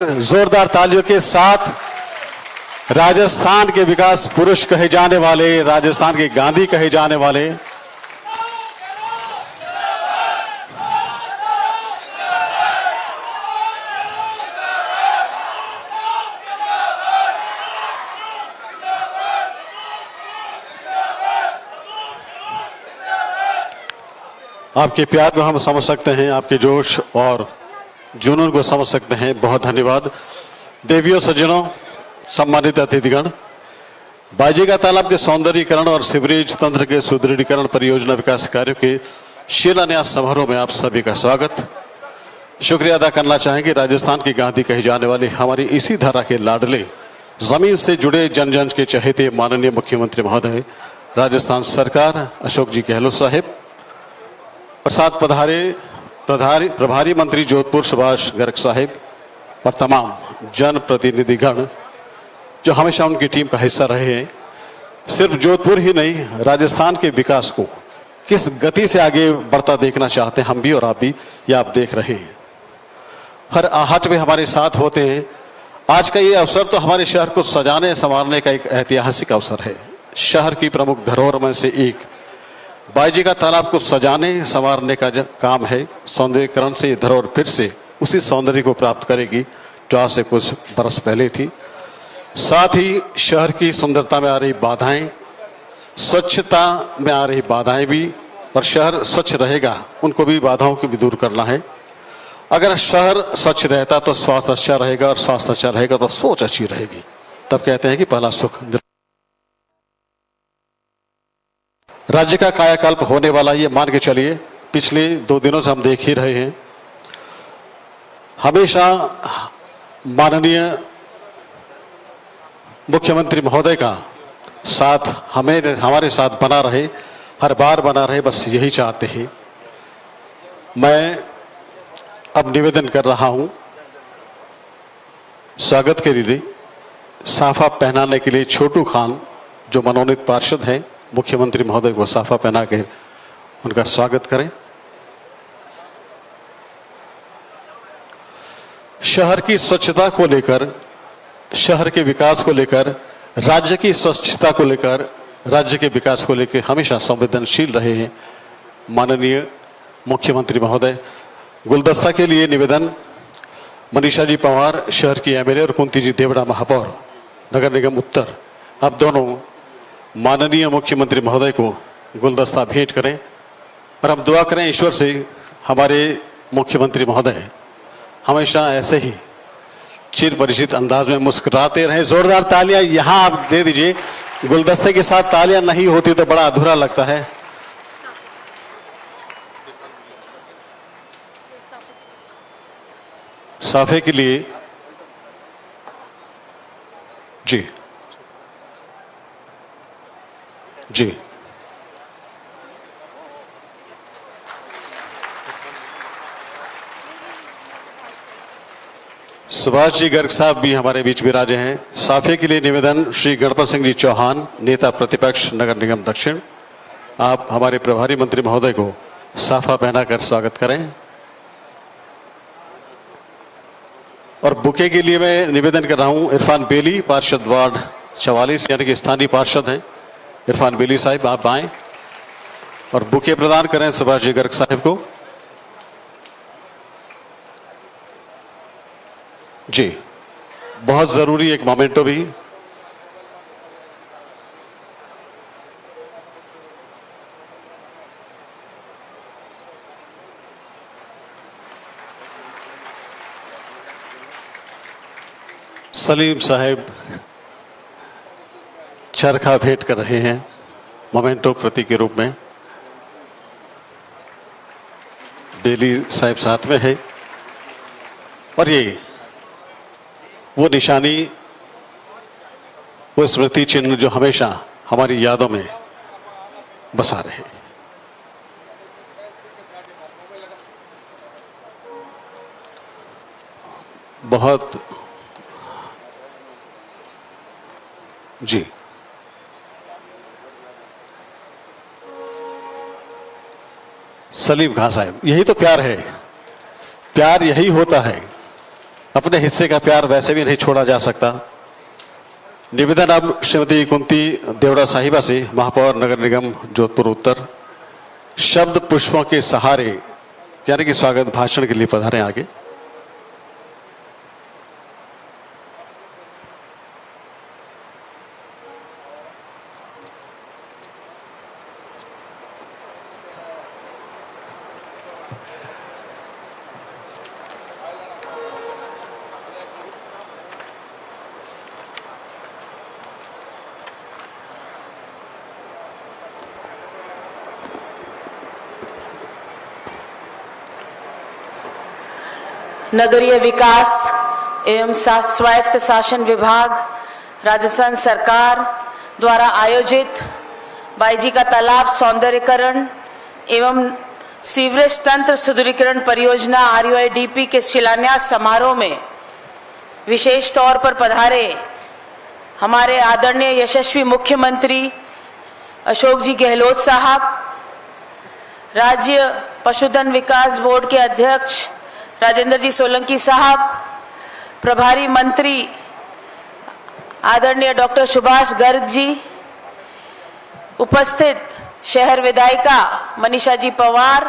जोरदार तालियों के साथ राजस्थान के विकास पुरुष कहे जाने वाले, राजस्थान के गांधी कहे जाने वाले आपके प्यार को हम समझ सकते हैं, आपके जोश और जुनून को समझ सकते हैं। बहुत धन्यवाद। देवियों, सज्जनों, सम्मानित अतिथिगण, बाजीगा तालाब के सौंदर्यीकरण और सीवरेज तंत्र के सुदृढ़ीकरण परियोजना विकास कार्यों के शिलान्यास समारोह में आप सभी का स्वागत। शुक्रिया अदा करना चाहेंगे राजस्थान की गांधी कही जाने वाली हमारी इसी धारा के लाडले, जमीन से जुड़े जन जन के चहेते माननीय मुख्यमंत्री महोदय राजस्थान सरकार अशोक जी गहलोत साहिब और साथ प्रभारी मंत्री जोधपुर सुभाष गर्ग साहिब और तमाम जन प्रतिनिधिगण जो हमेशा उनकी टीम का हिस्सा रहे हैं। सिर्फ जोधपुर ही नहीं, राजस्थान के विकास को किस गति से आगे बढ़ता देखना चाहते हैं हम भी और आप भी, ये आप देख रहे हैं। हर आहट में हमारे साथ होते हैं। आज का ये अवसर तो हमारे शहर को सजाने संवारने का एक ऐतिहासिक अवसर है। शहर की प्रमुख धरोहर में से एक बाजीगा तालाब को सजाने संवारने का काम है। सौंदर्यीकरण से धरोहर फिर से उसी सौंदर्य को प्राप्त करेगी जो आज से कुछ बरस पहले थी। साथ ही शहर की सुंदरता में आ रही बाधाएं, स्वच्छता में आ रही बाधाएं भी, और शहर स्वच्छ रहेगा उनको भी, बाधाओं को भी दूर करना है। अगर शहर स्वच्छ रहता तो स्वास्थ्य अच्छा रहेगा, और स्वास्थ्य अच्छा रहेगा तो सोच अच्छी रहेगी। तब कहते हैं कि पहला सुख। राज्य का कायाकल्प होने वाला, ये मान के चलिए पिछले 2 दिनों से हम देख ही रहे हैं। हमेशा माननीय मुख्यमंत्री महोदय का साथ हमारे साथ बना रहे, हर बार बना रहे, बस यही चाहते हैं। मैं अब निवेदन कर रहा हूं स्वागत के लिए साफा पहनाने के लिए छोटू खान जो मनोनीत पार्षद हैं, मुख्यमंत्री महोदय को साफा पहना के उनका स्वागत करें। शहर की स्वच्छता को लेकर, शहर के विकास को लेकर, राज्य की स्वच्छता को लेकर, राज्य के विकास को लेकर हमेशा संवेदनशील रहे हैं माननीय मुख्यमंत्री महोदय। गुलदस्ता के लिए निवेदन, मनीषा जी पवार शहर की एमएलए और कुंती जी देवड़ा महापौर नगर निगम उत्तर, अब दोनों माननीय मुख्यमंत्री महोदय को गुलदस्ता भेंट करें और हम दुआ करें ईश्वर से हमारे मुख्यमंत्री महोदय हमेशा ऐसे ही चिर परिचित अंदाज में मुस्कुराते रहें। जोरदार तालियां यहां आप दे दीजिए। गुलदस्ते के साथ तालियां नहीं होती तो बड़ा अधूरा लगता है। साफे के लिए जी जी सुभाष जी गर्ग साहब भी हमारे बीच विराजे हैं। साफे के लिए निवेदन श्री गणपत सिंह जी चौहान, नेता प्रतिपक्ष नगर निगम दक्षिण, आप हमारे प्रभारी मंत्री महोदय को साफा पहनाकर स्वागत करें। और बुके के लिए मैं निवेदन कर रहा हूं इरफान बेली, पार्षद वार्ड 44 यानी कि स्थानीय पार्षद हैं इरफान बेली साहिब, आप आए और बुके प्रदान करें सुभाष जी गर्ग साहिब को। जी, बहुत जरूरी एक मोमेंटो भी। सलीम साहब चरखा भेंट कर रहे हैं मोमेंटो प्रतीक के रूप में। बेली साहब साथ में है और ये वो निशानी, वो स्मृति चिन्ह जो हमेशा हमारी यादों में बसा रहे। बहुत जी, सलीम खान साहब, यही तो प्यार है। प्यार यही होता है अपने हिस्से का प्यार वैसे भी नहीं छोड़ा जा सकता। निवेदन अब श्रीमती कुंती देवड़ा साहिबा से, महापौर नगर निगम जोधपुर उत्तर, शब्द पुष्पों के सहारे यानी कि स्वागत भाषण के लिए पधारें आगे। नगरीय विकास एवं स्वायत्त शासन विभाग राजस्थान सरकार द्वारा आयोजित बाईजी का तालाब सौंदर्यीकरण एवं सीवरेज तंत्र सुदृढ़ीकरण परियोजना RUIDP के शिलान्यास समारोह में विशेष तौर पर पधारे हमारे आदरणीय यशस्वी मुख्यमंत्री अशोक जी गहलोत साहब, राज्य पशुधन विकास बोर्ड के अध्यक्ष राजेंद्र जी सोलंकी साहब, प्रभारी मंत्री आदरणीय डॉक्टर सुभाष गर्ग जी, उपस्थित शहर विधायिका मनीषा जी पवार,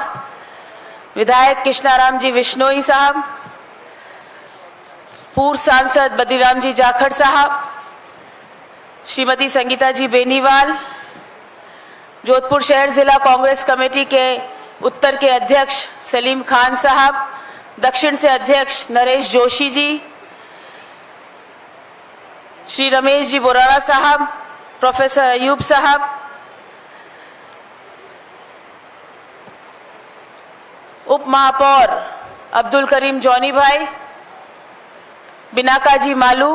विधायक कृष्णाराम जी विश्नोई साहब, पूर्व सांसद बद्रीराम जी जाखड़ साहब, श्रीमती संगीता जी बेनीवाल, जोधपुर शहर जिला कांग्रेस कमेटी के उत्तर के अध्यक्ष सलीम खान साहब, दक्षिण से अध्यक्ष नरेश जोशी जी, श्री रमेश जी बोराड़ा साहब, प्रोफेसर अयूब साहब, उप महापौर अब्दुल करीम जॉनी भाई, बिनाका जी मालू,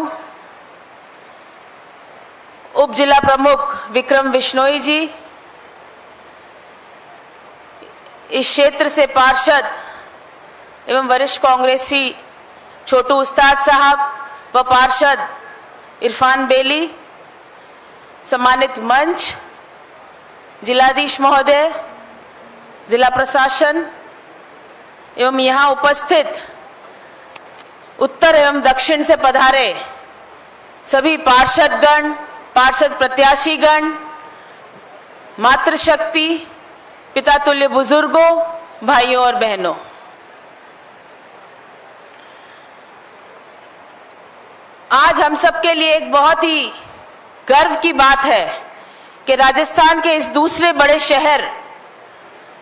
उप जिला प्रमुख विक्रम बिश्नोई जी, इस क्षेत्र से पार्षद एवं वरिष्ठ कांग्रेसी छोटू उस्ताद साहब व पार्षद इरफान बेली, सम्मानित मंच, जिलाधीश महोदय, जिला प्रशासन एवं यहाँ उपस्थित उत्तर एवं दक्षिण से पधारे सभी पार्षदगण, पार्षद प्रत्याशीगण, मातृशक्ति, पिता तुल्य बुजुर्गों, भाइयों और बहनों, आज हम सबके लिए एक बहुत ही गर्व की बात है कि राजस्थान के इस दूसरे बड़े शहर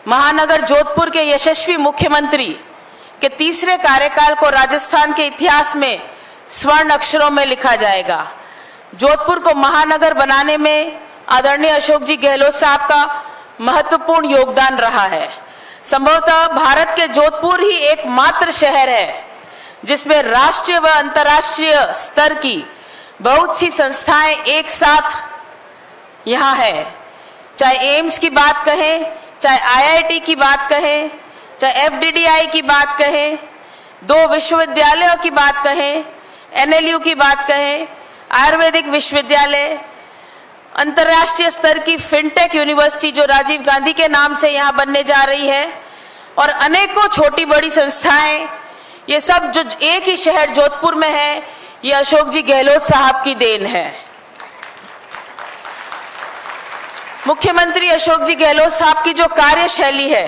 महानगर जोधपुर के यशस्वी मुख्यमंत्री के तीसरे कार्यकाल को राजस्थान के इतिहास में स्वर्ण अक्षरों में लिखा जाएगा। जोधपुर को महानगर बनाने में आदरणीय अशोक जी गहलोत साहब का महत्वपूर्ण योगदान रहा है। संभवतः भारत के जोधपुर ही एकमात्र शहर है जिसमें राष्ट्रीय व अंतर्राष्ट्रीय स्तर की बहुत सी संस्थाएं एक साथ यहाँ है। चाहे एम्स की बात कहें, चाहे IIT की बात कहें, चाहे FDDI की बात कहें, 2 विश्वविद्यालयों की बात कहें, NLU की बात कहें, आयुर्वेदिक विश्वविद्यालय, अंतर्राष्ट्रीय स्तर की फिनटेक यूनिवर्सिटी जो राजीव गांधी के नाम से यहाँ बनने जा रही है, और अनेकों छोटी बड़ी संस्थाएं, ये सब जो एक ही शहर जोधपुर में है, ये अशोक जी गहलोत साहब की देन है। मुख्यमंत्री अशोक जी गहलोत साहब की जो कार्यशैली है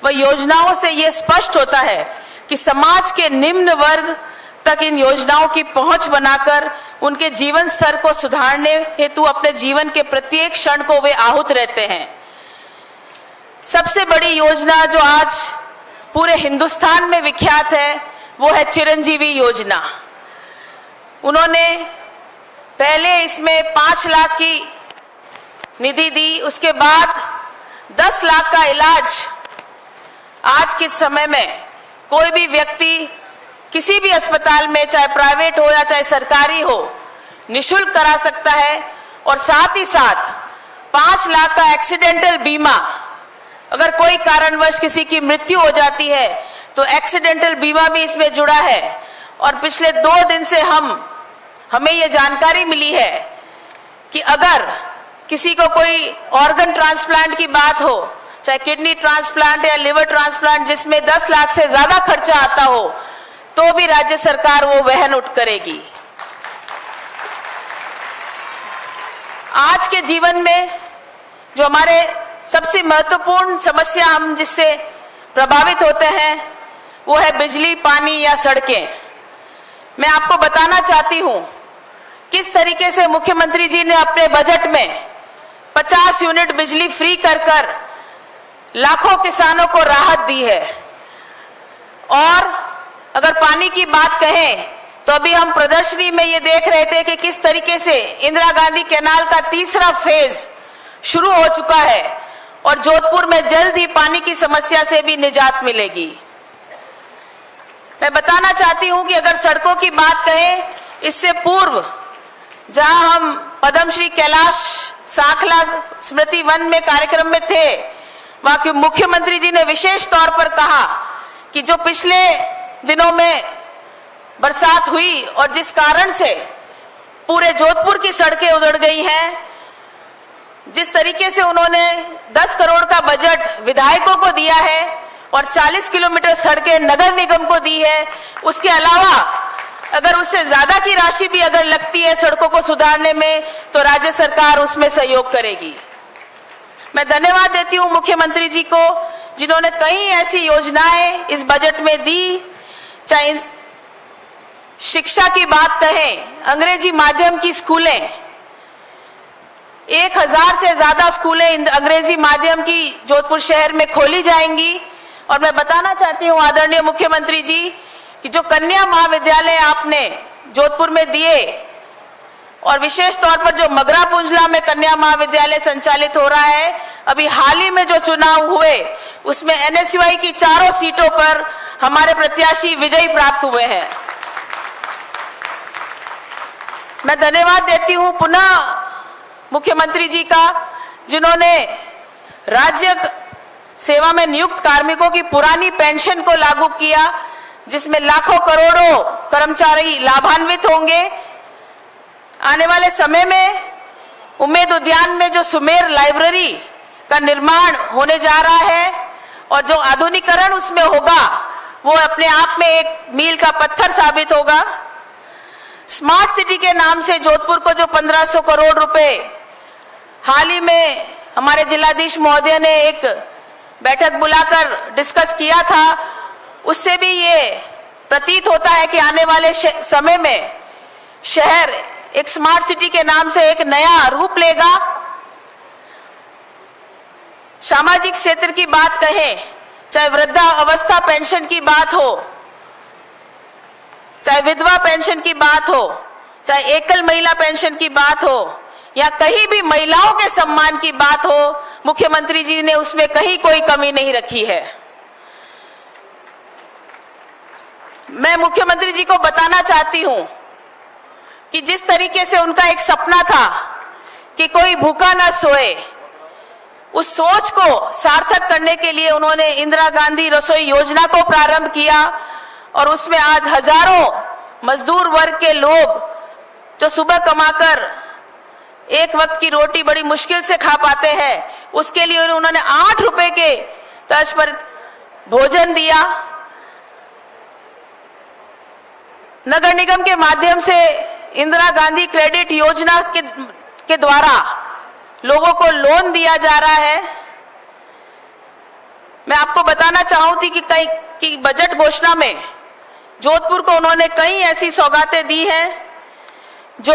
वह योजनाओं से ये स्पष्ट होता है कि समाज के निम्न वर्ग तक इन योजनाओं की पहुंच बनाकर उनके जीवन स्तर को सुधारने हेतु अपने जीवन के प्रत्येक क्षण को वे आहुत रहते हैं। सबसे बड़ी योजना जो आज पूरे हिंदुस्तान में विख्यात है वो है चिरंजीवी योजना। उन्होंने पहले इसमें 5 लाख की निधि दी, उसके बाद 10 लाख का इलाज आज के समय में कोई भी व्यक्ति किसी भी अस्पताल में, चाहे प्राइवेट हो या चाहे सरकारी हो, निशुल्क करा सकता है। और साथ ही साथ 5 लाख का एक्सीडेंटल बीमा, अगर कोई कारणवश किसी की मृत्यु हो जाती है तो एक्सीडेंटल बीमा भी इसमें जुड़ा है। और पिछले 2 दिन से हमें ये जानकारी मिली है कि अगर किसी को कोई ऑर्गन ट्रांसप्लांट की बात हो, चाहे किडनी ट्रांसप्लांट या लिवर ट्रांसप्लांट, जिसमें 10 लाख से ज्यादा खर्चा आता हो, तो भी राज्य सरकार वो वहन उठ करेगी। आज के जीवन में जो हमारे सबसे महत्वपूर्ण समस्या हम जिससे प्रभावित होते हैं वो है बिजली, पानी या सड़कें। मैं आपको बताना चाहती हूं किस तरीके से मुख्यमंत्री जी ने अपने बजट में 50 यूनिट बिजली फ्री कर लाखों किसानों को राहत दी है। और अगर पानी की बात कहें तो अभी हम प्रदर्शनी में ये देख रहे थे कि किस तरीके से इंदिरा गांधी कैनाल का तीसरा फेज शुरू हो चुका है और जोधपुर में जल्द ही पानी की समस्या से भी निजात मिलेगी। मैं बताना चाहती हूं कि अगर सड़कों की बात कहें, इससे पूर्व जहां हम पद्मश्री कैलाश सांखला स्मृति वन में कार्यक्रम में थे, वहां के मुख्यमंत्री जी ने विशेष तौर पर कहा कि जो पिछले दिनों में बरसात हुई और जिस कारण से पूरे जोधपुर की सड़कें उजड़ गई हैं, जिस तरीके से उन्होंने 10 करोड़ का बजट विधायकों को दिया है और 40 किलोमीटर सड़कें नगर निगम को दी है, उसके अलावा अगर उससे ज्यादा की राशि भी अगर लगती है सड़कों को सुधारने में तो राज्य सरकार उसमें सहयोग करेगी। मैं धन्यवाद देती हूं मुख्यमंत्री जी को जिन्होंने कई ऐसी योजनाएं इस बजट में दी। चाहे शिक्षा की बात कहें, अंग्रेजी माध्यम की स्कूलें, 1000 से ज्यादा स्कूलें अंग्रेजी माध्यम की जोधपुर शहर में खोली जाएंगी। और मैं बताना चाहती हूं आदरणीय मुख्यमंत्री जी कि जो कन्या महाविद्यालय आपने जोधपुर में दिए और विशेष तौर पर जो मगरा पुंजला में कन्या महाविद्यालय संचालित हो रहा है, अभी हाल ही में जो चुनाव हुए उसमें NSUI की 4 सीटों पर हमारे प्रत्याशी विजयी प्राप्त हुए हैं। मैं धन्यवाद देती हूं पुनः मुख्यमंत्री जी का जिन्होंने राज्य सेवा में नियुक्त कार्मिकों की पुरानी पेंशन को लागू किया, जिसमें लाखों करोड़ों कर्मचारी लाभान्वित होंगे। आने वाले समय में उम्मेद उद्यान में जो सुमेर लाइब्रेरी का निर्माण होने जा रहा है और जो आधुनिकीकरण उसमें होगा वो अपने आप में एक मील का पत्थर साबित होगा। स्मार्ट सिटी के नाम से जोधपुर को जो 1500 करोड़ रुपए हाल ही में हमारे जिलाधीश महोदय ने एक बैठक बुलाकर डिस्कस किया था, उससे भी ये प्रतीत होता है कि आने वाले समय में शहर एक स्मार्ट सिटी के नाम से एक नया रूप लेगा। सामाजिक क्षेत्र की बात कहें, चाहे वृद्धा अवस्था पेंशन की बात हो, चाहे विधवा पेंशन की बात हो, चाहे एकल महिला पेंशन की बात हो या कहीं भी महिलाओं के सम्मान की बात हो, मुख्यमंत्री जी ने उसमें कहीं कोई कमी नहीं रखी है। मैं मुख्यमंत्री जी को बताना चाहती हूं कि जिस तरीके से उनका एक सपना था कि कोई भूखा ना सोए, उस सोच को सार्थक करने के लिए उन्होंने इंदिरा गांधी रसोई योजना को प्रारंभ किया और उसमें आज हजारों मजदूर वर्ग के लोग जो सुबह कमाकर एक वक्त की रोटी बड़ी मुश्किल से खा पाते हैं, उसके लिए उन्होंने 8 रुपए के तर्ज पर भोजन दिया। नगर निगम के माध्यम से इंदिरा गांधी क्रेडिट योजना के द्वारा लोगों को लोन दिया जा रहा है। मैं आपको बताना चाहूंगी कि कई बजट घोषणा में जोधपुर को उन्होंने कई ऐसी सौगातें दी हैं, जो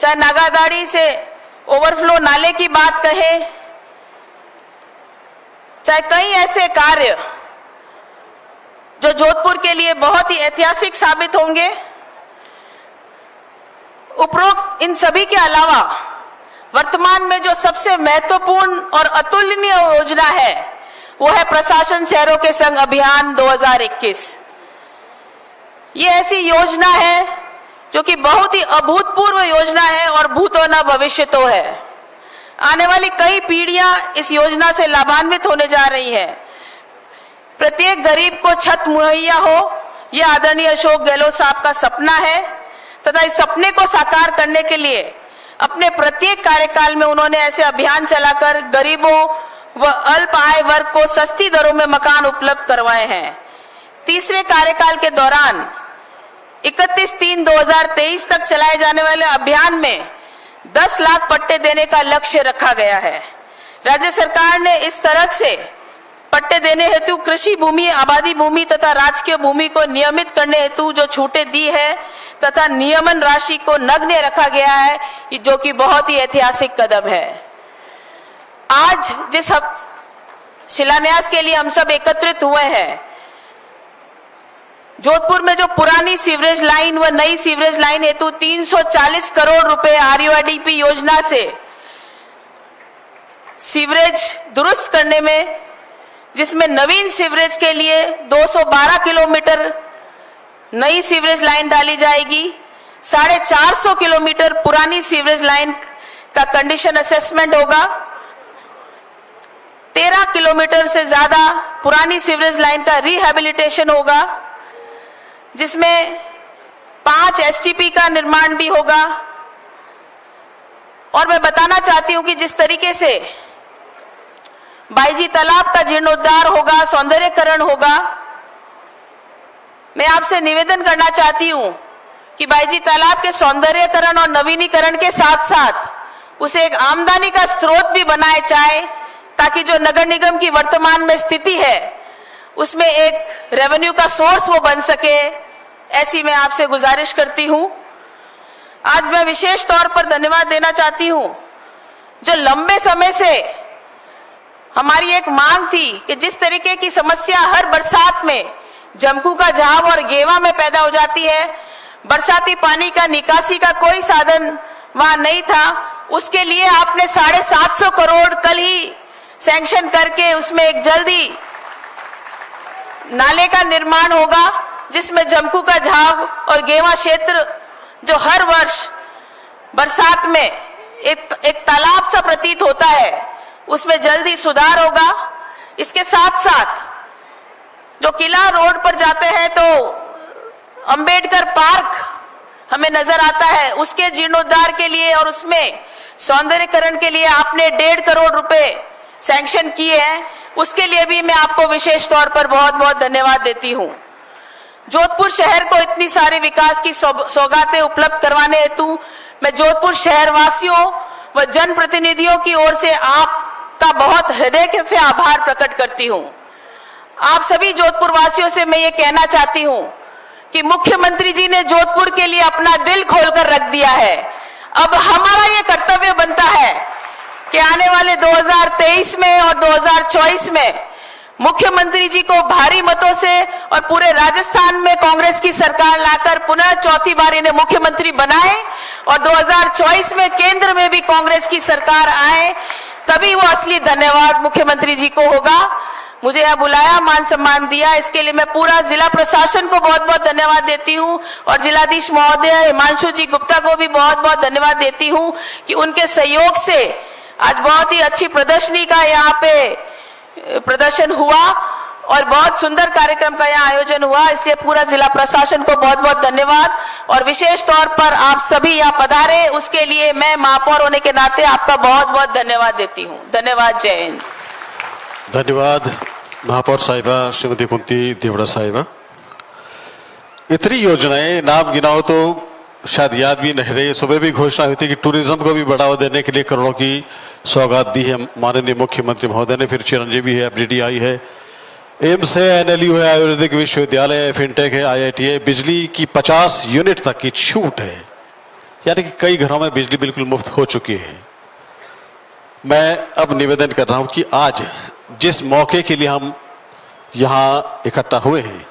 चाहे नागादाड़ी से ओवरफ्लो नाले की बात कहे, चाहे कई ऐसे कार्य जो जोधपुर के लिए बहुत ही ऐतिहासिक साबित होंगे। उपरोक्त इन सभी के अलावा वर्तमान में जो सबसे महत्वपूर्ण और अतुलनीय योजना है वो है प्रशासन शहरों के संग अभियान 2021। ये ऐसी योजना है जो कि बहुत ही अभूतपूर्व योजना है और भूतो न भविष्य तो है। आने वाली कई पीढ़ियां इस योजना से लाभान्वित होने जा रही हैं। प्रत्येक गरीब को छत मुहैया हो, यह आदरणीय अशोक गहलोत साहब का सपना है तथा इस सपने को साकार करने के लिए अपने प्रत्येक कार्यकाल में उन्होंने ऐसे अभियान चलाकर गरीबों व अल्प आय वर्ग को सस्ती दरों में मकान उपलब्ध करवाए हैं। तीसरे कार्यकाल के दौरान 31/3/2023 तक चलाए जाने वाले अभियान में 10 लाख पट्टे देने का लक्ष्य रखा गया है। राज्य सरकार ने इस तरह से पट्टे देने हेतु कृषि भूमि, आबादी भूमि तथा राजकीय भूमि को नियमित करने हेतु जो छूटें दी है तथा नियमन राशि को नगण्य रखा गया है, जो कि बहुत ही ऐतिहासिक कदम है। आज जिस शिलान्यास के लिए हम सब एकत्रित हुए हैं, जोधपुर में जो पुरानी सीवरेज लाइन व नई सीवरेज लाइन हेतु 340 करोड़ रुपए RUIDP योजना से सीवरेज दुरुस्त करने में, जिसमें नवीन सीवरेज के लिए 212 किलोमीटर नई सीवरेज लाइन डाली जाएगी, 450 किलोमीटर पुरानी सीवरेज लाइन का कंडीशन असेसमेंट होगा, 13 किलोमीटर से ज्यादा पुरानी सीवरेज लाइन का रिहैबिलिटेशन होगा, जिसमें 5 STP का निर्माण भी होगा। और मैं बताना चाहती हूं कि जिस तरीके से बाईजी तालाब का जीर्णोद्धार होगा, सौंदर्यीकरण होगा, मैं आपसे निवेदन करना चाहती हूं कि बाईजी तालाब के सौंदर्यीकरण और नवीनीकरण के साथ साथ उसे एक आमदनी का स्रोत भी बनाया जाए, ताकि जो नगर निगम की वर्तमान में स्थिति है उसमें एक रेवेन्यू का सोर्स वो बन सके, ऐसी मैं आपसे गुजारिश करती हूं। आज मैं विशेष तौर पर धन्यवाद देना चाहती हूं, जो लंबे समय से हमारी एक मांग थी कि जिस तरीके की समस्या हर बरसात में जमकू का झाव और गेवा में पैदा हो जाती है, बरसाती पानी का निकासी का कोई साधन वहां नहीं था, उसके लिए आपने 750 करोड़ कल ही सैंक्शन करके उसमें एक जल्दी नाले का निर्माण होगा, जिसमें जमकू का झाव और गेवा क्षेत्र जो हर वर्ष बरसात में एक तालाब सा प्रतीत होता है, उसमें जल्दी सुधार होगा। इसके साथ साथ जो किला रोड पर जाते हैं तो अंबेडकर पार्क हमें नजर आता है, उसके जीर्णोद्धार के लिए और उसमें सौंदर्यीकरण के लिए आपने 1.5 करोड़ रुपए सैंक्शन किए हैं, उसके लिए भी मैं आपको विशेष तौर पर बहुत बहुत धन्यवाद देती हूं। जोधपुर शहर को इतनी सारी विकास की सौगातें उपलब्ध करवाने हेतु मैं जोधपुर शहर वासियों व जनप्रतिनिधियों की ओर से आपका बहुत हृदय से आभार प्रकट करती हूं। आप सभी जोधपुर वासियों से मैं ये कहना चाहती हूं कि मुख्यमंत्री जी ने जोधपुर के लिए अपना दिल खोलकर रख दिया है। अब हमारा ये कर्तव्य बनता है कि आने वाले 2023 में और 2024 में मुख्यमंत्री जी को भारी मतों से और पूरे राजस्थान में कांग्रेस की सरकार लाकर पुनः चौथी बार इन्हें मुख्यमंत्री बनाए और 2024 में केंद्र में भी कांग्रेस की सरकार आए, तभी वो असली धन्यवाद मुख्यमंत्री जी को होगा। मुझे यह बुलाया, मान सम्मान दिया, इसके लिए मैं पूरा जिला प्रशासन को बहुत बहुत धन्यवाद देती हूं और जिलाधीश महोदय हिमांशु जी गुप्ता को भी बहुत बहुत धन्यवाद देती हूं कि उनके सहयोग से आज बहुत ही अच्छी प्रदर्शनी का यहाँ पे प्रदर्शन हुआ और बहुत सुंदर कार्यक्रम का यहाँ आयोजन हुआ। इसलिए पूरा जिला प्रशासन को बहुत बहुत धन्यवाद और विशेष तौर पर आप सभी यहाँ पधारे, उसके लिए मैं महापौर होने के नाते आपका बहुत बहुत धन्यवाद देती हूँ। धन्यवाद। जय हिंद। धन्यवाद महापौर साहिबा श्रीमती कुंती देवड़ा साहिबा। इतनी योजनाएं नाम गिनाओ तो शायद याद भी नहीं रही। सुबह भी घोषणा हुई थी कि टूरिज्म को भी बढ़ावा देने के लिए करोड़ों की सौगात दी है माननीय मुख्यमंत्री महोदय ने। फिर चिरंजीवी है, FDD आई है, एम्स है, NLU है, आयुर्वेदिक विश्वविद्यालय है, फिनटेक है, IIT है, बिजली की 50 यूनिट तक की छूट है, यानी कि कई घरों में बिजली बिल्कुल मुफ्त हो चुकी है। मैं अब निवेदन कर रहा हूं कि आज जिस मौके के लिए हम यहाँ इकट्ठा हुए हैं,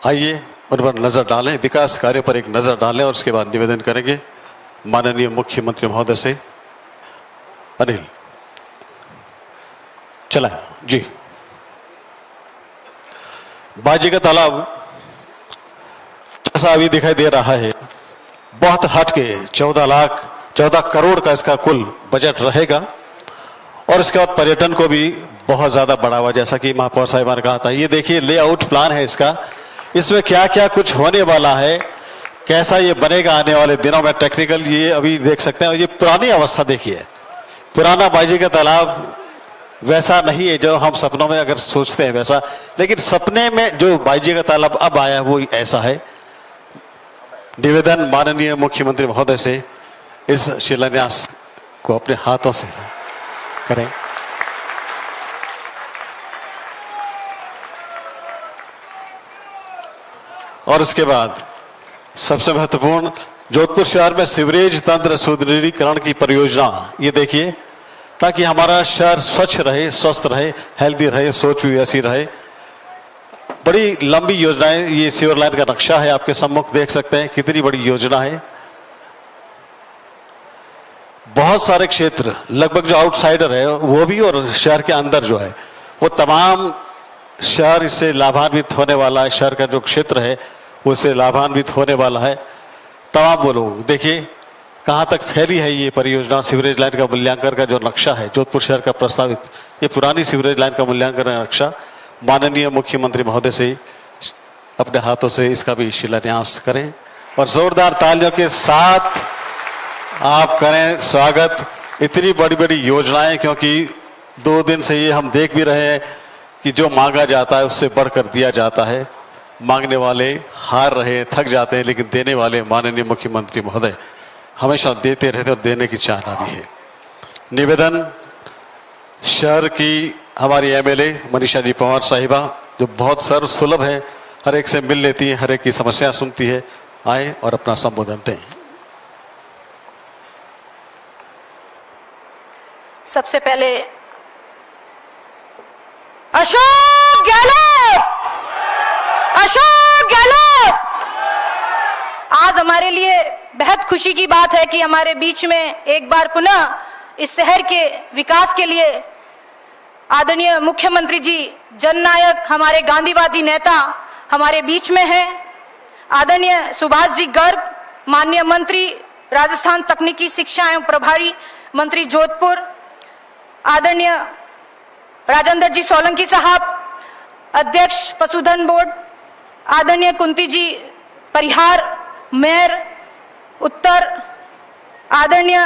आइए उन पर नजर डालें, विकास कार्य पर एक नजर डालें और उसके बाद निवेदन करेंगे माननीय मुख्यमंत्री महोदय से। अनिल चला जी। बाजी का तालाब जैसा अभी दिखाई दे रहा है, बहुत हटके 14 करोड़ का इसका कुल बजट रहेगा और इसके बाद पर्यटन को भी बहुत ज्यादा बढ़ावा, जैसा कि महापौर साहिबा ने कहा था। ये देखिए लेआउट प्लान है इसका, इसमें क्या क्या कुछ होने वाला है, कैसा ये बनेगा आने वाले दिनों में, टेक्निकल ये अभी देख सकते हैं। और ये पुरानी अवस्था देखिए, पुराना बाजी का तालाब वैसा नहीं है जो हम सपनों में अगर सोचते हैं वैसा, लेकिन सपने में जो बाजी का तालाब अब आया है वो ऐसा है। निवेदन माननीय मुख्यमंत्री महोदय से इस शिलान्यास को अपने हाथों से करें। और इसके बाद सबसे महत्वपूर्ण, जोधपुर शहर में सीवरेज तंत्र सुदृढ़ीकरण की परियोजना, ये देखिए, ताकि हमारा शहर स्वच्छ रहे, स्वस्थ रहे, हेल्दी रहे, सोच भी ऐसी रहे। बड़ी लंबी योजनाएं, ये सीवर लाइन का नक्शा है, आपके सम्मुख देख सकते हैं कितनी बड़ी योजना है। बहुत सारे क्षेत्र, लगभग जो आउटसाइडर है वो भी और शहर के अंदर जो है वो तमाम शहर इससे लाभान्वित होने वाला है। शहर का जो क्षेत्र है उससे लाभान्वित होने वाला है। तमाम वो लोग देखिए कहाँ तक फैली है ये परियोजना। सीवरेज लाइन का मूल्यांकन का जो नक्शा है जोधपुर शहर का प्रस्तावित, ये पुरानी सीवरेज लाइन का मूल्यांकन का नक्शा माननीय मुख्यमंत्री महोदय से अपने हाथों से इसका भी शिलान्यास करें और जोरदार तालियों के साथ आप करें स्वागत। इतनी बड़ी बड़ी योजनाएं, क्योंकि 2 दिन से ये हम देख भी रहे हैं कि जो मांगा जाता है उससे बढ़कर दिया जाता है। मांगने वाले हार रहे, थक जाते हैं, लेकिन देने वाले माननीय मुख्यमंत्री महोदय हमेशा देते रहते और देने की चाहना भी है। निवेदन शहर की हमारी एमएलए मनीषा जी पंवार साहिबा, जो बहुत सर्व सुलभ है, हर एक से मिल लेती है, हर एक की समस्या सुनती है, आए और अपना संबोधन दें। सबसे पहले अशोक गहलोत, अशोक गहलोत। आज हमारे लिए बेहद खुशी की बात है कि हमारे बीच में एक बार पुनः इस शहर के विकास के लिए आदरणीय मुख्यमंत्री जी, जननायक, हमारे गांधीवादी नेता हमारे बीच में हैं। आदरणीय सुभाष जी गर्ग, माननीय मंत्री राजस्थान तकनीकी शिक्षा एवं प्रभारी मंत्री जोधपुर, आदरणीय राजेंद्र जी सोलंकी साहब, अध्यक्ष पशुधन बोर्ड, आदरणीय कुंती जी परिहार, मेयर उत्तर, आदरणीय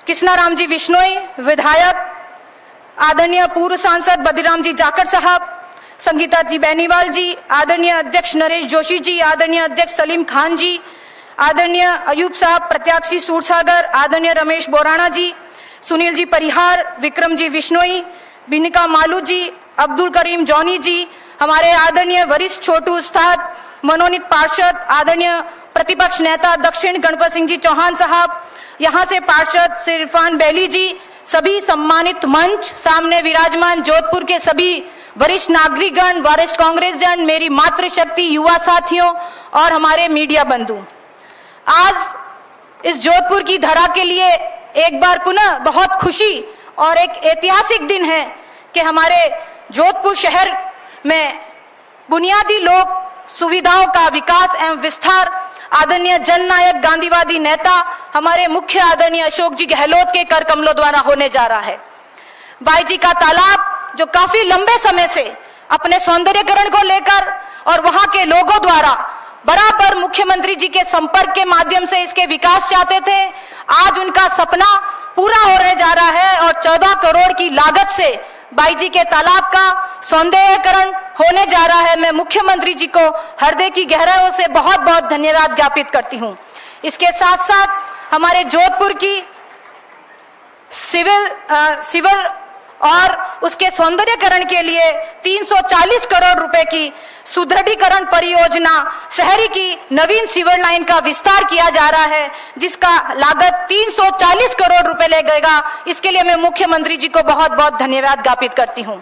कृष्णाराम जी विश्नोई विधायक, आदरणीय पूर्व सांसद बद्रीराम जी जाखड़ साहब, संगीता जी बेनीवाल जी, आदरणीय अध्यक्ष नरेश जोशी जी, आदरणीय अध्यक्ष सलीम खान जी, आदरणीय अयूब साहब प्रत्याशी सूरसागर, आदरणीय रमेश बोराणा जी, सुनील जी परिहार, विक्रम जी विश्नोई, बिनिका मालू जी, अब्दुल करीम जॉनी जी, हमारे आदरणीय वरिष्ठ छोटू उस्ताद, मनोनीत पार्षद, आदरणीय प्रतिपक्ष नेता दक्षिण गणपत सिंह जी चौहान साहब, यहाँ से पार्षद श्री इरफान बैली जी, सभी सम्मानित मंच सामने विराजमान जोधपुर के सभी वरिष्ठ नागरिकगण, वरिष्ठ कांग्रेस जन, मेरी मातृशक्ति युवा साथियों और हमारे मीडिया बंधु, आज इस जोधपुर की धरा के लिए एक बार पुनः बहुत खुशी और एक ऐतिहासिक दिन है कि हमारे जोधपुर शहर में बुनियादी लोक सुविधाओं का विकास एवं विस्तार आदरणीय जननायक गांधीवादी नेता हमारे मुख्य आदरणीय अशोक जी गहलोत के कर कमलों द्वारा होने जा रहा है। बाईजी का तालाब जो काफी लंबे समय से अपने सौंदर्यीकरण को लेकर और वहां के लोगों द्वारा बराबर मुख्यमंत्री जी के संपर्क के माध्यम से इसके विकास चाहते थे, आज उनका सपना पूरा होने जा रहा है और 14 करोड़ की लागत से बाईजी के तालाब का सौंदर्यीकरण होने जा रहा है। मैं मुख्यमंत्री जी को हृदय की गहराइयों से बहुत बहुत धन्यवाद ज्ञापित करती हूं। इसके साथ साथ हमारे जोधपुर की सिविल और उसके सौंदर्यीकरण के लिए 340 करोड़ रुपए की सुदृढ़ीकरण परियोजना शहरी की नवीन सीवर लाइन का विस्तार किया जा रहा है, जिसका लागत 340 करोड़ रुपए लगेगा। इसके लिए मैं मुख्यमंत्री जी को बहुत बहुत धन्यवाद ज्ञापित करती हूं।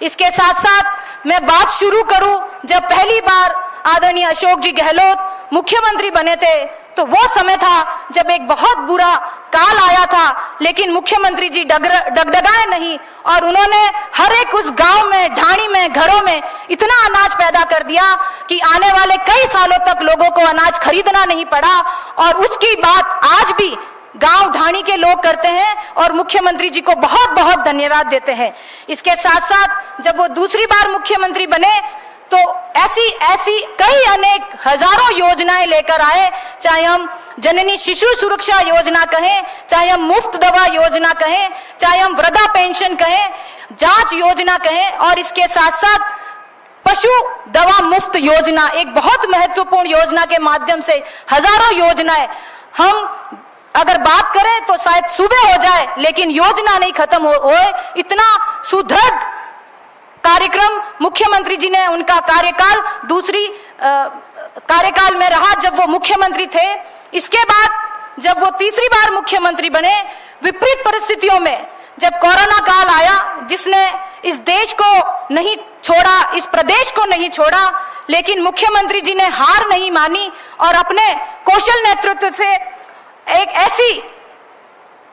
इसके साथ साथ मैं बात शुरू करूं, जब पहली बार आदरणीय अशोक जी गहलोत मुख्यमंत्री बने थे तो वो समय था जब एक बहुत बुरा काल आया था, लेकिन मुख्यमंत्री जी डगडगाए नहीं और उन्होंने हर एक उस गांव में, ढाणी में, घरों में इतना अनाज पैदा कर दिया कि आने वाले कई सालों तक लोगों को अनाज खरीदना नहीं पड़ा। और उसकी बात आज भी गांव ढाणी के लोग करते हैं और मुख्यमंत्री जी को बहुत बहुत धन्यवाद देते हैं। इसके साथ साथ जब वो दूसरी बार मुख्यमंत्री बने तो ऐसी कई अनेक हजारों योजनाएं लेकर आए, चाहे हम जननी शिशु सुरक्षा योजना कहें, चाहे हम मुफ्त दवा योजना कहें, चाहे हम वृद्धा पेंशन कहें, जांच योजना कहें, और इसके साथ साथ पशु दवा मुफ्त योजना एक बहुत महत्वपूर्ण योजना के माध्यम से हजारों योजनाएं हम अगर बात करें तो शायद सुबह हो जाए, लेकिन योजना नहीं खत्म होए। इतना सुदृढ़ कार्यक्रम मुख्यमंत्री जी ने उनका कार्यकाल दूसरी कार्यकाल में रहा जब वो मुख्यमंत्री थे। इसके बाद जब वो तीसरी बार मुख्यमंत्री बने, विपरीत परिस्थितियों में जब कोरोना काल आया जिसने इस देश को नहीं छोड़ा, इस प्रदेश को नहीं छोड़ा, लेकिन मुख्यमंत्री जी ने हार नहीं मानी और अपने कौशल नेतृत्व से एक ऐसी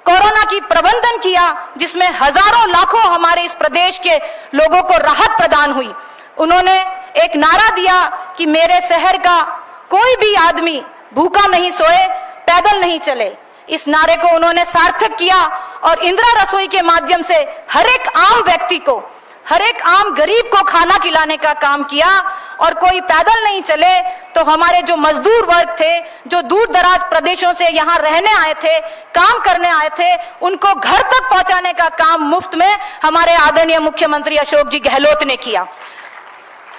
कोरोना की प्रबंधन किया जिसमें हजारों लाखों हमारे इस प्रदेश के लोगों को राहत प्रदान हुई। उन्होंने एक नारा दिया कि मेरे शहर का कोई भी आदमी भूखा नहीं सोए, पैदल नहीं चले। इस नारे को उन्होंने सार्थक किया और इंदिरा रसोई के माध्यम से हर एक आम व्यक्ति को, हर एक आम गरीब को खाना खिलाने का काम किया। और कोई पैदल नहीं चले तो हमारे जो मजदूर वर्ग थे, जो दूर दराज प्रदेशों से यहाँ रहने आए थे, काम करने आए थे, उनको घर तक पहुंचाने का काम मुफ्त में हमारे आदरणीय मुख्यमंत्री अशोक जी गहलोत ने किया।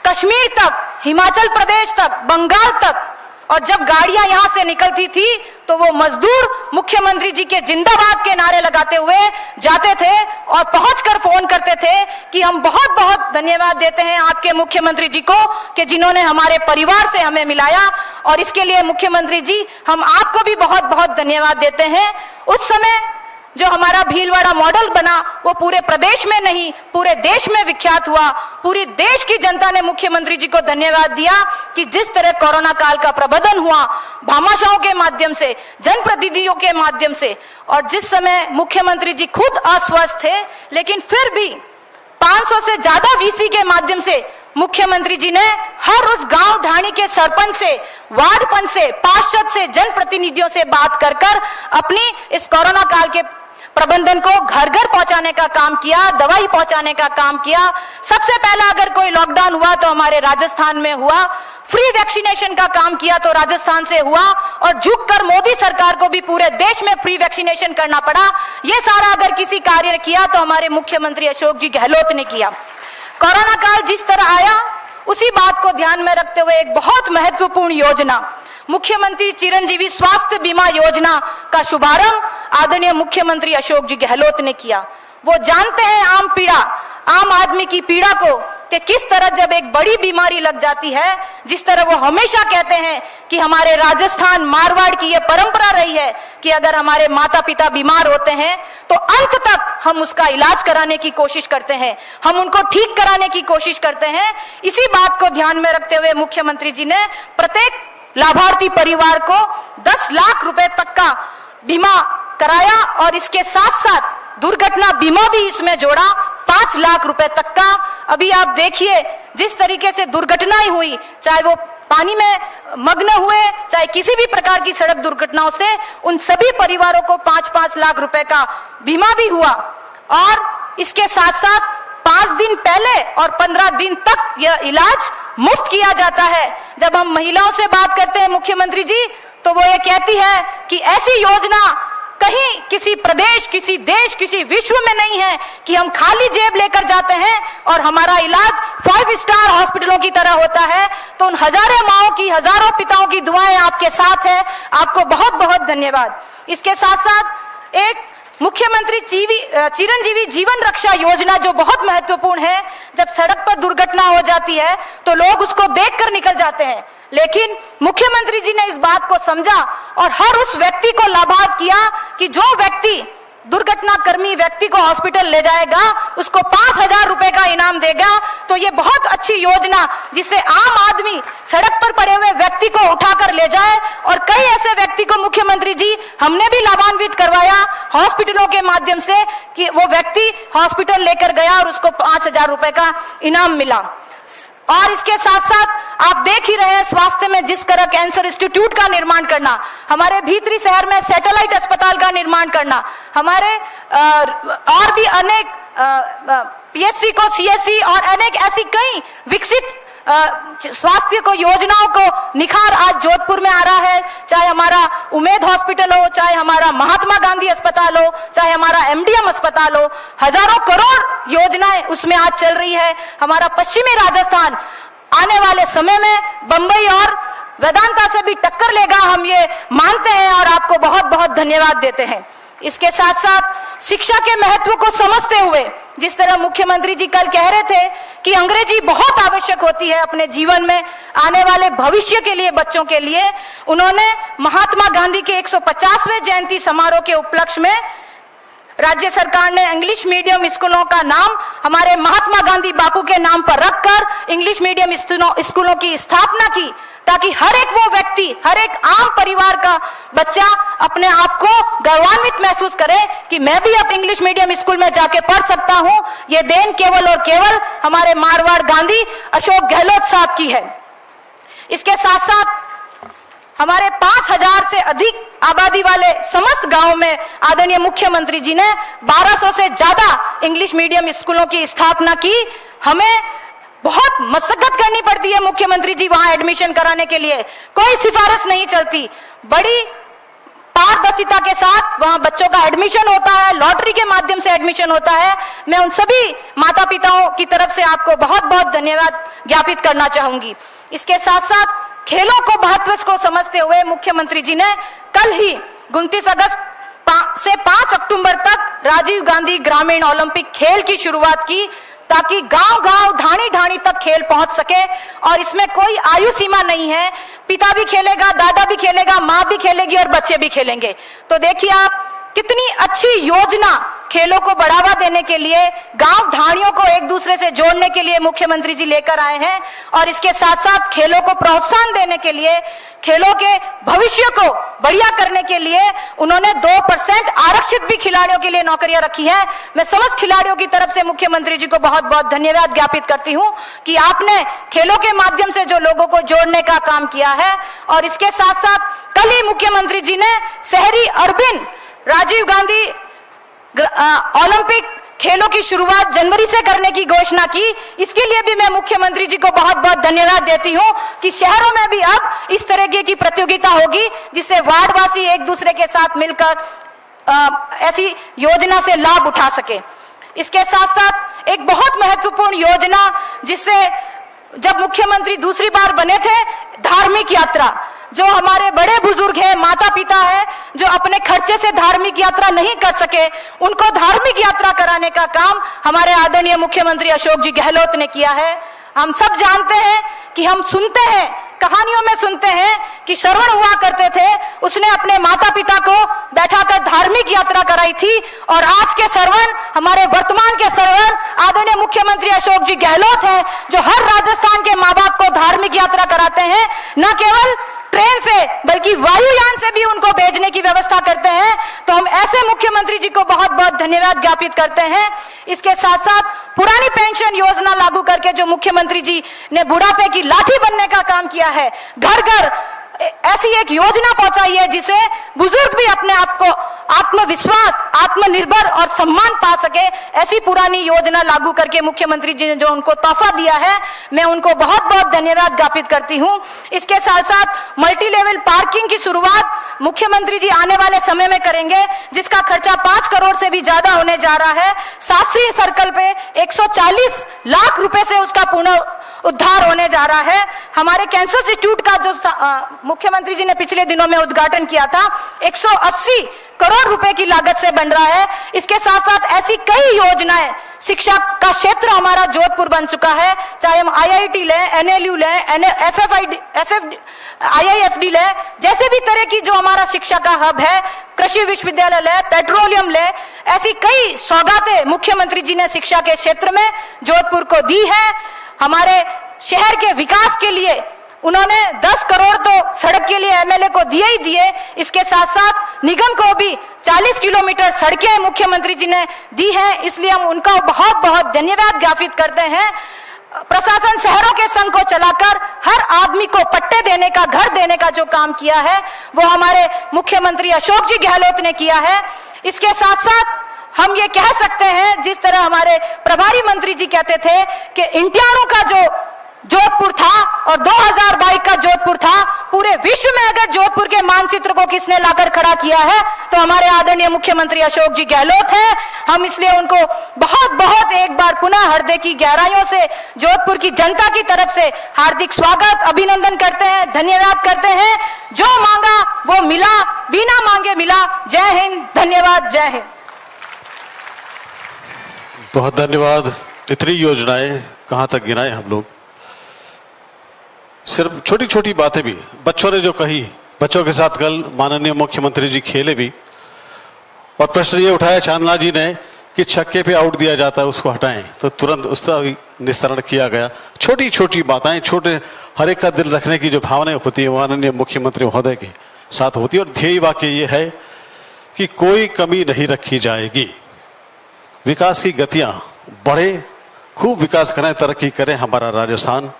कश्मीर तक, हिमाचल प्रदेश तक, बंगाल तक, और जब गाड़ियां यहां से निकलती थी तो वो मजदूर मुख्यमंत्री जी के जिंदाबाद के नारे लगाते हुए जाते थे और पहुंचकर फोन करते थे कि हम बहुत बहुत धन्यवाद देते हैं आपके मुख्यमंत्री जी को कि जिन्होंने हमारे परिवार से हमें मिलाया, और इसके लिए मुख्यमंत्री जी हम आपको भी बहुत बहुत धन्यवाद देते हैं। उस समय जो हमारा भीलवाड़ा मॉडल बना वो पूरे प्रदेश में नहीं पूरे देश में विख्यात हुआ। पूरी देश की जनता ने मुख्यमंत्री जी को धन्यवाद दिया कि जिस तरह कोरोना काल का प्रबंधन हुआ भामाशाहों के माध्यम से, जनप्रतिनिधियों के माध्यम से, और जिस समय मुख्यमंत्री जी खुद अस्वस्थ थे लेकिन फिर भी 500 से ज्यादा वीसी के माध्यम से मुख्यमंत्री जी ने हर उस गांव ढाणी के सरपंच से, वार्ड पंच से, पार्षद से, जनप्रतिनिधियों से बात कर कर अपनी इस कोरोना काल के प्रबंधन को घर घर पहुंचाने का काम किया, दवाई पहुंचाने का काम किया। सबसे पहला अगर कोई लॉकडाउन हुआ तो हमारे राजस्थान में हुआ। फ्री वैक्सीनेशन का काम किया तो राजस्थान से हुआ, और झुककर मोदी सरकार को भी पूरे देश में फ्री वैक्सीनेशन करना पड़ा। ये सारा अगर किसी कार्य किया तो हमारे मुख्यमंत्री अशोक जी गहलोत ने किया। कोरोना काल जिस तरह आया उसी बात को ध्यान में रखते हुए एक बहुत महत्वपूर्ण योजना मुख्यमंत्री चिरंजीवी स्वास्थ्य बीमा योजना का शुभारंभ आदरणीय मुख्यमंत्री अशोक जी गहलोत ने किया। वो जानते हैं आम आदमी की पीड़ा को कि किस तरह जब एक बड़ी बीमारी लग जाती है, जिस तरह वो हमेशा कहते हैं कि हमारे राजस्थान मारवाड़ की ये परंपरा रही है कि अगर हमारे माता पिता बीमार होते हैं तो अंत तक हम उसका इलाज कराने की कोशिश करते हैं, हम उनको ठीक कराने की कोशिश करते हैं। इसी बात को ध्यान में रखते हुए मुख्यमंत्री जी ने प्रत्येक लाभार्थी परिवार को 10 लाख रुपए तक का बीमा कराया, और इसके साथ साथ दुर्घटना बीमा भी इसमें जोड़ा 5 लाख रुपए तक का। अभी आप देखिए जिस तरीके से दुर्घटनाएं हुई, चाहे वो पानी में मग्न हुए, चाहे किसी भी प्रकार की सड़क दुर्घटनाओं से, उन सभी परिवारों को 5-5 लाख रुपए का बीमा भी हुआ। और इसके साथ साथ 5 दिन पहले और 15 दिन तक यह इलाज मुफ्त किया जाता है। जब हम महिलाओं से बात करते हैं मुख्यमंत्री जी तो वो ये कहती है कि ऐसी योजना कहीं किसी प्रदेश, किसी देश, किसी विश्व में नहीं है कि हम खाली जेब लेकर जाते हैं और हमारा इलाज 5 स्टार हॉस्पिटलों की तरह होता है। तो उन हजारों माओं की, हजारों पिताओं की दुआएं आपके साथ है, आपको बहुत बहुत धन्यवाद। इसके साथ साथ एक मुख्यमंत्री चिरंजीवी जीवन रक्षा योजना जो बहुत महत्वपूर्ण है। जब सड़क पर दुर्घटना हो जाती है तो लोग उसको देखकर निकल जाते हैं, लेकिन मुख्यमंत्री जी ने इस बात को समझा और हर उस व्यक्ति को लाभान्वित किया कि जो व्यक्ति दुर्घटना कर्मी व्यक्ति को हॉस्पिटल ले जाएगा उसको 5,000 रुपए का इनाम देगा। तो ये बहुत अच्छी योजना जिससे आम आदमी सड़क पर पड़े हुए व्यक्ति को उठाकर ले जाए, और कई ऐसे व्यक्ति को मुख्यमंत्री जी हमने भी लाभान्वित करवाया हॉस्पिटलों के माध्यम से कि वो व्यक्ति हॉस्पिटल लेकर गया और उसको 5,000 रुपए का इनाम मिला। और इसके साथ साथ आप देख ही रहे हैं स्वास्थ्य में जिस तरह कैंसर इंस्टीट्यूट का निर्माण करना, हमारे भीतरी शहर में सैटेलाइट अस्पताल का निर्माण करना, हमारे और भी अनेक पीएचसी को सीएससी और अनेक ऐसी कई विकसित स्वास्थ्य को योजनाओं को निखार आज जोधपुर में आ रहा है। चाहे हमारा उमेद हॉस्पिटल हो, चाहे हमारा महात्मा गांधी अस्पताल हो, चाहे हमारा एमडीएम अस्पताल हो, हजारों करोड़ योजनाएं उसमें आज चल रही है। हमारा पश्चिमी राजस्थान आने वाले समय में बंबई और वेदांता से भी टक्कर लेगा, हम ये मानते हैं और आपको बहुत बहुत धन्यवाद देते हैं। इसके साथ साथ शिक्षा के महत्व को समझते हुए, जिस तरह मुख्यमंत्री जी कल कह रहे थे कि अंग्रेजी बहुत आवश्यक होती है अपने जीवन में आने वाले भविष्य के लिए, बच्चों के लिए, उन्होंने महात्मा गांधी के 150वें जयंती समारोह के उपलक्ष्य में राज्य सरकार ने इंग्लिश मीडियम स्कूलों का नाम हमारे महात्मा गांधी बापू के नाम पर रखकर इंग्लिश मीडियम स्कूलों की स्थापना की, ताकि हर एक वो व्यक्ति, हर एक आम परिवार का बच्चा अपने आप को गौरवान्वित महसूस करे कि मैं भी अब इंग्लिश मीडियम स्कूल में जाके पढ़ सकता हूं। ये देन केवल और केवल हमारे मारवाड़ गांधी अशोक गहलोत साहब की है। इसके साथ साथ हमारे 5000 से अधिक आबादी वाले समस्त गांवों में आदरणीय मुख्यमंत्री जी ने 1200 से ज्यादा इंग्लिश मीडियम स्कूलों की स्थापना की। हमें बहुत मशक्कत करनी पड़ती है मुख्यमंत्री जी वहां एडमिशन कराने के लिए, कोई सिफारिश नहीं चलती, बड़ी पारदर्शिता के साथ वहां बच्चों का एडमिशन होता है, लॉटरी के माध्यम से एडमिशन होता है। मैं उन सभी माता पिताओं की तरफ से आपको बहुत बहुत धन्यवाद ज्ञापित करना चाहूंगी। इसके साथ साथ खेलों को महत्व को समझते हुए मुख्यमंत्री जी ने कल ही 29 अगस्त से 5 अक्टूबर तक राजीव गांधी ग्रामीण ओलंपिक खेल की शुरुआत की, ताकि गांव-गांव, ढाणी-ढाणी तक खेल पहुंच सके। और इसमें कोई आयु सीमा नहीं है, पिता भी खेलेगा, दादा भी खेलेगा, माँ भी खेलेगी और बच्चे भी खेलेंगे। तो देखिए आप कितनी अच्छी योजना खेलों को बढ़ावा देने के लिए, गांव ढाणियों को एक दूसरे से जोड़ने के लिए मुख्यमंत्री जी लेकर आए हैं। और इसके साथ साथ खेलों को प्रोत्साहन देने के लिए, खेलों के भविष्य को बढ़िया करने के लिए उन्होंने 2% आरक्षित भी खिलाड़ियों के लिए नौकरियां रखी है। मैं समस्त खिलाड़ियों की तरफ से मुख्यमंत्री जी को बहुत बहुत धन्यवाद ज्ञापित करती हूं कि आपने खेलों के माध्यम से जो लोगों को जोड़ने का काम किया है। और इसके साथ साथ कल ही मुख्यमंत्री जी ने शहरी अर्बन राजीव गांधी ओलंपिक खेलों की शुरुआत जनवरी से करने की घोषणा की। इसके लिए भी मैं मुख्यमंत्री जी को बहुत बहुत धन्यवाद देती हूं कि शहरों में भी अब इस तरह की प्रतियोगिता होगी, जिससे वार्डवासी एक दूसरे के साथ मिलकर ऐसी योजना से लाभ उठा सके। इसके साथ साथ एक बहुत महत्वपूर्ण योजना, जिससे जब मुख्यमंत्री दूसरी बार बने थे, धार्मिक यात्रा, जो हमारे बड़े बुजुर्ग हैं, माता पिता हैं, जो अपने खर्चे से धार्मिक यात्रा नहीं कर सके, उनको धार्मिक यात्रा कराने का काम हमारे आदरणीय मुख्यमंत्री अशोक जी गहलोत ने किया है। हम सब जानते हैं कि हम सुनते हैं, कहानियों में सुनते हैं कि श्रवण हुआ करते थे, उसने अपने माता पिता को बैठाकर धार्मिक यात्रा कराई थी। और आज के श्रवण, हमारे वर्तमान के श्रवण आदरणीय मुख्यमंत्री अशोक जी गहलोत हैं, जो हर राजस्थान के माँ बाप को धार्मिक यात्रा कराते हैं। न केवल ट्रेन से बल्कि वायुयान से भी उनको भेजने की व्यवस्था करते हैं। तो हम ऐसे मुख्यमंत्री जी को बहुत बहुत धन्यवाद ज्ञापित करते हैं। इसके साथ साथ पुरानी पेंशन योजना लागू करके जो मुख्यमंत्री जी ने बुढ़ापे की लाठी बनने का काम किया है, घर घर ऐसी एक योजना पहुंचाई है जिसे बुजुर्ग भी अपने आप को आत्मविश्वास, आत्मनिर्भर और सम्मान पा सके। ऐसी पुरानी योजना लागू करके मुख्यमंत्री जी ने जो उनको तोहफा दिया है, मैं उनको बहुत बहुत धन्यवाद ज्ञापित करती हूं। इसके साथ साथ मल्टी लेवल पार्किंग की शुरुआत मुख्यमंत्री जी आने वाले समय में करेंगे, जिसका खर्चा 5 करोड़ से भी ज्यादा होने जा रहा है। शास्त्री सर्कल पे 140 लाख रुपए से उसका पुनरुद्धार होने जा रहा है। हमारे कैंसर इंस्टीट्यूट का जो मुख्यमंत्री जी ने पिछले दिनों में उद्घाटन किया था, 180 करोड़ रुपए की लागत से बन रहा है। इसके साथ साथ ऐसी कई योजनाएं, शिक्षा का क्षेत्र हमारा जोधपुर बन चुका है, चाहे हम IIT लें, NLU लें, IIFD लें, जैसे भी तरह की जो हमारा शिक्षा का हब है, कृषि विश्वविद्यालय लें, पेट्रोलियम लें, ऐसी कई सौगातें मुख्यमंत्री जी ने शिक्षा के क्षेत्र में जोधपुर को दी है। हमारे शहर के विकास के लिए उन्होंने 10 करोड़ तो सड़क के लिए MLA को दिए ही दिए। इसके साथ साथ निगम को भी 40 किलोमीटर सड़कें मुख्यमंत्री जी ने दी हैं, इसलिए हम उनका बहुत बहुत धन्यवाद ज्ञापित करते हैं। प्रशासन शहरों के संघ को चलाकर हर आदमी को पट्टे देने का, घर देने का जो काम किया है, वो हमारे मुख्यमंत्री अशोक जी गहलोत ने किया है। इसके साथ साथ हम ये कह सकते हैं, जिस तरह हमारे प्रभारी मंत्री जी कहते थे कि इंटियारों का जो जोधपुर था और 2022 का जोधपुर था। पूरे विश्व में अगर जोधपुर के मानचित्र को किसने लाकर खड़ा किया है तो हमारे आदरणीय मुख्यमंत्री अशोक जी गहलोत हैं। हम इसलिए उनको बहुत बहुत एक बार पुनः हृदय की गहराइयों से जोधपुर की जनता की तरफ से हार्दिक स्वागत, अभिनंदन करते हैं, धन्यवाद करते हैं। जो मांगा वो मिला, बिना मांगे मिला। जय हिंद, धन्यवाद, जय हिंद। बहुत धन्यवाद। इतनी योजनाएं कहां तक गिनाए हम लोग, सिर्फ छोटी छोटी बातें भी बच्चों ने जो कही, बच्चों के साथ कल माननीय मुख्यमंत्री जी खेले भी और प्रश्न ये उठाया चांदना जी ने कि छक्के पे आउट दिया जाता है उसको हटाएं, तो तुरंत उसका भी निस्तारण किया गया। छोटी छोटी बातें, छोटे हर एक का दिल रखने की जो भावनाएं होती है माननीय मुख्यमंत्री महोदय के साथ होती है। और ध्येय वाक्य ये है कि कोई कमी नहीं रखी जाएगी, विकास की गतियां बढ़े, खूब विकास करें, तरक्की करें हमारा राजस्थान।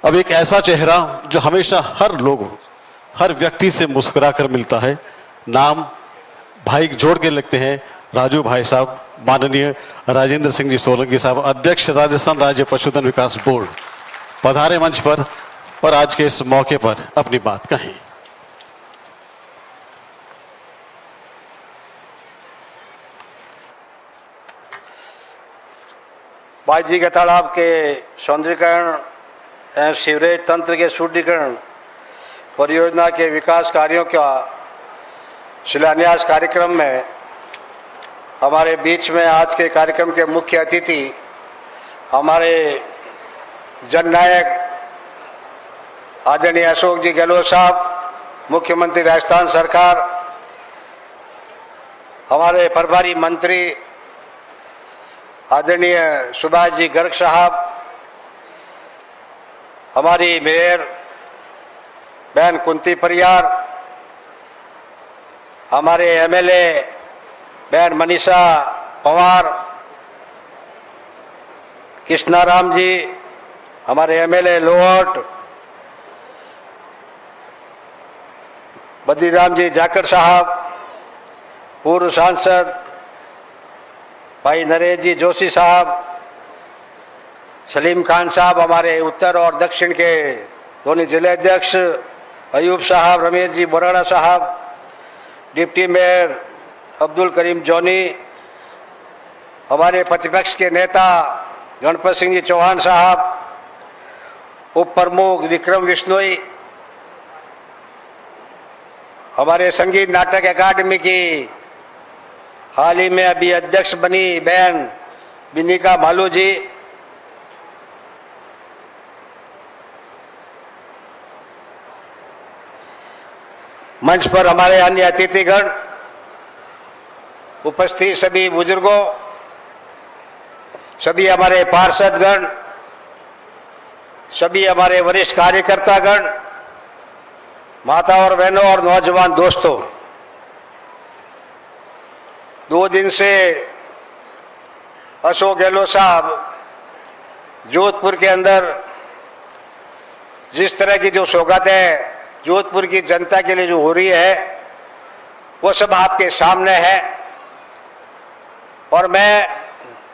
अब एक ऐसा चेहरा जो हमेशा हर लोग, हर व्यक्ति से मुस्कुरा कर मिलता है, नाम भाई जोड़ के लिखते हैं, राजू भाई साहब, माननीय राजेंद्र सिंह जी सोलंकी साहब, अध्यक्ष राजस्थान राज्य पशुधन विकास बोर्ड, पधारे मंच पर और आज के इस मौके पर अपनी बात कहें। बाईजी के तालाब के सौंदर्यीकरण एवं सीवरेज तंत्र के सुदृढ़ीकरण परियोजना के विकास कार्यों का शिलान्यास कार्यक्रम में हमारे बीच में आज के कार्यक्रम के मुख्य अतिथि हमारे जननायक आदरणीय अशोक जी गहलोत साहब, मुख्यमंत्री राजस्थान सरकार, हमारे प्रभारी मंत्री आदरणीय सुभाष जी गर्ग साहब, हमारी मेयर बहन कुंती परियार, हमारे एमएलए बहन मनीषा पवार, कृष्णाराम जी, हमारे एमएलए लोहट, बद्रीराम जी जाकर साहब, पूर्व सांसद भाई नरेश जी जोशी साहब, सलीम खान साहब, हमारे उत्तर और दक्षिण के दोनों जिले अध्यक्ष अयूब साहब, रमेश जी बोराड़ा साहब, deputy mayor Abdul Karim Johnny, हमारे प्रतिपक्ष के नेता गणपत सिंह जी चौहान साहब, उप प्रमुख विक्रम बिश्नोई, हमारे संगीत नाटक अकादमी की हाल ही में अभी अध्यक्ष बनी बहन बिनिका मालू जी, मंच पर हमारे अन्य अतिथिगण, उपस्थित सभी बुजुर्गों, सभी हमारे पार्षदगण, सभी हमारे वरिष्ठ कार्यकर्तागण, माता और बहनों और नौजवान दोस्तों, 2 दिन से अशोक गहलोत साहब जोधपुर के अंदर जिस तरह की जो सौगातें जोधपुर की जनता के लिए जो हो रही है वो सब आपके सामने है। और मैं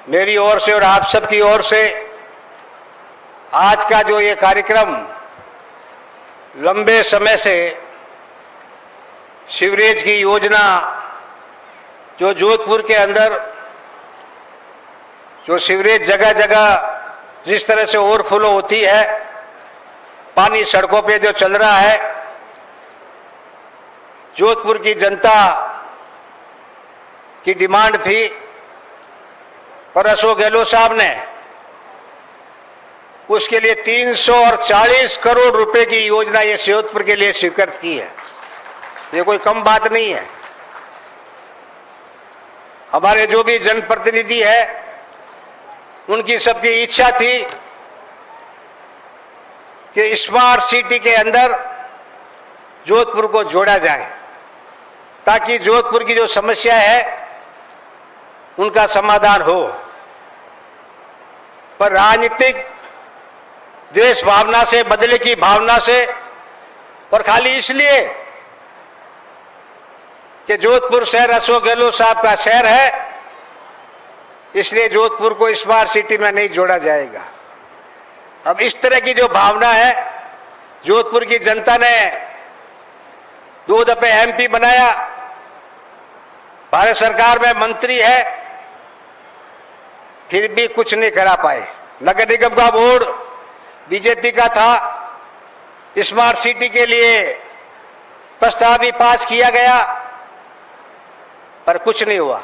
मेरी ओर से और आप सबकी ओर से आज का जो ये कार्यक्रम लंबे समय से सीवरेज की योजना जो जोधपुर के अंदर जो सीवरेज जगह जगह जिस तरह से ओवरफ्लो होती है, पानी सड़कों पे जो चल रहा है, जोधपुर की जनता की डिमांड थी, पर अशोक गहलोत साहब ने उसके लिए 340 करोड़ रुपए की योजना ये जोधपुर के लिए स्वीकृत की है। ये कोई कम बात नहीं है। हमारे जो भी जनप्रतिनिधि है उनकी सबकी इच्छा थी कि स्मार्ट सिटी के अंदर जोधपुर को जोड़ा जाए ताकि जोधपुर की जो समस्या है उनका समाधान हो। पर राजनीतिक देश भावना से, बदले की भावना से, और खाली इसलिए कि जोधपुर शहर अशोक गहलोत साहब का शहर है, इसलिए जोधपुर को स्मार्ट सिटी में नहीं जोड़ा जाएगा। अब इस तरह की जो भावना है, जोधपुर की जनता ने 2 दफे एमपी बनाया, भारत सरकार में मंत्री है, फिर भी कुछ नहीं करा पाए। नगर निगम का बोर्ड बीजेपी का था, स्मार्ट सिटी के लिए प्रस्ताव भी पास किया गया, पर कुछ नहीं हुआ।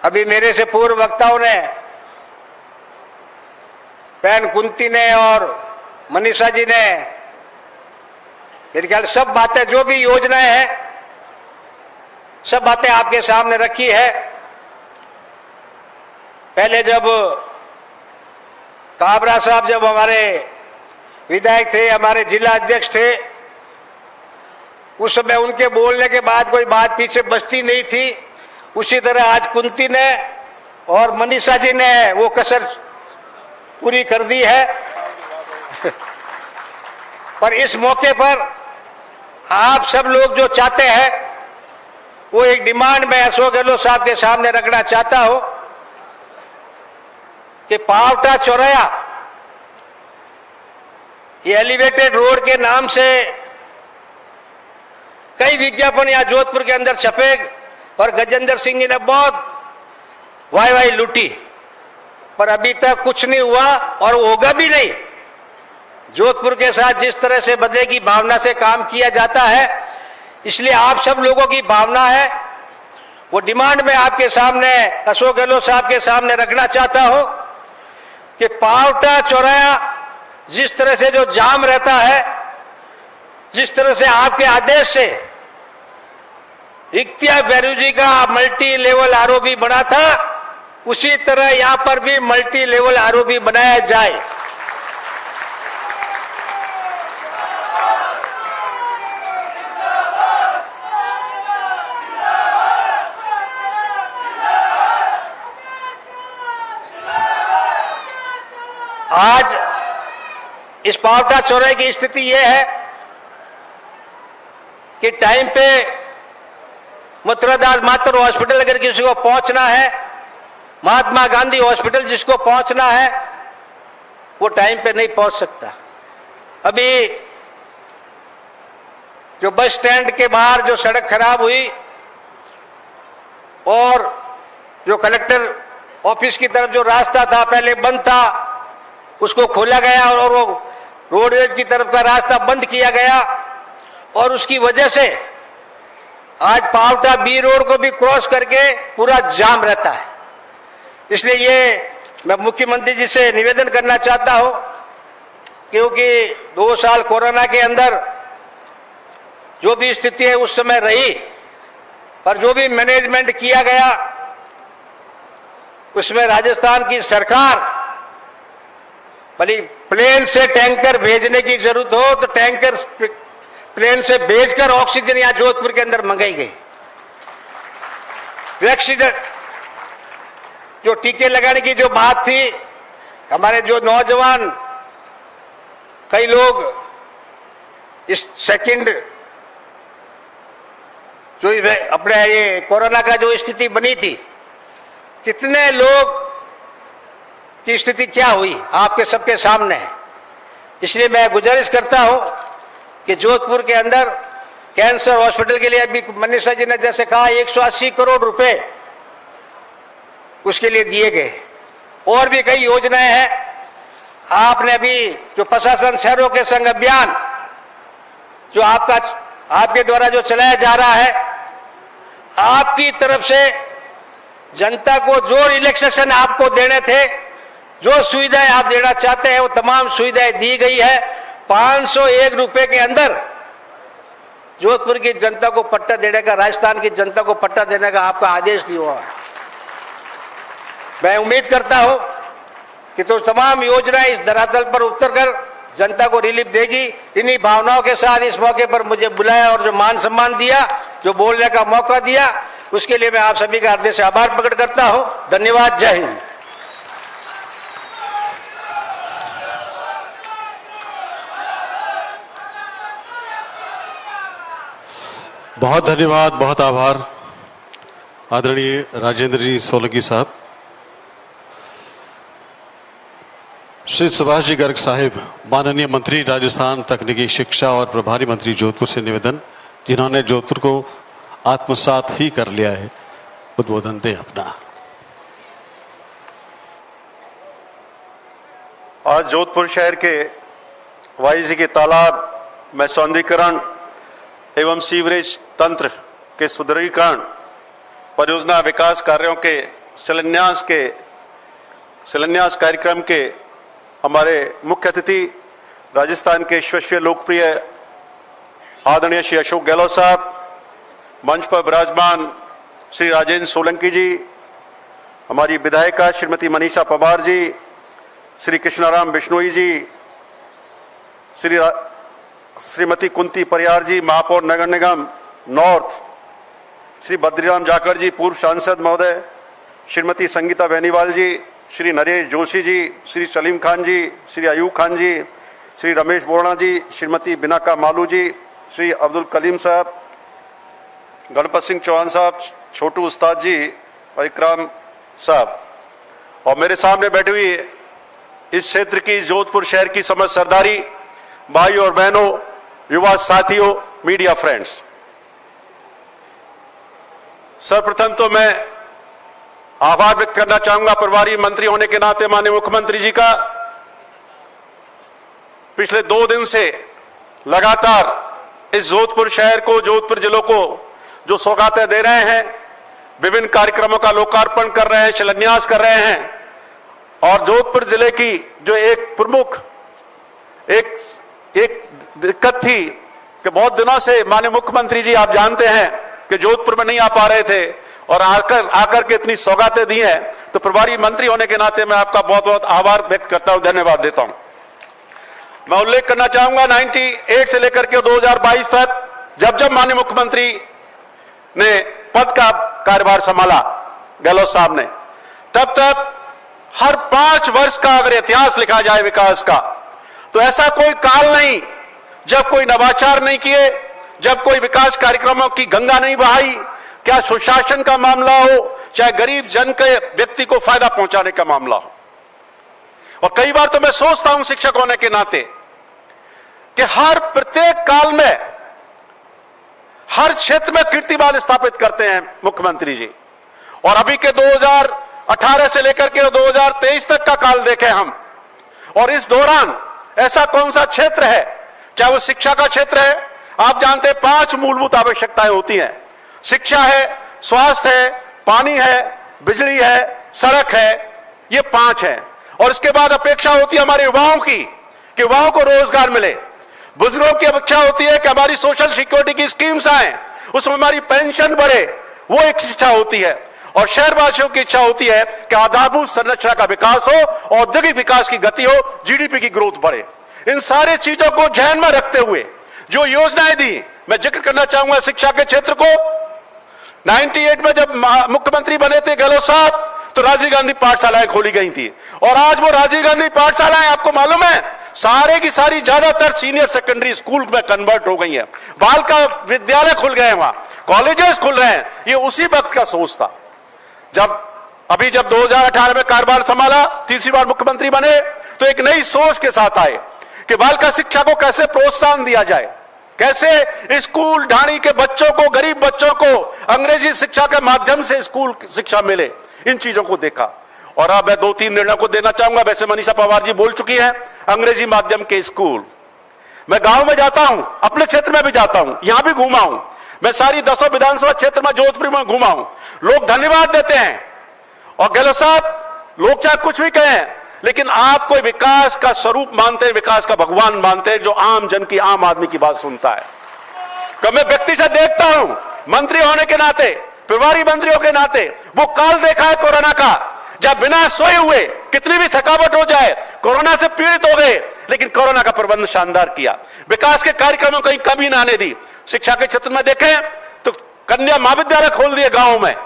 अभी मेरे से पूर्व वक्ताओं ने, बहन कुंती ने और मनीषा जी ने, मेरे ख्याल सब बातें, जो भी योजनाएं हैं, सब बातें आपके सामने रखी है। पहले जब काबरा साहब जब हमारे विधायक थे, हमारे जिला अध्यक्ष थे, उस समय उनके बोलने के बाद कोई बात पीछे बचती नहीं थी। उसी तरह आज कुंती ने और मनीषा जी ने वो कसर पूरी कर दी है। पर इस मौके पर आप सब लोग जो चाहते हैं, वो एक डिमांड मैं अशोक गहलोत साहब के सामने रखना चाहता हूं कि पावटा चौराया, ये एलिवेटेड रोड के नाम से कई विज्ञापन यहां जोधपुर के अंदर छपे और गजेंद्र सिंह जी ने बहुत वाई लूटी, पर अभी तक कुछ नहीं हुआ और होगा भी नहीं। जोधपुर के साथ जिस तरह से बदले की भावना से काम किया जाता है, इसलिए आप सब लोगों की भावना है, वो डिमांड मैं आपके सामने अशोक गहलोत साहब के सामने रखना चाहता हूं कि पावटा चौराया जिस तरह से जो जाम रहता है, जिस तरह से आपके आदेश से इख्तियार बैरूजी का मल्टी लेवल आरओबी बना था, उसी तरह यहां पर भी मल्टी लेवल आरओबी बनाया जाए। आज इस पावटा चौराहे की स्थिति यह है कि टाइम पे मथुरादास मातृ हॉस्पिटल अगर किसी को पहुंचना है, महात्मा गांधी हॉस्पिटल जिसको पहुंचना है, वो टाइम पे नहीं पहुंच सकता। अभी जो बस स्टैंड के बाहर जो सड़क खराब हुई और जो कलेक्टर ऑफिस की तरफ जो रास्ता था पहले बंद था, उसको खोला गया और वो रोडवेज की तरफ का रास्ता बंद किया गया और उसकी वजह से आज पावटा बी रोड को भी क्रॉस करके पूरा जाम रहता है। इसलिए ये मैं मुख्यमंत्री जी से निवेदन करना चाहता हूं, क्योंकि 2 साल कोरोना के अंदर जो भी स्थिति है उस समय रही, पर जो भी मैनेजमेंट किया गया उसमें राजस्थान की सरकार भले प्लेन से टैंकर भेजने की जरूरत हो तो टैंकर प्लेन से भेजकर ऑक्सीजन यहां जोधपुर के अंदर मंगाई गई। वैक्सीन जो टीके लगाने की जो बात थी, हमारे जो नौजवान कई लोग इस सेकंड जो अपने ये कोरोना का जो स्थिति बनी थी, कितने लोग की स्थिति क्या हुई आपके सबके सामने है। इसलिए मैं गुजारिश करता हूं कि जोधपुर के अंदर कैंसर हॉस्पिटल के लिए अभी मनीषा जी ने जैसे कहा 180 करोड़ रुपए उसके लिए दिए गए, और भी कई योजनाएं हैं। आपने अभी जो प्रशासन शहरों के संग अभियान जो आपके द्वारा जो चलाया जा रहा है, आपकी तरफ से जनता को जो रिलैक्सेशन आपको देने थे, जो सुविधाएं आप देना चाहते हैं, वो तमाम सुविधाएं दी गई है। 501 रुपए के अंदर जोधपुर की जनता को पट्टा देने का, राजस्थान की जनता को पट्टा देने का आपका आदेश दिया हुआ है। मैं उम्मीद करता हूं कि तो तमाम योजनाएं इस धरातल पर उतरकर जनता को रिलीफ देगी। इन्हीं भावनाओं के साथ इस मौके पर मुझे बुलाया और जो मान सम्मान दिया, जो बोलने का मौका दिया, उसके लिए मैं आप सभी का हृदय से आभार प्रकट करता हूं। धन्यवाद। जय हिंद। बहुत धन्यवाद, बहुत आभार आदरणीय राजेंद्र जी सोलंकी साहब। श्री सुभाष जी गर्ग साहिब, माननीय मंत्री राजस्थान तकनीकी शिक्षा और प्रभारी मंत्री जोधपुर से निवेदन, जिन्होंने जोधपुर को आत्मसात ही कर लिया है, उद्बोधन दें अपना। आज जोधपुर शहर के वाईजी के तालाब में सौंदर्यीकरण एवं सीवरेज तंत्र के सुदृढ़ीकरण परियोजना विकास कार्यों के शिलान्यास कार्यक्रम के हमारे मुख्य अतिथि राजस्थान के विश्व लोकप्रिय आदरणीय श्री अशोक गहलोत साहब, मंच पर विराजमान श्री राजेंद्र सोलंकी जी, हमारी विधायिका श्रीमती मनीषा पवार जी, श्री कृष्णाराम बिश्नोई जी, श्रीमती कुंती परियार जी, महापौर नगर निगम नॉर्थ, श्री बद्रीराम जाखड़ जी, पूर्व सांसद महोदय, श्रीमती संगीता बेनीवाल जी, श्री नरेश जोशी जी, श्री सलीम खान जी, श्री अयूब खान जी, श्री रमेश बोरणा जी, श्रीमती बिनाका मालू जी, श्री अब्दुल कलीम साहब, गणपत सिंह चौहान साहब, छोटू उस्ताद जी और इकराम साहब, और मेरे सामने बैठी हुई इस क्षेत्र की, जोधपुर शहर की समझ सरदारी भाइयों और बहनों, युवा साथियों, मीडिया फ्रेंड्स। सर्वप्रथम तो मैं आभार व्यक्त करना चाहूंगा प्रभारी मंत्री होने के नाते माननीय मुख्यमंत्री जी का। पिछले 2 दिन से लगातार इस जोधपुर शहर को, जोधपुर जिलों को जो सौगातें दे रहे हैं, विभिन्न कार्यक्रमों का लोकार्पण कर रहे हैं, शिलान्यास कर रहे हैं, और जोधपुर जिले की जो एक प्रमुख एक दिक्कत थी कि बहुत दिनों से माननीय मुख्यमंत्री जी, आप जानते हैं कि जोधपुर में नहीं आ पा रहे थे, और आकर के इतनी सौगातें दी हैं, तो प्रभारी मंत्री होने के नाते मैं आपका बहुत बहुत आभार व्यक्त करता हूं, धन्यवाद देता हूं। मैं उल्लेख करना चाहूंगा 98 से लेकर के 2022 तक जब माननीय मुख्यमंत्री ने पद का कार्यभार संभाला गहलोत साहब ने, तब तक हर 5 वर्ष का अगर इतिहास लिखा जाए विकास का, तो ऐसा कोई काल नहीं जब कोई नवाचार नहीं किए, जब कोई विकास कार्यक्रमों की गंगा नहीं बहाई, क्या सुशासन का मामला हो, चाहे गरीब जन के व्यक्ति को फायदा पहुंचाने का मामला हो। और कई बार तो मैं सोचता हूं शिक्षक होने के नाते कि हर प्रत्येक काल में हर क्षेत्र में कीर्तिमान स्थापित करते हैं मुख्यमंत्री जी, और अभी के 2018 से लेकर के 2023 तक का काल देखें हम, और इस दौरान ऐसा कौन सा क्षेत्र है, चाहे वो शिक्षा का क्षेत्र है, आप जानते हैं 5 मूलभूत आवश्यकताएं होती हैं, शिक्षा है, स्वास्थ्य है, पानी है, बिजली है, सड़क है, ये 5 हैं। और इसके बाद अपेक्षा होती है हमारे युवाओं की कि युवाओं को रोजगार मिले, बुजुर्गों की अपेक्षा होती है कि हमारी सोशल सिक्योरिटी की स्कीम्स आए, उसमें हमारी पेंशन बढ़े, वो एक इच्छा होती है, और शहरवासियों की इच्छा होती है कि आधारभूत संरचना का विकास हो, औद्योगिक विकास की गति हो, जीडीपी की ग्रोथ बढ़े। इन सारे चीजों को ध्यान में रखते हुए जो योजनाएं दी, मैं जिक्र करना चाहूंगा शिक्षा के क्षेत्र को। 98 में जब मुख्यमंत्री बने थे गहलोत साहब, तो राजीव गांधी पाठशालाएं खोली गई थी, और आज वो राजीव गांधी पाठशालाएं आपको मालूम है सारे की सारी ज्यादातर सीनियर सेकेंडरी स्कूल में कन्वर्ट हो गई है, बालिका विद्यालय खुल गए हैं, वहां कॉलेजेस खुल रहे हैं। ये उसी वक्त का सोच था जब 2018 में कार्यभार संभाला, तीसरी बार मुख्यमंत्री बने, तो एक नई सोच के साथ आए कि बालिका शिक्षा को कैसे प्रोत्साहन दिया जाए, कैसे स्कूल ढाणी के बच्चों को, गरीब बच्चों को अंग्रेजी शिक्षा के माध्यम से स्कूल शिक्षा मिले, इन चीजों को देखा। और अब मैं 2-3 निर्णय को देना चाहूंगा, वैसे मनीषा पवार जी बोल चुकी हैं, अंग्रेजी माध्यम के स्कूल। मैं गांव में जाता हूं, अपने क्षेत्र में भी जाता हूं, यहां भी घूमा हूं, मैं सारी 10 विधानसभा क्षेत्र में जोधपुर में घूमा हूं, लोग धन्यवाद देते हैं। और गहलोत साहब, लोग चाहे कुछ भी कहें, लेकिन आप कोई विकास का स्वरूप मानते हैं, विकास का भगवान मानते हैं, जो आम जन की, आम आदमी की बात सुनता है। तो मैं व्यक्ति से देखता हूं, मंत्री होने के नाते, प्रभारी मंत्रियों के नाते, वो काल देखा है कोरोना का, जब बिना सोए हुए कितनी भी थकावट हो जाए, कोरोना से पीड़ित हो गए, लेकिन कोरोना का प्रबंध शानदार किया, विकास के कार्यक्रमों कहीं कमी ना आने दी। शिक्षा के क्षेत्र में देखें तो कन्या महाविद्यालय खोल दिए गांव में,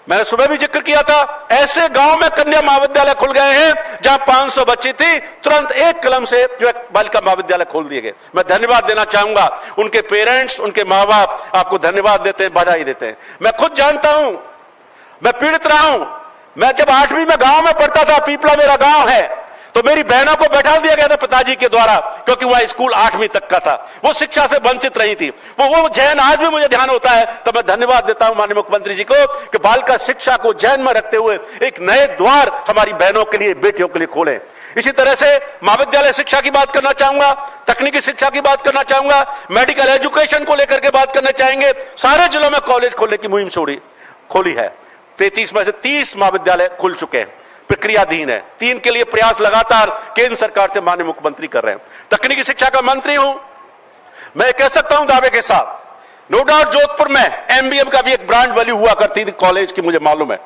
मैंने सुबह भी जिक्र किया था, ऐसे गांव में कन्या महाविद्यालय खुल गए हैं जहां 500 बच्ची थी, तुरंत एक कलम से जो है बालिका महाविद्यालय खोल दिए गए। मैं धन्यवाद देना चाहूंगा, उनके पेरेंट्स, उनके माँ बाप आपको धन्यवाद देते हैं, बधाई देते हैं। मैं खुद जानता हूं, मैं पीड़ित रहा हूं, मैं जब 8वीं में गांव में पढ़ता था, पीपला मेरा गांव है, तो मेरी बहनों को बैठा दिया गया था पिताजी के द्वारा, क्योंकि वह स्कूल 8वीं तक का था, वो शिक्षा से वंचित रही थी। वो जैन आज भी मुझे ध्यान होता है, तो मैं धन्यवाद देता हूं माननीय मुख्यमंत्री जी को कि बालिका शिक्षा को जैन में रखते हुए एक नए द्वार हमारी बहनों के लिए, बेटियों के लिए खोले। इसी तरह से महाविद्यालय शिक्षा की बात करना चाहूंगा, तकनीकी शिक्षा की बात करना चाहूंगा, मेडिकल एजुकेशन को लेकर के बात करना चाहेंगे। सारे जिलों में कॉलेज खोलने की मुहिम खोली है। 33 में से 30 महाविद्यालय खुल चुके हैं, प्रक्रियाधीन है। 3 के लिए प्रयास लगातार केंद्र सरकार से माननीय मुख्यमंत्री कर रहे हैं। तकनीकी शिक्षा का मंत्री हूं, मैं कह सकता हूं दावे के साथ, नो डाउट जोधपुर में एमबीएम का भी एक ब्रांड वैल्यू हुआ करती थी कॉलेज की, मुझे मालूम है।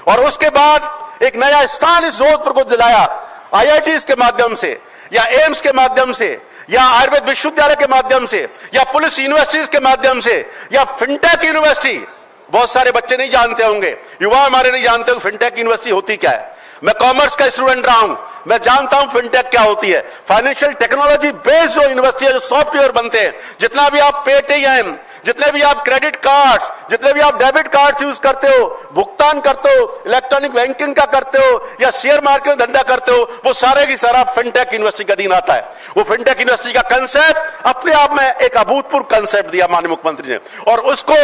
और उसके बाद एक नया स्थान इस जोधपुर को दिलाया आईआईटीज के माध्यम से, या एम्स के माध्यम से, या आयुर्वेद विश्वविद्यालय के माध्यम से, या पुलिस यूनिवर्सिटीज के माध्यम से, या फिनटेक यूनिवर्सिटी। बहुत सारे बच्चे नहीं जानते होंगे, युवा हमारे नहीं जानते हो फिनटेक यूनिवर्सिटी होती क्या है। मैं कॉमर्स का स्टूडेंट रहा हूं, मैं जानता हूं फिनटेक क्या होती है। फाइनेंशियल टेक्नोलॉजी बेस्ड जो यूनिवर्सिटी है, जो सॉफ्टवेयर बनते हैं, जितना भी आप पेटीएम, जितने भी आप क्रेडिट कार्ड्स, जितने भी आप डेबिट कार्ड्स यूज करते हो, भुगतान करते हो, इलेक्ट्रॉनिक बैंकिंग का करते हो, या शेयर मार्केट में धंधा करते हो, वो सारे की सारा फिनटेक यूनिवर्सिटी का अधीन आता है। वो फिनटेक यूनिवर्सिटी का कंसेप्ट अपने आप में एक अभूतपूर्व कंसेप्ट दिया माननीय मुख्यमंत्री ने, और उसको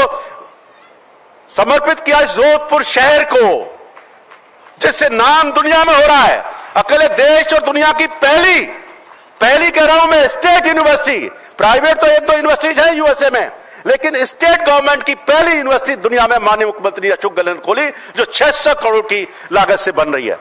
समर्पित किया जोधपुर शहर को, जिससे नाम दुनिया में हो रहा है। अकेले देश और दुनिया की पहली कह रहा हूं मैं स्टेट यूनिवर्सिटी, प्राइवेट तो 1-2 यूनिवर्सिटीज है यूएसए में, लेकिन स्टेट गवर्नमेंट की पहली यूनिवर्सिटी दुनिया में माननीय मुख्यमंत्री अशोक गहलोत ने खोली, जो 600 करोड़ की लागत से बन रही है।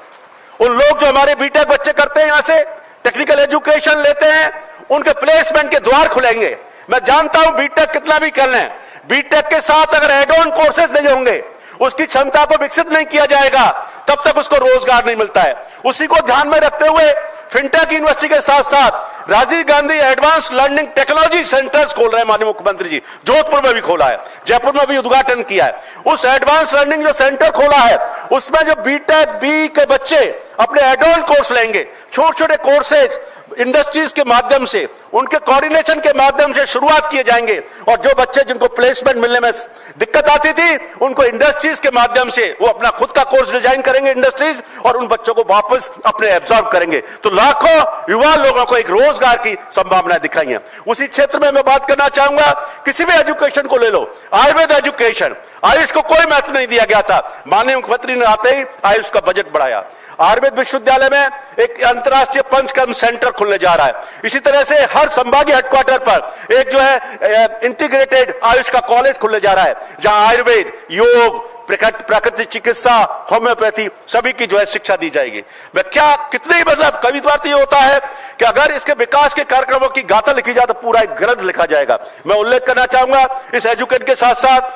उन लोग जो हमारे बीटेक बच्चे करते हैं, यहां से टेक्निकल एजुकेशन लेते हैं, उनके प्लेसमेंट के द्वार खुलेंगे। मैं जानता हूं बीटेक कितना भी कर लें, बीटेक के साथ अगर एड ऑन कोर्सेज नहीं होंगे, उसकी क्षमता को विकसित नहीं किया जाएगा, तब तक उसको रोजगार नहीं मिलता है। उसी को ध्यान में रखते हुए फिनटेक यूनिवर्सिटी के साथ साथ Rajiv Gandhi advance learning technology centres खोल रहे हैं माननीय मुख्यमंत्री जी। जोधपुर में भी खोला है, जयपुर में भी उद्घाटन किया है। उस एडवांस लर्निंग जो सेंटर खोला है, उसमें जो बीटेक बी के बच्चे अपने एड ऑन कोर्स लेंगे, छोटे छोटे कोर्सेज इंडस्ट्रीज के माध्यम से, उनके कोऑर्डिनेशन के माध्यम से शुरुआत किए जाएंगे। और जो बच्चे जिनको प्लेसमेंट मिलने में दिक्कत आती थी, उनको इंडस्ट्रीज के माध्यम से वो अपना खुद का कोर्स डिजाइन करेंगे इंडस्ट्रीज, और उन बच्चों को वापस अपने एब्जॉर्ब करेंगे। तो लाखों युवा लोगों को एक रोजगार की संभावनाएं दिखाई हैं। उसी क्षेत्र में मैं बात करना चाहूंगा, किसी भी एजुकेशन को ले लो, आयुर्वेद एजुकेशन, आयुष को कोई महत्व नहीं दिया गया था। माननीय मुख्यमंत्री ने आते ही आयुष का बजट बढ़ाया। आयुर्वेद विश्वविद्यालय में एक अंतर्राष्ट्रीय पंचकर्म सेंटर खुलने जा रहा है। इसी तरह से हर संभागीय हेडक्वार्टर पर एक जो है इंटीग्रेटेड आयुष का कॉलेज खुलने जा रहा है, जहां आयुर्वेद, योग, प्राकृतिक चिकित्सा, होम्योपैथी सभी की जो है शिक्षा दी जाएगी। मैं क्या कितने ही मतलब कभी बार तो ये होता है कि अगर इसके विकास के कार्यक्रमों की गाथा लिखी जाए तो पूरा एक ग्रंथ लिखा जाएगा। मैं उल्लेख करना चाहूंगा, इस एजुकेशन के साथ साथ,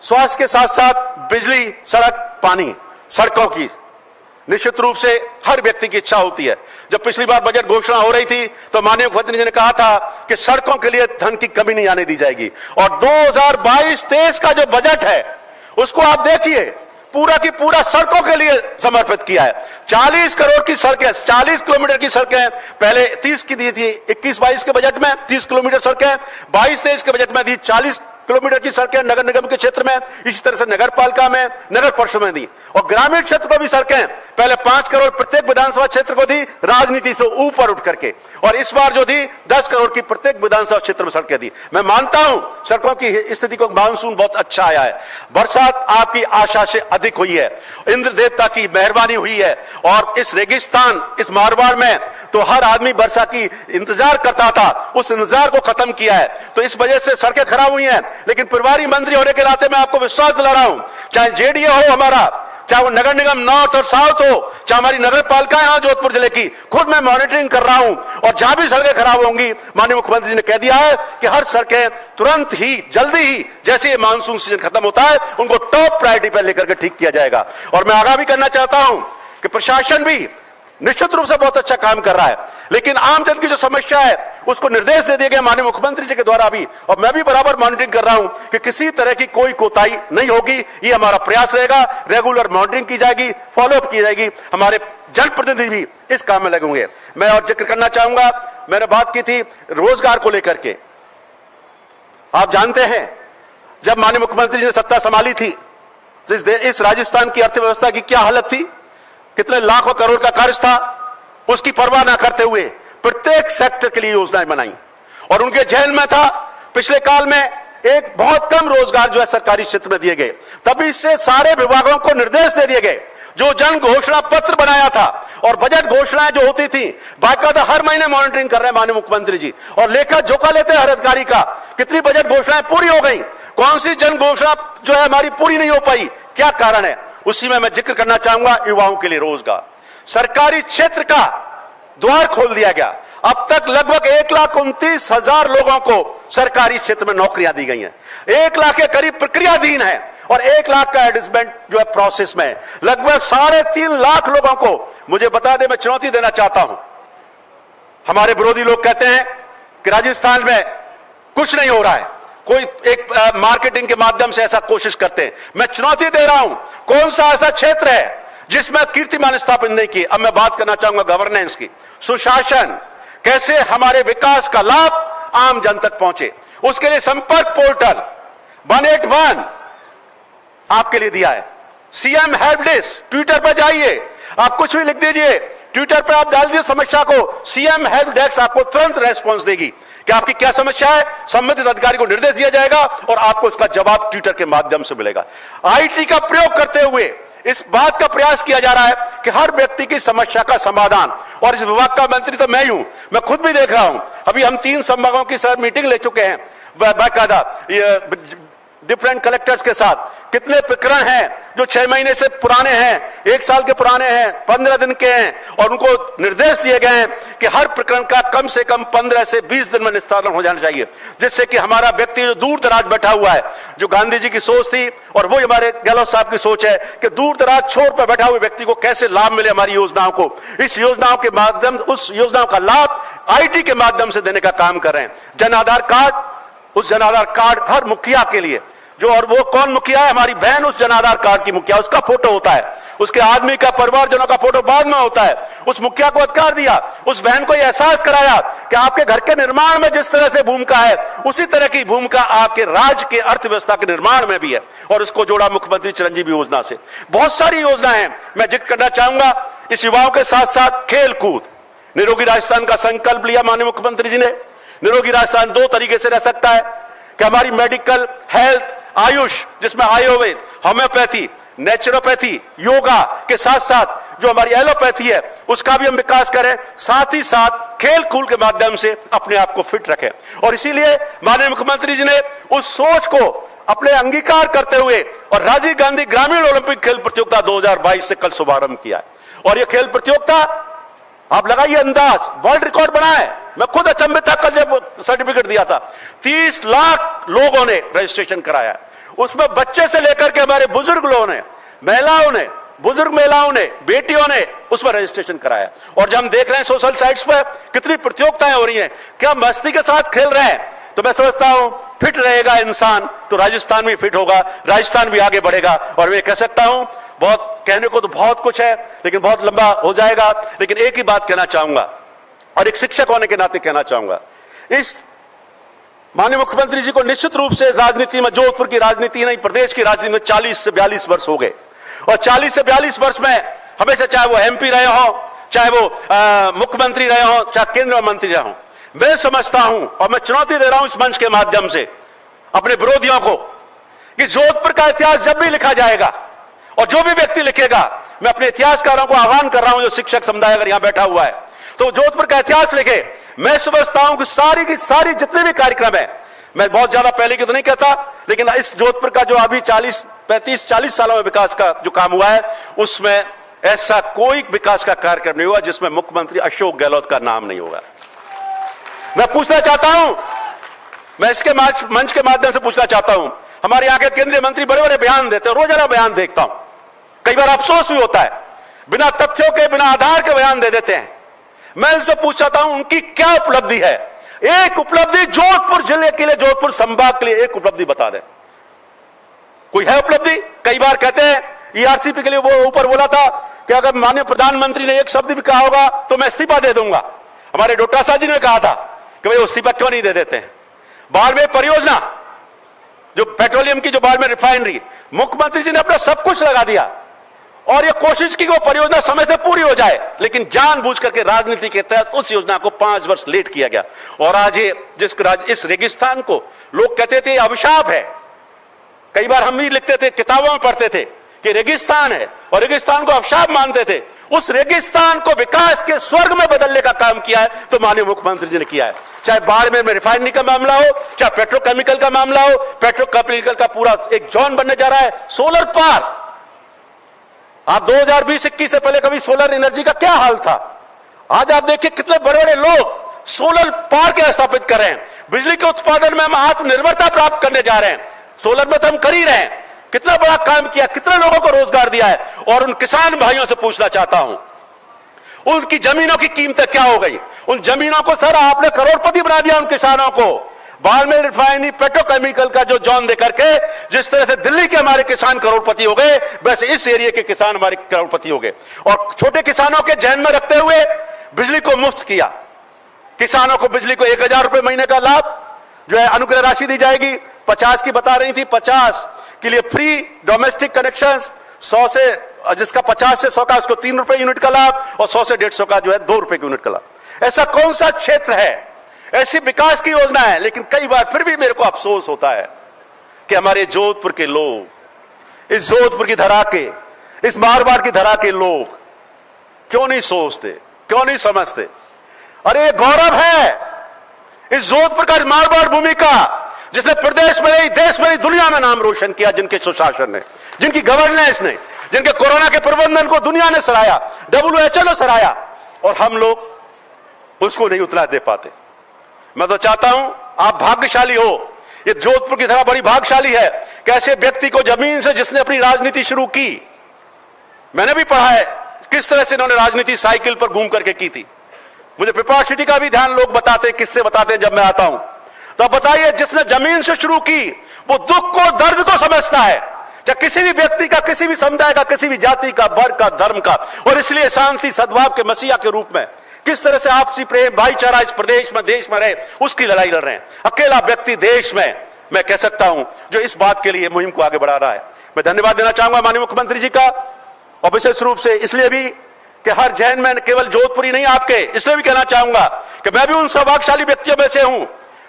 स्वास्थ्य के साथ साथ बिजली, सड़क, पानी, सड़कों की निश्चित रूप से हर व्यक्ति की इच्छा होती है। जब पिछली बार बजट घोषणा हो रही थी तो माननीय मुख्यमंत्री जी ने कहा था कि सड़कों के लिए धन की कमी नहीं आने दी जाएगी, और 2022-23 का जो बजट है उसको आप देखिए, पूरा की पूरा सड़कों के लिए समर्पित किया है। 40 करोड़ की सड़कें, 40 किलोमीटर की सड़कें पहले 30 की दी थी 21-22 के बजट में, 30 किलोमीटर सड़कें 22-23 के बजट में दी, 40 किलोमीटर की सड़कें नगर निगम के क्षेत्र में, इसी तरह से नगर पालिका में, नगर परिषद में दी। और ग्रामीण क्षेत्र को भी सड़कें पहले 5 करोड़ प्रत्येक विधानसभा क्षेत्र को दी, राजनीति से ऊपर उठ करके, और इस बार जो दी 10 करोड़ की प्रत्येक विधानसभा क्षेत्र में सड़कें दी। मैं मानता हूं सड़कों की स्थिति को, मानसून बहुत अच्छा आया है, बरसात आपकी आशा से अधिक हुई है, इंद्र देवता की मेहरबानी हुई है, और इस रेगिस्तान, इस मारवाड़ में तो हर आदमी वर्षा की इंतजार करता था, उस इंतजार को खत्म किया है। तो इस वजह से सड़कें खराब हुई हैं, लेकिन प्रभारी मंत्री होने के नाते मैं आपको विश्वास दिला रहा हूं, चाहे जेडीए हो हमारा, चाहे वो नगर निगम नॉर्थ और साउथ हो, चाहे हमारी नगर पालिका यहां जोधपुर जिले की, खुद मैं मॉनिटरिंग कर रहा हूं, और जहां भी सड़कें खराब होंगी माननीय मुख्यमंत्री जी ने कह दिया है कि हर सड़कें तुरंत ही, जल्दी ही, जैसे ये मानसून सीजन खत्म होता है, उनको टॉप प्रायोरिटी पर लेकर के ठीक किया जाएगा। और मैं आगाह भी करना चाहता हूं कि प्रशासन भी निश्चित रूप से बहुत अच्छा काम कर रहा है, लेकिन आमजन की जो समस्या है उसको निर्देश दे दिए गए माननीय मुख्यमंत्री जी के द्वारा भी, और मैं भी बराबर मॉनिटरिंग कर रहा हूं कि किसी तरह की कोई कोताही नहीं होगी। ये हमारा प्रयास रहेगा, रेगुलर मॉनिटरिंग की जाएगी, फॉलोअप की जाएगी, हमारे जनप्रतिनिधि भी इस काम में लगेंगे। मैं और जिक्र करना चाहूंगा, मैंने बात की थी रोजगार को लेकर के। आप जानते हैं जब माननीय मुख्यमंत्री जी ने सत्ता संभाली थी, इस राजस्थान की अर्थव्यवस्था की क्या हालत थी, कितने लाखों करोड़ का कर्ज था, उसकी परवाह ना करते हुए प्रत्येक सेक्टर के लिए योजनाएं बनाई। और उनके जहन में था पिछले काल में एक बहुत कम रोजगार जो है सरकारी क्षेत्र में दिए गए, तभी से सारे विभागों को निर्देश दे दिए गए, जो जन घोषणा पत्र बनाया था और बजट घोषणाएं जो होती थी बाकायदा हर महीने मॉनिटरिंग कर रहे हैं माननीय मुख्यमंत्री जी, और लेखा जोखा लेते हैं हर अधिकारी का, कितनी बजट घोषणाएं पूरी हो गई, कौन सी जन घोषणा जो है हमारी पूरी नहीं हो पाई, क्या कारण है। उसी में मैं जिक्र करना चाहूंगा युवाओं के लिए रोजगार। सरकारी क्षेत्र का द्वार खोल दिया गया, अब तक लगभग 1,29,000 लोगों को सरकारी क्षेत्र में नौकरियां दी गई हैं, 1 लाख के करीब प्रक्रियाधीन है और 1 लाख का एडजस्टमेंट जो है प्रोसेस में, लगभग 3.5 लाख लोगों को। मुझे बता दें, मैं चुनौती देना चाहता हूं, हमारे विरोधी लोग कहते हैं कि राजस्थान में कुछ नहीं हो रहा है, कोई एक मार्केटिंग के माध्यम से ऐसा कोशिश करते हैं। मैं चुनौती दे रहा हूं, कौन सा ऐसा क्षेत्र है जिसमें कीर्तिमान स्थापित नहीं किए। अब मैं बात करना चाहूंगा गवर्नेंस की, सुशासन, कैसे हमारे विकास का लाभ आम जन तक पहुंचे, उसके लिए संपर्क पोर्टल 181 आपके लिए दिया है। सीएम हेल्प डेस्क, ट्विटर पर जाइए, आप कुछ भी लिख दीजिए, ट्विटर पर आप डाल दीजिए समस्या को, सीएम हेल्प डेस्क आपको तुरंत रेस्पॉन्स देगी कि आपकी क्या समस्या है, संबंधित अधिकारी को निर्देश दिया जाएगा और आपको उसका जवाब ट्विटर के माध्यम से मिलेगा। आईटी का प्रयोग करते हुए इस बात का प्रयास किया जा रहा है कि हर व्यक्ति की समस्या का समाधान, और इस विभाग का मंत्री तो मैं ही हूं, मैं खुद भी देख रहा हूं। अभी हम 3 संभागों की सर मीटिंग ले चुके हैं बाकायदा डिफरेंट कलेक्टर्स के साथ। कितने प्रकरण हैं जो 6 महीने से पुराने हैं, 1 साल के पुराने हैं, 15 दिन के हैं, और उनको निर्देश दिए गए हैं कि हर प्रकरण का कम से कम 15 से 20 दिन में निस्तारण हो जाना चाहिए, जिससे कि हमारा व्यक्ति जो दूर दराज बैठा हुआ है, जो गांधी जी की सोच थी और वो हमारे गहलोत साहब की सोच है कि दूर दराज छोर पर बैठा हुए व्यक्ति को कैसे लाभ मिले हमारी योजनाओं को, इस योजनाओं के माध्यम, उस योजनाओं का लाभ आईटी के माध्यम से देने का काम कर रहे हैं। जन आधार कार्ड, उस जन आधार कार्ड हर मुखिया के लिए, जो, और वो कौन मुखिया है, हमारी बहन उस जन आधार कार्ड की मुखिया, उसका फोटो होता है, उसके आदमी का, परिवारजनों का फोटो बाद में होता है। उस मुखिया को अधिकार दिया, उस बहन को यह एहसास कराया कि आपके घर के निर्माण में जिस तरह से भूमिका है, उसी तरह की भूमिका आपके राज्य के अर्थव्यवस्था के निर्माण में भी है, और उसको जोड़ा मुख्यमंत्री चिरंजीवी योजना से। बहुत सारी योजनाएं हैं, मैं जिक्र करना चाहूंगा। इस युवाओं के साथ साथ खेल कूद, निरोगी राजस्थान का संकल्प लिया माननीय मुख्यमंत्री जी ने। निरोगी राजस्थान 2 तरीके से रह सकता है कि हमारी मेडिकल, हेल्थ, आयुष, जिसमें आयुर्वेद, होम्योपैथी, नेचुरोपैथी, योगा के साथ साथ जो हमारी एलोपैथी है उसका भी हम विकास करें, साथ ही साथ खेल कूद के माध्यम से अपने आप को फिट रखें। और इसीलिए माननीय मुख्यमंत्री जी ने उस सोच को अपने अंगीकार करते हुए और राजीव गांधी ग्रामीण ओलंपिक खेल प्रतियोगिता 2022 से कल शुभारंभ किया है। और यह खेल प्रतियोगिता, आप लगाइए अंदाज, वर्ल्ड रिकॉर्ड बना है। मैं खुद अचंभित था कल जब सर्टिफिकेट दिया था, 30 लाख लोगों ने रजिस्ट्रेशन कराया, उसमें बच्चे से लेकर के हमारे बुजुर्ग लोगों ने, महिलाओं ने, बुजुर्ग महिलाओं ने, बेटियों ने उसमें रजिस्ट्रेशन कराया। और जब हम देख रहे हैं सोशल साइट्स पर कितनी प्रतियोगिताएं हो रही हैं, क्या मस्ती के साथ खेल रहे हैं, तो मैं समझता हूं फिट रहेगा इंसान तो राजस्थान भी फिट होगा, राजस्थान भी आगे बढ़ेगा। और मैं कह सकता हूं, बहुत कहने को तो बहुत कुछ है लेकिन बहुत लंबा हो जाएगा, लेकिन एक ही बात कहना चाहूंगा और एक शिक्षक होने के नाते कहना चाहूंगा, इस माननीय मुख्यमंत्री जी को निश्चित रूप से राजनीति में, जोधपुर की राजनीति नहीं प्रदेश की राजनीति में 40 से 42 वर्ष हो गए, और 40 से 42 वर्ष में हमेशा, चाहे वो एमपी रहे हो, चाहे वो मुख्यमंत्री रहे हो, चाहे केंद्रीय मंत्री रहे हो, मैं समझता हूं और मैं चुनौती दे रहा हूं इस मंच के माध्यम से अपने विरोधियों को कि जोधपुर का इतिहास जब भी लिखा जाएगा और जो भी व्यक्ति लिखेगा, मैं अपने इतिहासकारों को आह्वान कर रहा हूं, जो शिक्षक समुदाय अगर यहां बैठा हुआ है तो जोधपुर का इतिहास लिखे। मैं समझता हूं कि सारी की सारी जितने भी कार्यक्रम है, मैं बहुत ज्यादा पहले की तो नहीं कहता, लेकिन इस जोधपुर का जो अभी 35-40 सालों में विकास का जो काम हुआ है, उसमें ऐसा कोई विकास का कार्यक्रम नहीं हुआ जिसमें मुख्यमंत्री अशोक गहलोत का नाम नहीं होगा। मैं पूछना चाहता हूं, मैं इसके मंच के माध्यम से पूछना चाहता हूं, हमारे यहां के केंद्रीय मंत्री बड़े बड़े बयान देते हैं, रोजाना बयान देखता हूं, कई बार अफसोस भी होता है, बिना तथ्यों के, बिना आधार के बयान दे देते हैं। मैं उनसे पूछ चाहता हूं उनकी क्या उपलब्धि है, एक उपलब्धि जोधपुर जिले के लिए, जोधपुर संभाग के लिए एक उपलब्धि बता दें। कोई है उपलब्धि? कई बार कहते हैं ईआरसीपी के लिए, वो ऊपर बोला था कि अगर माननीय प्रधानमंत्री ने एक शब्द भी कहा होगा तो मैं इस्तीफा दे दूंगा। हमारे डोटा साहब जी ने कहा था कि भाई इस्तीफा क्यों नहीं दे देते हैं। बाड़मेर परियोजना, जो पेट्रोलियम की, जो बाड़मेर रिफाइनरी, मुख्यमंत्री जी ने अपना सब कुछ लगा दिया और ये कोशिश की कि वो परियोजना समय से पूरी हो जाए, लेकिन जानबूझ करके राजनीति के तहत उस योजना को 5 वर्ष लेट किया गया। और आज ये इस रेगिस्तान को लोग कहते थे अभिशाप है। कई बार हम भी लिखते थे, किताबों में पढ़ते थे कि रेगिस्तान है, और रेगिस्तान को अभिशाप मानते थे। उस रेगिस्तान को विकास के स्वर्ग में बदलने का काम किया है तो माननीय मुख्यमंत्री जी ने किया है। चाहे बाड़मेर में रिफाइनरी का मामला हो, चाहे पेट्रोकेमिकल का मामला हो, पेट्रोकेमिकल का पूरा एक जोन बनने जा रहा है, सोलर पार्क। आप 2020-21 से पहले कभी सोलर एनर्जी का क्या हाल था? आज आप देखिए कितने बड़े बड़े लोग सोलर पार्क स्थापित कर रहे हैं। बिजली के उत्पादन में हम आत्मनिर्भरता प्राप्त करने जा रहे हैं। सोलर में तो हम कर ही रहे हैं। कितना बड़ा काम किया, कितने लोगों को रोजगार दिया है। और उन किसान भाइयों से पूछना चाहता हूं, उनकी जमीनों की कीमतें क्या हो गई? उन जमीनों को सर आपने करोड़पति बना दिया उन किसानों को। बाड़मेर रिफाइनरी पेट्रोकेमिकल का जो जोन देकर के जिस तरह से दिल्ली के हमारे किसान करोड़पति हो गए, वैसे इस एरिया के किसान हमारे करोड़पति हो गए। और छोटे किसानों के ध्यान में रखते हुए बिजली को मुफ्त किया। किसानों को बिजली को 1000 रुपए महीने का लाभ जो है अनुग्रह राशि दी जाएगी। 50 की बता रही थी, 50 के लिए फ्री डोमेस्टिक कनेक्शंस, 100 से जिसका 50 से 100 का उसको 3 रुपए यूनिट का लाभ, और 100 से 150 का जो है 2 रुपए की यूनिट का लाभ। ऐसा कौन सा क्षेत्र है, ऐसी विकास की योजना है, लेकिन कई बार फिर भी मेरे को अफसोस होता है कि हमारे जोधपुर के लोग, इस जोधपुर की धरा के, इस मारवाड़ की धरा के लोग क्यों नहीं सोचते, क्यों नहीं समझते? अरे ये गौरव है इस जोधपुर का, मारवाड़ भूमि का, जिसने प्रदेश में नहीं, देश में नहीं, दुनिया में नाम रोशन किया, जिनके सुशासन ने, जिनकी गवर्नेंस ने, जिनके कोरोना के प्रबंधन को दुनिया ने सराहा, WHO ने सराहा, और हम लोग उसको नहीं उतना दे पाते। मैं तो चाहता हूं आप भाग्यशाली हो। ये जोधपुर की तरह बड़ी भाग्यशाली है कि ऐसे व्यक्ति को जमीन से जिसने अपनी राजनीति शुरू की, मैंने भी पढ़ा है किस तरह से इन्होंने राजनीति साइकिल पर घूम करके की थी। मुझे पिपरा सिटी का भी ध्यान लोग बताते, किससे बताते जब मैं आता हूं। तो बताइए, जिसने जमीन से शुरू की वो दुख को, दर्द को समझता है, चाहे किसी भी व्यक्ति का, किसी भी समुदाय का, किसी भी जाति का, वर्ग का, धर्म का। और इसलिए शांति सद्भाव के मसीहा के रूप में किस तरह से आपसी प्रेम भाईचारा इस प्रदेश में, देश में रहे, उसकी लड़ाई लड़ रहे हैं। अकेला व्यक्ति देश में, मैं कह सकता हूं, जो इस बात के लिए मुहिम को आगे बढ़ा रहा है। मैं धन्यवाद देना चाहूंगा माननीय मुख्यमंत्री जी का, और विशेष रूप से इसलिए भी कि हर जैन में केवल जोधपुरी नहीं आपके, इसलिए भी कहना चाहूंगा कि मैं भी उन सौभाग्यशाली व्यक्तियों में से हूं।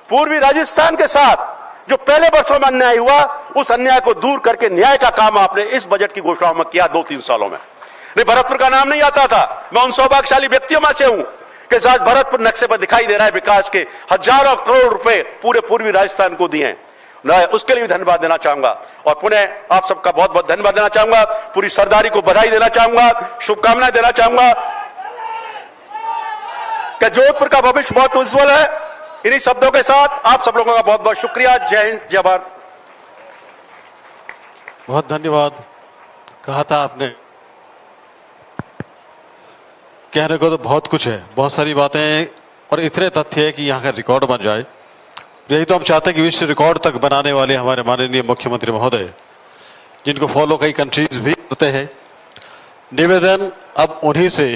पूर्वी राजस्थान के साथ जो पहले वर्षों में अन्याय हुआ, उस अन्याय को दूर करके न्याय का काम आपने इस बजट की घोषणाओं में किया 2-3 सालों में। नहीं, भरतपुर का नाम नहीं आता था। मैं उन सौभाग्यशाली व्यक्तियों में से हूं कि आज भरतपुर नक्शे पर दिखाई दे रहा है। विकास के हजारों करोड़ रुपए पूरे पूर्वी राजस्थान को दिए हैं। मैं उसके लिए भी धन्यवाद देना चाहूंगा, और पुनः आप सबका बहुत बहुत धन्यवाद देना चाहूंगा। पूरी सरदारी को बधाई देना चाहूंगा, शुभकामनाएं देना चाहूंगा कि जोधपुर का भविष्य बहुत उज्जवल है। इन्हीं शब्दों के साथ आप सब लोगों का बहुत बहुत शुक्रिया। जय हिंद, जय भारत। बहुत धन्यवाद। कहा था आपने, कहने को तो बहुत कुछ है, बहुत सारी बातें, और इतने तथ्य है कि यहाँ का रिकॉर्ड बन जाए। यही तो हम चाहते हैं कि विश्व रिकॉर्ड तक बनाने वाले हमारे माननीय मुख्यमंत्री महोदय, जिनको फॉलो कई कंट्रीज भी करते हैं। निवेदन अब उन्हीं से,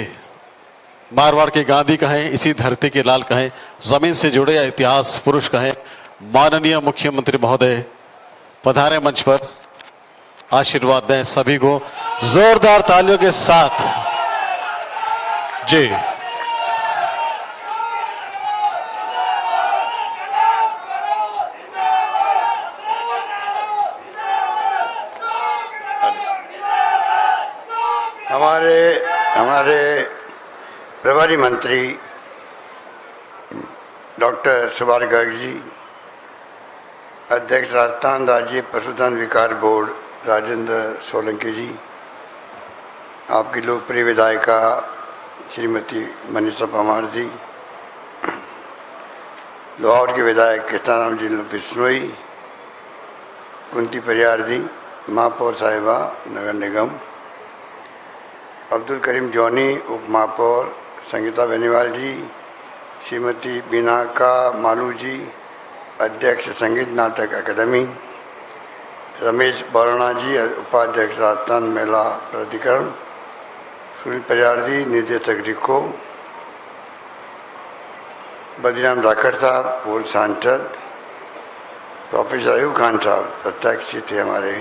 मारवाड़ के गांधी कहें, इसी धरती के लाल कहें, जमीन से जुड़े इतिहास पुरुष कहें, माननीय मुख्यमंत्री महोदय पधारे मंच पर, आशीर्वाद दें सभी को जोरदार तालियों के साथ। जी, हमारे प्रभारी मंत्री डॉक्टर सुभाष गर्ग जी, अध्यक्ष राजस्थान राज्य पशुधन विकास बोर्ड राजेंद्र सोलंकी जी, आपकी लोकप्रिय विधायिका श्रीमती मनीषा परमार जी, लाहौर के विधायक कृष्णाराम जी बिश्नोई, कुंती परियार जी, महापौर साहिबा नगर निगम, अब्दुल करीम जॉनी उप महापौर, संगीता बेनीवाल जी, श्रीमती बीनाका मालू जी, अध्यक्ष संगीत नाटक अकादमी, रमेश बोराना जी, उपाध्यक्ष राजस्थान मेला प्राधिकरण, सुनील परियार जी, निर्देशक रिको, बद्रीराम राखड़ साहब पूर्व सांसद, प्रोफेसर अयूब खान साहब प्रत्यक्ष थे हमारे,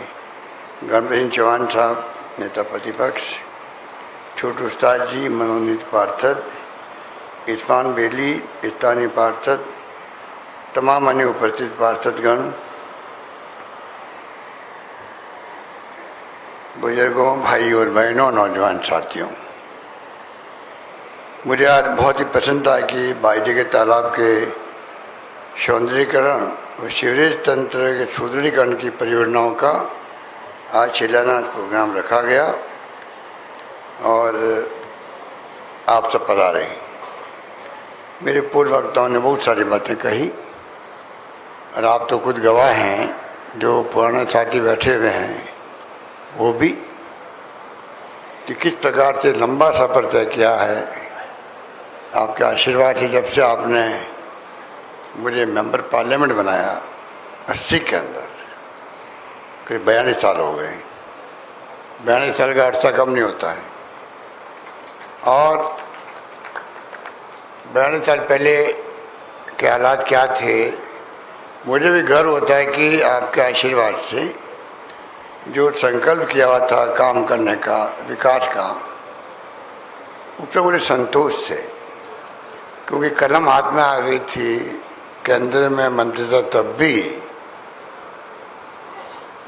गणपत सिंह चौहान साहब नेता प्रतिपक्ष, छोटू उस्ताद जी मनोनीत पार्षद, इरफान बेली स्थानीय पार्षद, तमाम अन्य उपस्थित पार्षदगण, बुजुर्गों, भाई और बहनों, नौजवान साथियों, मुझे आज बहुत ही पसंद आया कि बायजे के तालाब के सौंदर्यीकरण और सीवरेज तंत्र के सुदृढ़ीकरण की परियोजनाओं का आज शिलान्यास प्रोग्राम रखा गया और आप सब पधारे। मेरे पूर्व वक्ताओं ने बहुत सारी बातें कही और आप तो खुद गवाह हैं, जो पुराने साथी बैठे हुए हैं वो भी, कि किस प्रकार से लंबा सफ़र तय किया है। आपके आशीर्वाद से जब से आपने मुझे मेंबर पार्लियामेंट बनाया 80 के अंदर, करीब 42 साल हो गए। 42 साल का अर्सा कम नहीं होता है। और 42 साल पहले के हालात क्या थे, मुझे भी गर्व होता है कि आपके आशीर्वाद से जो संकल्प किया हुआ था काम करने का, विकास का, उस पर मुझे संतोष से, क्योंकि कलम हाथ में आ गई थी, केंद्र में मंत्री था तब भी,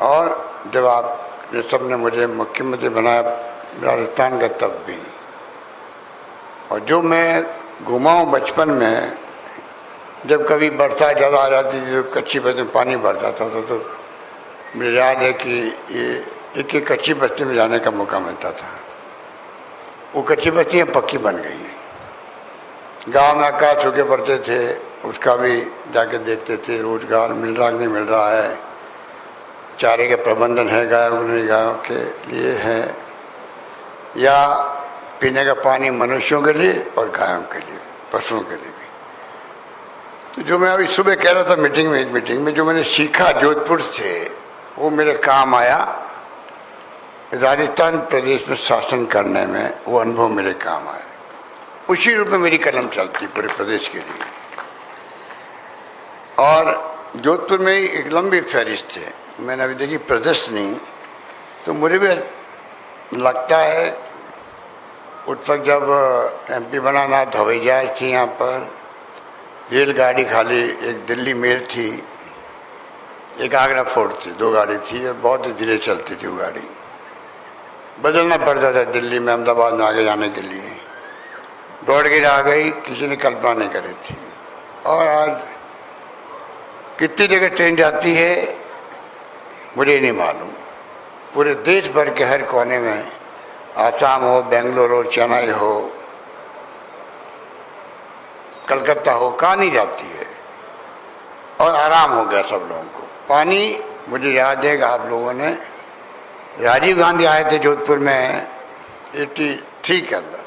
और जब आप सबने मुझे मुख्यमंत्री बनाया राजस्थान का तब भी। और जो मैं घुमा हूँ बचपन में, जब कभी बरसात ज़्यादा आ जाती थी तो कच्ची बस्ती में पानी भर जाता था, तो मुझे याद है कि ये एक कच्ची बस्ती में जाने का मौका मिलता था। वो कच्ची बस्तियाँ पक्की बन गई हैं। गांव में अकाल सूखे पड़ते थे, उसका भी जाके देखते थे, रोजगार मिल रहा नहीं मिल रहा है, चारे के प्रबंधन है गायों के लिए है, या पीने का पानी मनुष्यों के लिए और गायों के लिए, पशुओं के लिए भी। तो जो मैं अभी सुबह कह रहा था एक मीटिंग में जो मैंने सीखा जोधपुर से, वो मेरे काम आया राजस्थान प्रदेश में शासन करने में। वो अनुभव मेरे काम आया, उसी रूप में मेरी कलम चलती पूरे प्रदेश के लिए। और जोधपुर में एक लंबी फहरिस्त है, मैंने अभी देखी प्रदर्शनी, तो मुझे भी लगता है उस वक्त जब MP बना ना, तो हवाई जहाज थी यहाँ पर, रेलगाड़ी खाली एक दिल्ली मेल थी, एक आगरा फोर्ट थी, 2 गाड़ी थी और बहुत ही धीरे चलती थी वो गाड़ी। बदलना पड़ता था दिल्ली में अहमदाबाद में आगे जाने के लिए। ब्रॉडगेज आ गई, किसी ने कल्पना नहीं करी थी। और आज कितनी जगह ट्रेन जाती है मुझे नहीं मालूम। पूरे देश भर के हर कोने में, आसाम हो, बेंगलोर हो, चेन्नई हो, कलकत्ता हो, कहाँ नहीं जाती है। और आराम हो गया सब लोगों को। पानी, मुझे याद है कि आप लोगों ने, राजीव गांधी आए थे जोधपुर में 83 के अंदर,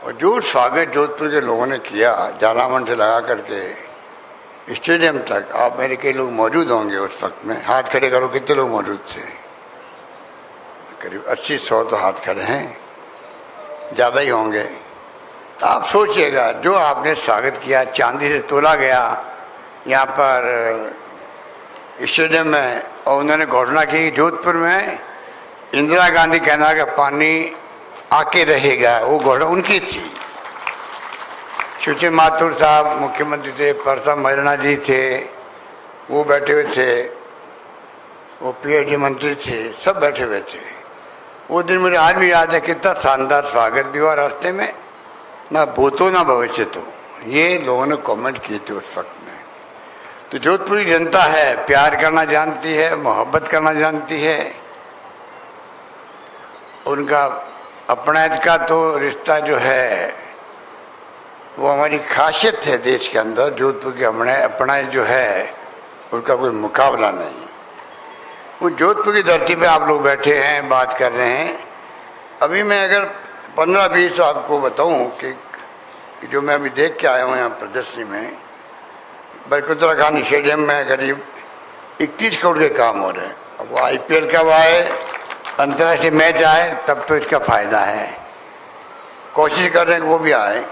और जो स्वागत जोधपुर के लोगों ने किया, जालामन से लगा करके स्टेडियम तक, आप मेरे कई लोग मौजूद होंगे उस वक्त में, हाथ खड़े करो कितने लोग मौजूद थे, करीब 80-100 तो हाथ खड़े हैं, ज़्यादा ही होंगे। तो आप सोचिएगा जो आपने स्वागत किया, चांदी से तोला गया यहाँ पर स्टेडियम में, और उन्होंने घोषणा की जोधपुर में इंदिरा गांधी कहना का पानी आके रहेगा, वो घोषणा उनकी थी। सुशील माथुर साहब मुख्यमंत्री थे, परसा मैरना जी थे, वो बैठे हुए थे, वो PhD मंत्री थे, सब बैठे हुए थे। वो दिन मुझे आज भी याद है, कितना शानदार स्वागत भी हुआ रास्ते में, ना भूतो ना भविष्य तो, ये लोगों ने कमेंट किए थे उस वक्त में। तो जोधपुरी जनता है, प्यार करना जानती है, मोहब्बत करना जानती है। उनका अपनायत का तो रिश्ता जो है वो हमारी खासियत है देश के अंदर। जोधपुर की अपनायत जो है उनका कोई मुकाबला नहीं। वो जोधपुर की धरती पे आप लोग बैठे हैं, बात कर रहे हैं। अभी मैं अगर 15-20 आपको बताऊं कि जो मैं अभी देख के आया हूँ यहाँ प्रदर्शनी में, बरकतुल्लाह खान स्टेडियम में करीब 31 करोड़ के काम हो रहे हैं। अब वो IPL कब आए, अंतर्राष्ट्रीय मैच आए, तब तो इसका फायदा है। कोशिश कर रहे हैं कि वो भी आए।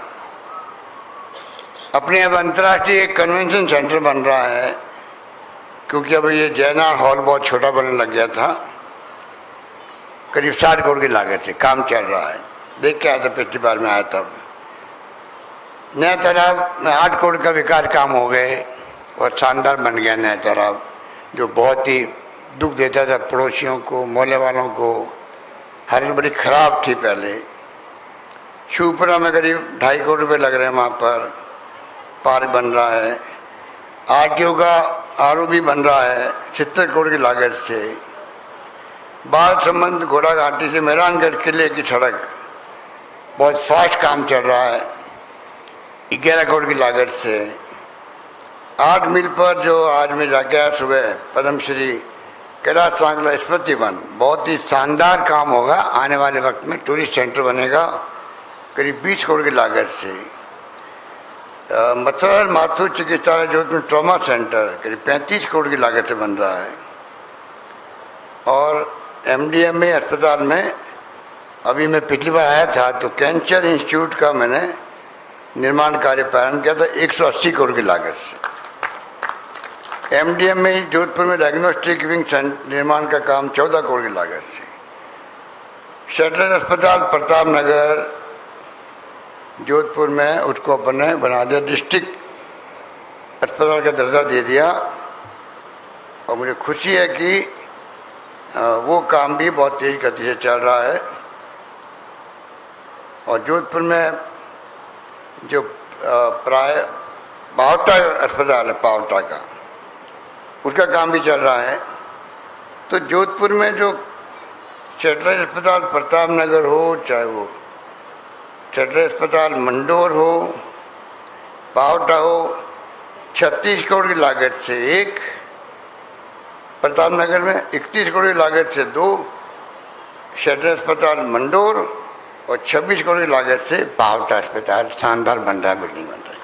अपने अब अंतर्राष्ट्रीय एक कन्वेंशन सेंटर बन रहा है, क्योंकि अब ये जयनार हॉल बहुत छोटा बनने लग गया था। करीब 60 करोड़ की लागत से काम चल रहा है। देख के आया था पिछली बार में आया तब। नया तालाब में 8 करोड़ का विकास काम हो गए और शानदार बन गया नया तालाब, जो बहुत ही दुख देता था पड़ोसियों को, मोहल्ले वालों को। हालत बड़ी ख़राब थी पहले। शिवपुरा में करीब 2.5 करोड़ रुपये लग रहे हैं, वहाँ पर पार्क बन रहा है। आरटीओ का आरओ भी बन रहा है 70 करोड़ की लागत से। बाल संबंध घोड़ा घाटी से मेहरानगढ़ किले की सड़क बहुत फास्ट काम चल रहा है 11 करोड़ की लागत से। 8 मील पर जो आज मैं जाके आया सुबह, पद्मश्री कैलाश सांगला स्मृति वन, बहुत ही शानदार काम होगा। आने वाले वक्त में टूरिस्ट सेंटर बनेगा करीब 20 करोड़ की लागत से। मथुरा माथुर चिकित्सालय जोधपुर ट्रॉमा सेंटर करीब 35 करोड़ की लागत से बन रहा है। और एमडीएमए अस्पताल में अभी मैं पिछली बार आया था तो कैंसर इंस्टीट्यूट का मैंने निर्माण कार्य प्रारंभ किया था 180 करोड़ की लागत से। एमडीएमए जोधपुर में डायग्नोस्टिक विंग निर्माण का काम 14 करोड़ की लागत से। शटलर अस्पताल प्रताप नगर जोधपुर में उसको अपने बना दिया, डिस्ट्रिक्ट अस्पताल का दर्जा दे दिया। और मुझे खुशी है कि वो काम भी बहुत तेज गति से चल रहा है। और जोधपुर में जो प्राय पावटा अस्पताल है, पावटा का, उसका काम भी चल रहा है। तो जोधपुर में जो शटलर अस्पताल प्रताप नगर हो, चाहे वो शटलर अस्पताल मंडोर हो, पावटा हो, 36 करोड़ की लागत से एक, प्रताप नगर में 31 करोड़ की लागत से 2, शटलर अस्पताल मंडोर, और 26 करोड़ की लागत से पावटा अस्पताल शानदार बन रहा है, बिल्डिंग बन रही है।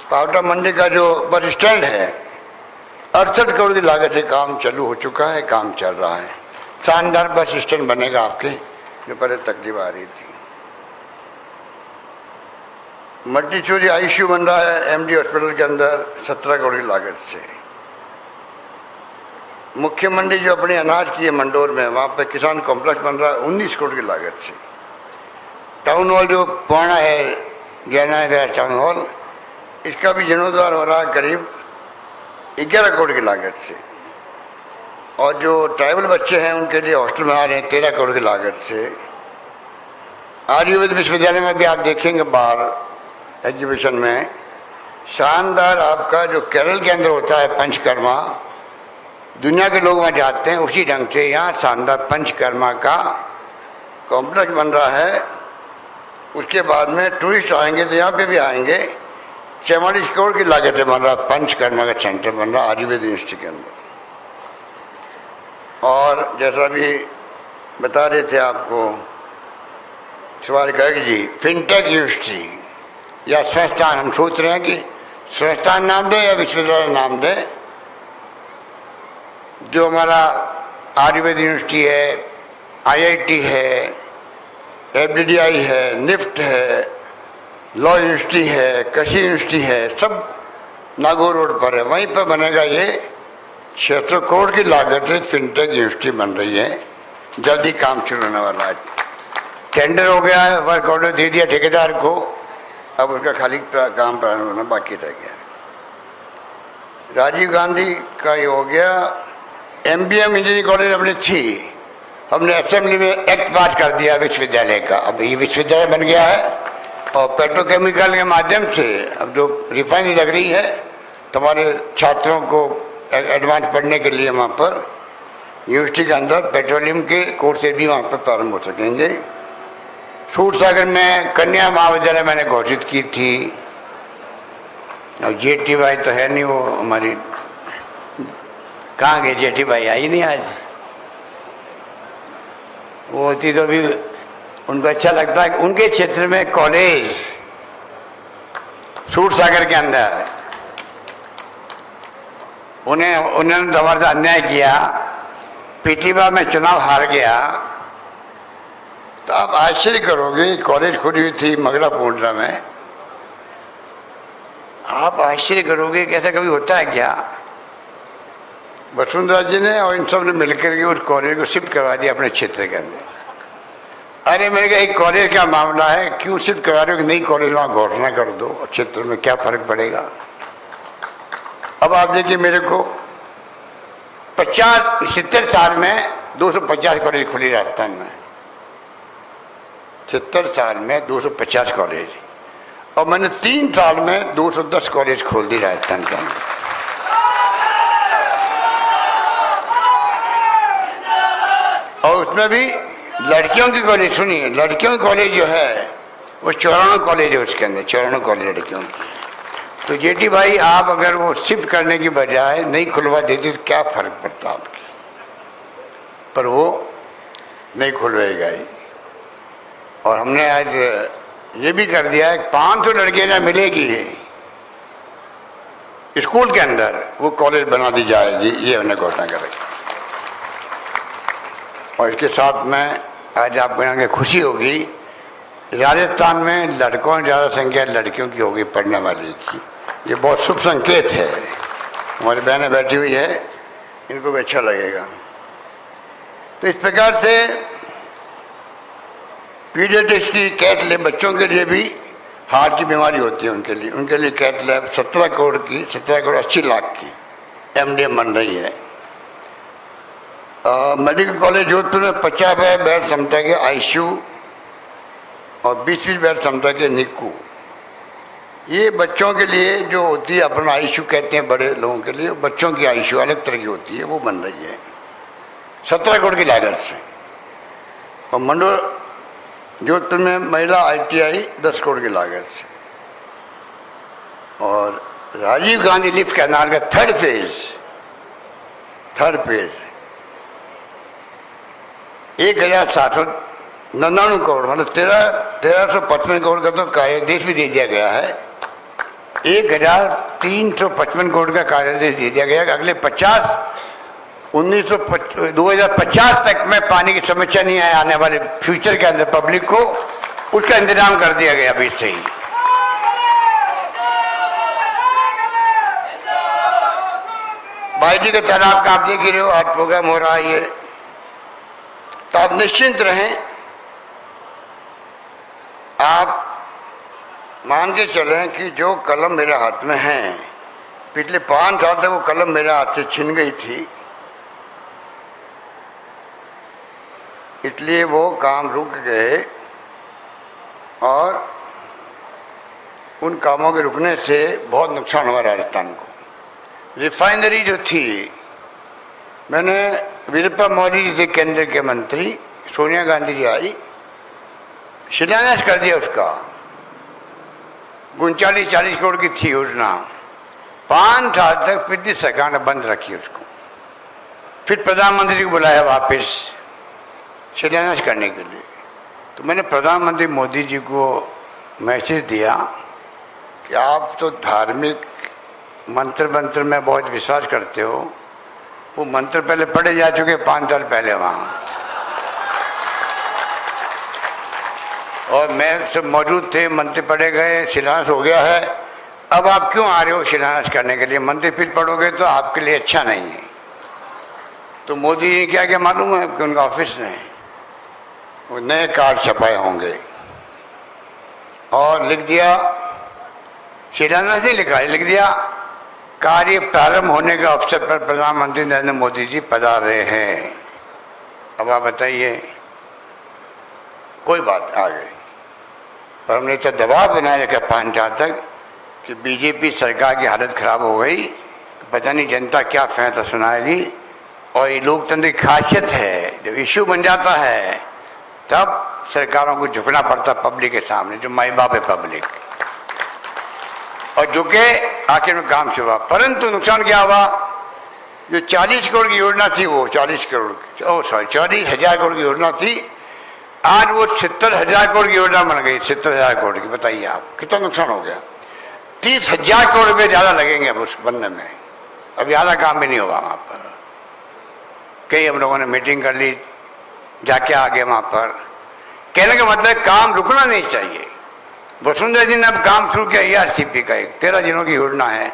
पावटा मंडी का जो बस स्टैंड है 68 करोड़ की लागत से काम चालू हो चुका है, काम चल रहा है। शानदार बस स्टैंड बनेगा आपके, जो पहले तकलीफ आ रही थी। मल्टीचोरी आईसीयू बन रहा है एमडी हॉस्पिटल के अंदर 17 करोड़ की लागत से। मुख्य मंडी जो अपनी अनाज की है मंडोर में, वहाँ पे किसान कॉम्प्लेक्स बन रहा है 19 करोड़ की लागत से। टाउन हॉल जो पुराना है जैना टाउन हॉल, इसका भी जीर्णोद्धार हो रहा है करीब 11 करोड़ की लागत से। और जो ट्राइबल बच्चे हैं उनके लिए हॉस्टल बना रहे हैं 13 करोड़ की लागत से। आयुर्वेद विश्वविद्यालय में भी आप देखेंगे बाहर एग्जीबिशन में शानदार आपका जो केरल के अंदर होता है पंचकर्मा, दुनिया के लोग वहाँ जाते हैं, उसी ढंग से यहाँ शानदार पंचकर्मा का कॉम्प्लेक्स बन रहा है। उसके बाद में टूरिस्ट आएंगे तो यहाँ पे भी आएंगे। 44 करोड़ की लागत से बन रहा पंचकर्मा का सेंटर बन रहा आयुर्वेद यूनिवर्सिटी के अंदर। और जैसा भी बता रहे थे आपको सवाल गर्ग जी, फिनटेक यूनिवर्सिटी या संस्थान, हम सोच रहे हैं कि संस्थान नाम दे या विश्वविद्यालय नाम दे। जो हमारा आयुर्वेद यूनिवर्सिटी है, आईआईटी है, एफडीडीआई है, निफ्ट है, लॉ यूनिवर्सिटी है, कृषि यूनिवर्सिटी है, सब नागौर रोड पर है। वहीं पर बनेगा ये 76 करोड़ की लागत से फिनटेक यूनिवर्सिटी बन रही है। जल्दी काम शुरू होने वाला है। टेंडर हो गया है, वर्क ऑर्डर दे दिया ठेकेदार को, अब उसका खाली काम प्रारंभ होना बाकी रह गया। राजीव गांधी का ये हो गया। एमबीएम इंजीनियरिंग कॉलेज अपनी थी, हमने असेंबली में एक्ट पास कर दिया विश्वविद्यालय का। अब ये विश्वविद्यालय बन गया है और पेट्रोकेमिकल के माध्यम से अब जो रिफाइनरी लग रही है तो हमारे छात्रों को एडवांस पढ़ने के लिए वहाँ पर यूनिवर्सिटी के अंदर पेट्रोलियम के कोर्सेज भी वहाँ पर प्रारंभ हो सकेंगे। सूरसागर में कन्या महाविद्यालय मैंने घोषित की थी। और जेठी भाई तो है नहीं, वो हमारी कहाँ गए जेठी भाई, आई नहीं आज। वो होती तो भी उनको अच्छा लगता है कि उनके क्षेत्र में कॉलेज सूरसागर के अंदर उन्होंने हमारे साथ अन्याय किया। पिछली बार मैं चुनाव हार गया तो आप आश्चर्य करोगे, कॉलेज खुली हुई थी मगरा पोंडरा में। आप आश्चर्य करोगे कि ऐसा कभी होता है क्या। वसुंधरा जी ने और इन सब ने मिलकर के उस कॉलेज को शिफ्ट करवा दिया अपने क्षेत्र के अंदर। अरे मैंने कहा एक कॉलेज का मामला है, क्यों शिफ्ट करा रहे हो कि नई कॉलेज वहाँ घोषणा कर दो, क्षेत्र में क्या फर्क पड़ेगा। अब आप देखिए, मेरे को 70 साल में 250 कॉलेज खुली राजस्थान में, 70 साल में 250 कॉलेज, और मैंने 3 साल में 210 कॉलेज खोल दी राजस्थान के अंदर। और उसमें भी लड़कियों की कॉलेज, सुनिए, लड़कियों की कॉलेज जो है वो 94 कॉलेज है, उसके अंदर 94 कॉलेज लड़कियों की। तो जेठी भाई, आप अगर वो शिफ्ट करने की बजाय नहीं खुलवा देते तो क्या फर्क पड़ता आपके, पर वो नहीं खुलवाएगा ही। और हमने आज ये भी कर दिया है, 500 लड़कियां ना मिलेगी स्कूल के अंदर, वो कॉलेज बना दी जाएगी, ये हमने घोषणा कर रखी। और इसके साथ में आज आपको यहाँ खुशी होगी, राजस्थान में लड़कों से ज़्यादा संख्या लड़कियों की होगी पढ़ने वाली की। ये बहुत शुभ संकेत है। हमारी बहनें बैठी हुई है, इनको भी अच्छा लगेगा। तो इस प्रकार से पीडियाट्रिक्स की कैथ लैब, बच्चों के लिए भी हार्ट की बीमारी होती है, उनके लिए कैथ लैब 17 करोड़ की, 17 करोड़ 80 लाख की MDM बन रही है। मेडिकल कॉलेज जोधपुर में 50 बेड क्षमता के ICU और 20 बेड क्षमता के NICU, ये बच्चों के लिए जो होती है, अपना ICU कहते हैं बड़े लोगों के लिए, बच्चों की ICU अलग तरह की होती है, वो बन रही है 17 करोड़ की लागत से। और मंडोर जोधपुर में महिला ITI 10 करोड़ की लागत से। और राजीव गांधी लिफ्ट कैनाल का थर्ड फेज 1799 करोड़, मतलब 1355 करोड़ का तो कार्यादेश भी दे दिया गया है। 1355 करोड़ का कार्यादेश दे दिया गया कि अगले 2050 तक में पानी की समस्या नहीं आए, आने वाले फ्यूचर के अंदर पब्लिक को उसका इंतजाम कर दिया गया अभी से ही। भाई जी के तालाब का आप देख ही रहे हो, आज प्रोग्राम हो रहा है ये, तो आप निश्चिंत रहें। आप मान के चलें कि जो कलम मेरे हाथ में है, पिछले 5 साल तक वो कलम मेरे हाथ से छिन गई थी, इसलिए वो काम रुक गए। और उन कामों के रुकने से बहुत नुकसान हुआ राजस्थान को। रिफाइनरी जो थी, मैंने वीरप्पा मोइली जी थे केंद्र के मंत्री, सोनिया गांधी जी आई, शिलान्यास कर दिया उसका। 39-40 करोड़ की थी योजना, 5 साल तक पिछली सरकार ने बंद रखी उसको। फिर प्रधानमंत्री जी को बुलाया वापस शिलान्यास करने के लिए। तो मैंने प्रधानमंत्री मोदी जी को मैसेज दिया कि आप तो धार्मिक मंत्र में बहुत विश्वास करते हो, वो मंत्र पहले पढ़े जा चुके 5 साल पहले वहाँ, और मैं सब मौजूद थे, मंत्र पढ़े गए, शिलान्यास हो गया है। अब आप क्यों आ रहे हो शिलान्यास करने के लिए? मंत्र फिर पढ़ोगे तो आपके लिए अच्छा नहीं है। तो मोदी जी क्या क्या मालूम है कि उनका ऑफिस ने वो नए कार्ड छपाए होंगे और लिख दिया, शिलान्यास नहीं लिखा है, लिख दिया कार्य प्रारंभ होने के अवसर पर प्रधानमंत्री नरेंद्र मोदी जी पधार रहे हैं। अब आप बताइए, कोई बात आ गई, पर हमने तो दबाव बनाए रखा 5 साल तक कि बीजेपी सरकार की हालत खराब हो गई, पता नहीं जनता क्या फैसला सुनाएगी। और ये लोकतंत्र की खासियत है, जब इश्यू बन जाता है तब सरकारों को झुकना पड़ता पब्लिक के सामने, जो माई बाप है पब्लिक, और झुके आखिर में काम शुरू हुआ। परंतु नुकसान क्या हुआ? जो 40 करोड़ की योजना थी, वो 40 हजार करोड़ की योजना थी, आज वो 70,000 करोड़ की योजना बन गई। 70,000 करोड़ की, बताइए आप कितना नुकसान हो गया। 30,000 करोड़ रुपये ज़्यादा लगेंगे अब उस बनने में। अब ज़्यादा काम भी नहीं होगा वहाँ पर। कई हम लोगों ने मीटिंग कर ली, जाके आ गए वहाँ पर। कहने का मतलब काम रुकना नहीं चाहिए। वसुंधरा जी ने अब काम शुरू किया ERCP का, एक 13 दिनों की योजना है।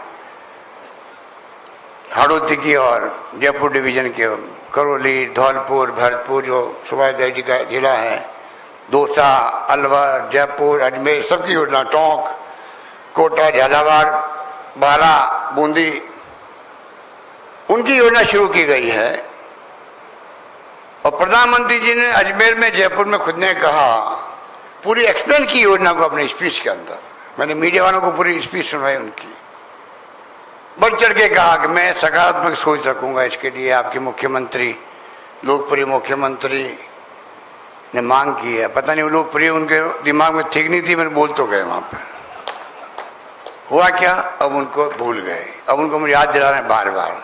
हाड़ौती की और जयपुर डिवीजन के करौली, धौलपुर, भरतपुर जो सूबाई का जिला है, दौसा, अलवर, जयपुर, अजमेर, सबकी योजना, टोंक, कोटा, झालावाड़, बारा, बूंदी, उनकी योजना शुरू की गई है। और प्रधानमंत्री जी ने अजमेर में, जयपुर में खुद ने कहा, पूरी एक्सप्लेन की योजना को अपने स्पीच के अंदर। मैंने मीडिया वालों को पूरी स्पीच सुनवाई उनकी, बढ़ चढ़ के कहा कि मैं सकारात्मक सोच रखूंगा इसके लिए। आपके मुख्यमंत्री, लोकप्रिय मुख्यमंत्री ने मांग की है, पता नहीं वो लोकप्रिय उनके दिमाग में ठीक नहीं थी, मैंने बोल तो गए वहां पर। हुआ क्या, अब उनको भूल गए। अब उनको मुझे याद दिला रहे हैं बार बार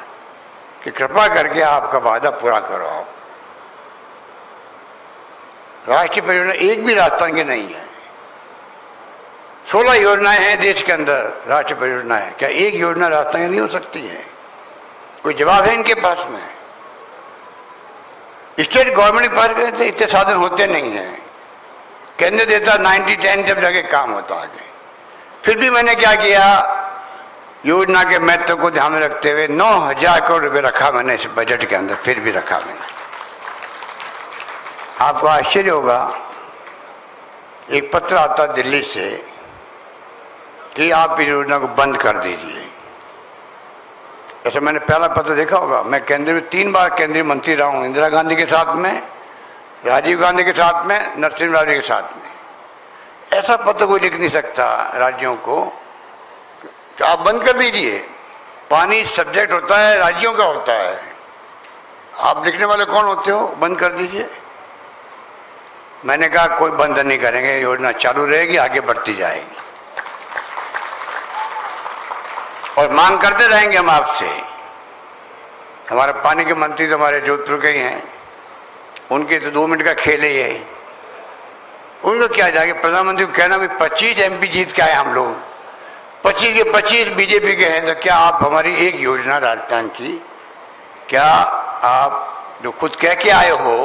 कि कृपा करके आपका वादा पूरा करो। आप राष्ट्रीय परियोजना एक भी राजस्थान की नहीं है। 16 योजनाएं हैं देश के अंदर, राष्ट्रीय परियोजनाएं, क्या एक योजना राजस्थान की नहीं हो सकती है? कोई जवाब है इनके पास में? स्टेट गवर्नमेंट के पास इतने साधन होते नहीं हैं। केंद्र देता 90-10 जब जाके काम होता आगे। फिर भी मैंने क्या किया, योजना के महत्व को ध्यान में रखते हुए 9,000 करोड़ रुपए रखा मैंने इस बजट के अंदर। फिर भी रखा मैंने। आपको आश्चर्य होगा, एक पत्र आता दिल्ली से कि आप इस योजना को बंद कर दीजिए। ऐसा मैंने पहला पत्र देखा होगा। मैं केंद्र में 3 बार केंद्रीय मंत्री रहा हूं, इंदिरा गांधी के साथ में, राजीव गांधी के साथ में, नरसिम्हा राव जी के साथ में। ऐसा पत्र कोई लिख नहीं सकता राज्यों को कि आप बंद कर दीजिए। पानी सब्जेक्ट होता है, राज्यों का होता है। आप लिखने वाले कौन होते हो? बंद कर दीजिए। मैंने कहा कोई बंद नहीं करेंगे, योजना चालू रहेगी, आगे बढ़ती जाएगी और मांग करते रहेंगे हम आपसे। हमारे पानी के मंत्री तो हमारे जोधपुर के ही हैं, उनके तो 2 मिनट का खेल ही है। उनको क्या जाएगा प्रधानमंत्री को कहना भी 25 MP जीत के आए हम लोग, 25 के 25 बीजेपी के हैं, तो क्या आप हमारी एक योजना राजस्थान की, क्या आप जो खुद कह के आए हो,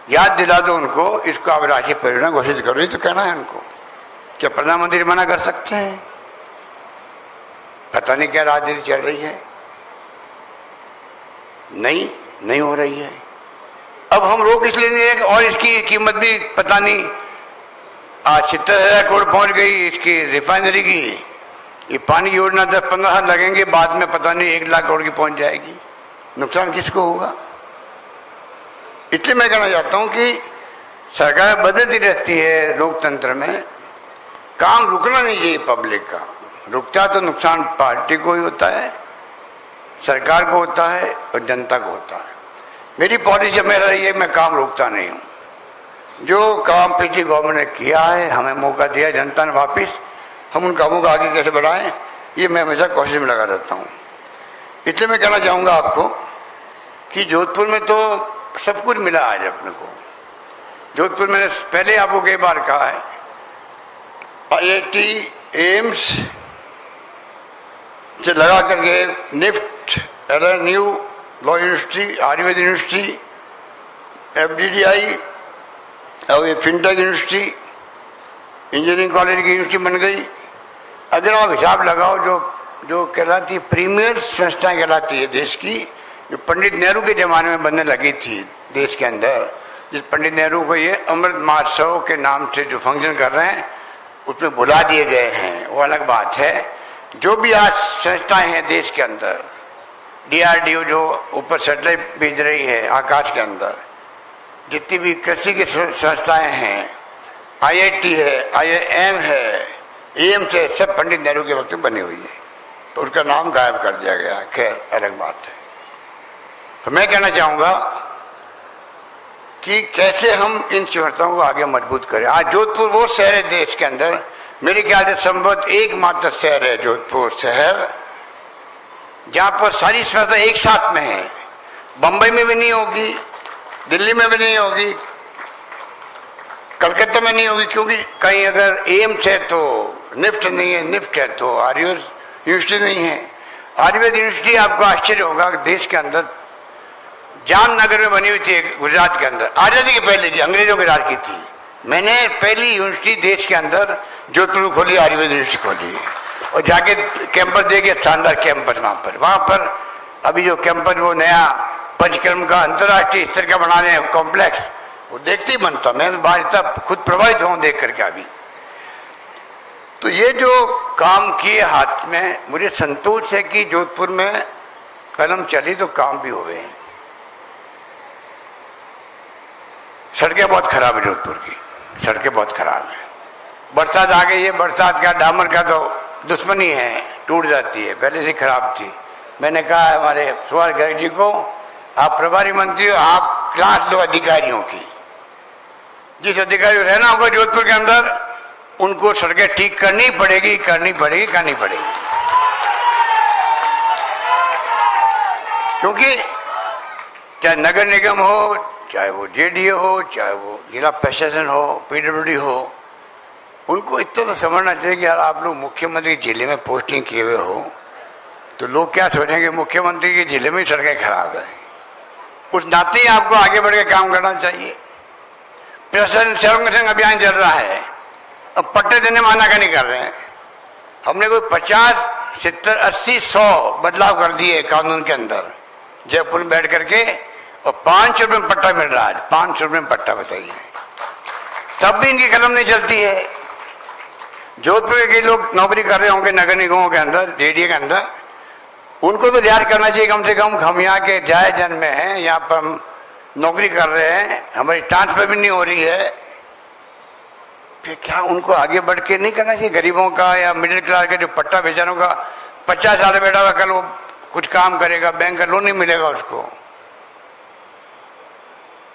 याद दिला दो उनको, इसको आप राष्ट्रीय परियोजना घोषित करो। ये तो कहना है उनको। क्या प्रधानमंत्री मना कर सकते हैं? पता नहीं क्या राजनीति चल रही है। नहीं हो रही है। अब हम रोक इसलिए नहीं रहे और इसकी कीमत भी पता नहीं आज 70,000 करोड़ पहुंच गई इसकी रिफाइनरी की। ये पानी योजना 10-15 साल लगेंगे, बाद में पता नहीं 1 लाख करोड़ की पहुंच जाएगी। नुकसान किसको होगा? इसलिए मैं कहना चाहता हूं कि सरकार बदलती रहती है लोकतंत्र में, काम रुकना नहीं चाहिए पब्लिक का। रुकता तो नुकसान पार्टी को ही होता है, सरकार को होता है और जनता को होता है। मेरी पॉलिसी मेरा रही है, मैं काम रोकता नहीं हूं। जो काम पिछली गवर्नमेंट ने किया है, हमें मौका दिया जनता ने वापिस, हम उन कामों को आगे कैसे बढ़ाएं, ये मैं हमेशा कोशिश में लगा रहता हूं। इसलिए मैं कहना चाहूँगा आपको कि जोधपुर में तो सब कुछ मिला आज अपने को। जोधपुर मैंने पहले आपको कई बार कहा है, IIT, एम्स से लगा करके NIFT, LNU, law university, Ayurved university, FDDI, अब ये फिनटेक यूनिवर्सिटी, इंजीनियरिंग कॉलेज की यूनिवर्सिटी बन गई। अगर आप हिसाब लगाओ, जो कहलाती है प्रीमियर संस्थाएं कहलाती है देश की, जो पंडित नेहरू के ज़माने में बनने लगी थी देश के अंदर, जिस पंडित नेहरू को ये अमृत महोत्सव के नाम से जो फंक्शन कर रहे हैं उसमें बुला दिए गए हैं, वो अलग बात है। जो भी आज संस्थाएं हैं देश के अंदर, DRDO जो ऊपर सैटेलाइट भेज रही है आकाश के अंदर, जितनी भी कृषि की संस्थाएं हैं, IIT है, IIM है, एम्स है, सब पंडित नेहरू के वक्त बनी हुई है। तो उसका नाम गायब कर दिया गया, खैर अलग बात है। तो मैं कहना चाहूँगा कि कैसे हम इन संस्थाओं को आगे मजबूत करें। आज जोधपुर वो शहर है देश के अंदर, मेरे ख्याल से संभवत एकमात्र शहर है जोधपुर शहर जहाँ पर सारी संस्था एक साथ में है। बम्बई में भी नहीं होगी, दिल्ली में भी नहीं होगी, कलकत्ता में नहीं होगी, क्योंकि कहीं अगर एम्स है तो निफ्ट नहीं है, निफ्ट है तो आयुर्वेद यूनिवर्सिटी नहीं है। आयुर्वेद यूनिवर्सिटी आपको आश्चर्य होगा देश के अंदर जामनगर में बनी हुई थी, गुजरात के अंदर, आजादी के पहले थी, अंग्रेजों के राज की थी। मैंने पहली यूनिवर्सिटी देश के अंदर जोधपुर में खोली, आयुर्वेद यूनिवर्सिटी खोली और जाके कैंपस देखे, शानदार कैंपस वहाँ पर अभी जो कैंपस वो नया पंचकर्म का अंतर्राष्ट्रीय स्तर का बना रहे हैं कॉम्प्लेक्स, वो देखते ही बनता, मैं बाहर इतना खुद प्रभावित हूँ देख करके अभी। तो ये जो काम किए हाथ में, मुझे संतोष है कि जोधपुर में कलम चली तो काम भी हुए हैं। सड़कें बहुत खराब है जोधपुर की, सड़कें बहुत खराब है। बरसात आ गई है, बरसात का डामर का तो दुश्मनी है, टूट जाती है, पहले से खराब थी। मैंने कहा हमारे सुभाष गर्ग जी को, आप प्रभारी मंत्री हो, आप क्लास लो अधिकारियों की, जिस अधिकारी रहना होगा जोधपुर के अंदर उनको सड़कें ठीक करनी पड़ेगी, करनी पड़ेगी। क्योंकि चाहे नगर निगम हो, चाहे वो जेडीए हो, चाहे वो जिला प्रशासन हो, पीडब्ल्यूडी हो, उनको इतना तो समझना चाहिए कि यार आप लोग मुख्यमंत्री के जिले में पोस्टिंग किए हुए हो तो लोग क्या सोचेंगे, मुख्यमंत्री के जिले में सड़कें खराब है। उस नाते ही आपको आगे बढ़ के काम करना चाहिए। प्रशासन सर्वसंग अभियान चल रहा है, अब पट्टे देने में आनाकानी कर रहे हैं। हमने कोई 50, 70, 80, 100 बदलाव कर दिए कानून के अंदर जयपुर में बैठ करके, और 500 रुपये में पट्टा मिल रहा है। 500 रुपये में पट्टा बताइए, तब भी इनकी कलम नहीं चलती है। जोधपुर के लोग नौकरी कर रहे होंगे नगर निगमों के अंदर, जेडीए के अंदर, उनको तो लिहाज करना चाहिए कम से कम। हम यहाँ के जाए जन में हैं, यहाँ पर हम नौकरी कर रहे हैं, हमारी ट्रांसफर भी नहीं हो रही है, फिर क्या उनको आगे बढ़ के नहीं करना चाहिए? गरीबों का या मिडिल क्लास का जो पट्टा बेचारों का 50 साल बैठा हुआ, कल वो कुछ काम करेगा, बैंक का लोन नहीं मिलेगा उसको,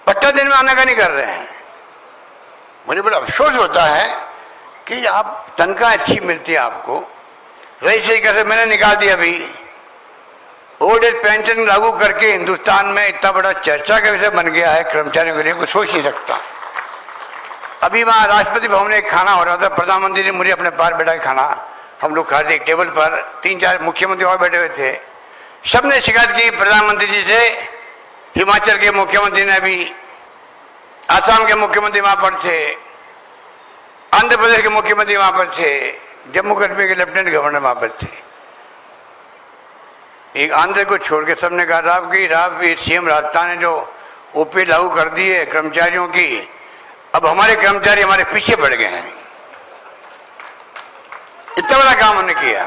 पट्टा देने में आनाकानी कर रहे हैं। मुझे बड़ा अफसोस होता है कि आप तनख्वाह अच्छी मिलती है आपको, रही सही कैसे मैंने निकाल दिया। अभी ओल्ड एज पेंशन लागू करके हिंदुस्तान में इतना बड़ा चर्चा का विषय बन गया है कर्मचारियों के लिए, कोई सोच नहीं सकता। अभी वहाँ राष्ट्रपति भवन में एक खाना हो रहा था, प्रधानमंत्री ने मुझे अपने पास बैठा के खाना, हम लोग खा रहे एक टेबल पर, 3-4 मुख्यमंत्री और बैठे हुए थे। सबने शिकायत की प्रधानमंत्री जी से, हिमाचल के मुख्यमंत्री ने भी, आसाम के मुख्यमंत्री वहां पर थे, आंध्र प्रदेश के मुख्यमंत्री वहां पर थे, जम्मू कश्मीर के लेफ्टिनेंट गवर्नर वहां पर थे। एक आंध्र को छोड़ के सबने कहा राव सीएम राजस्थान ने जो ओपी लागू कर दी है कर्मचारियों की, अब हमारे कर्मचारी हमारे पीछे बढ़ गए हैं। इतना बड़ा काम हमने किया।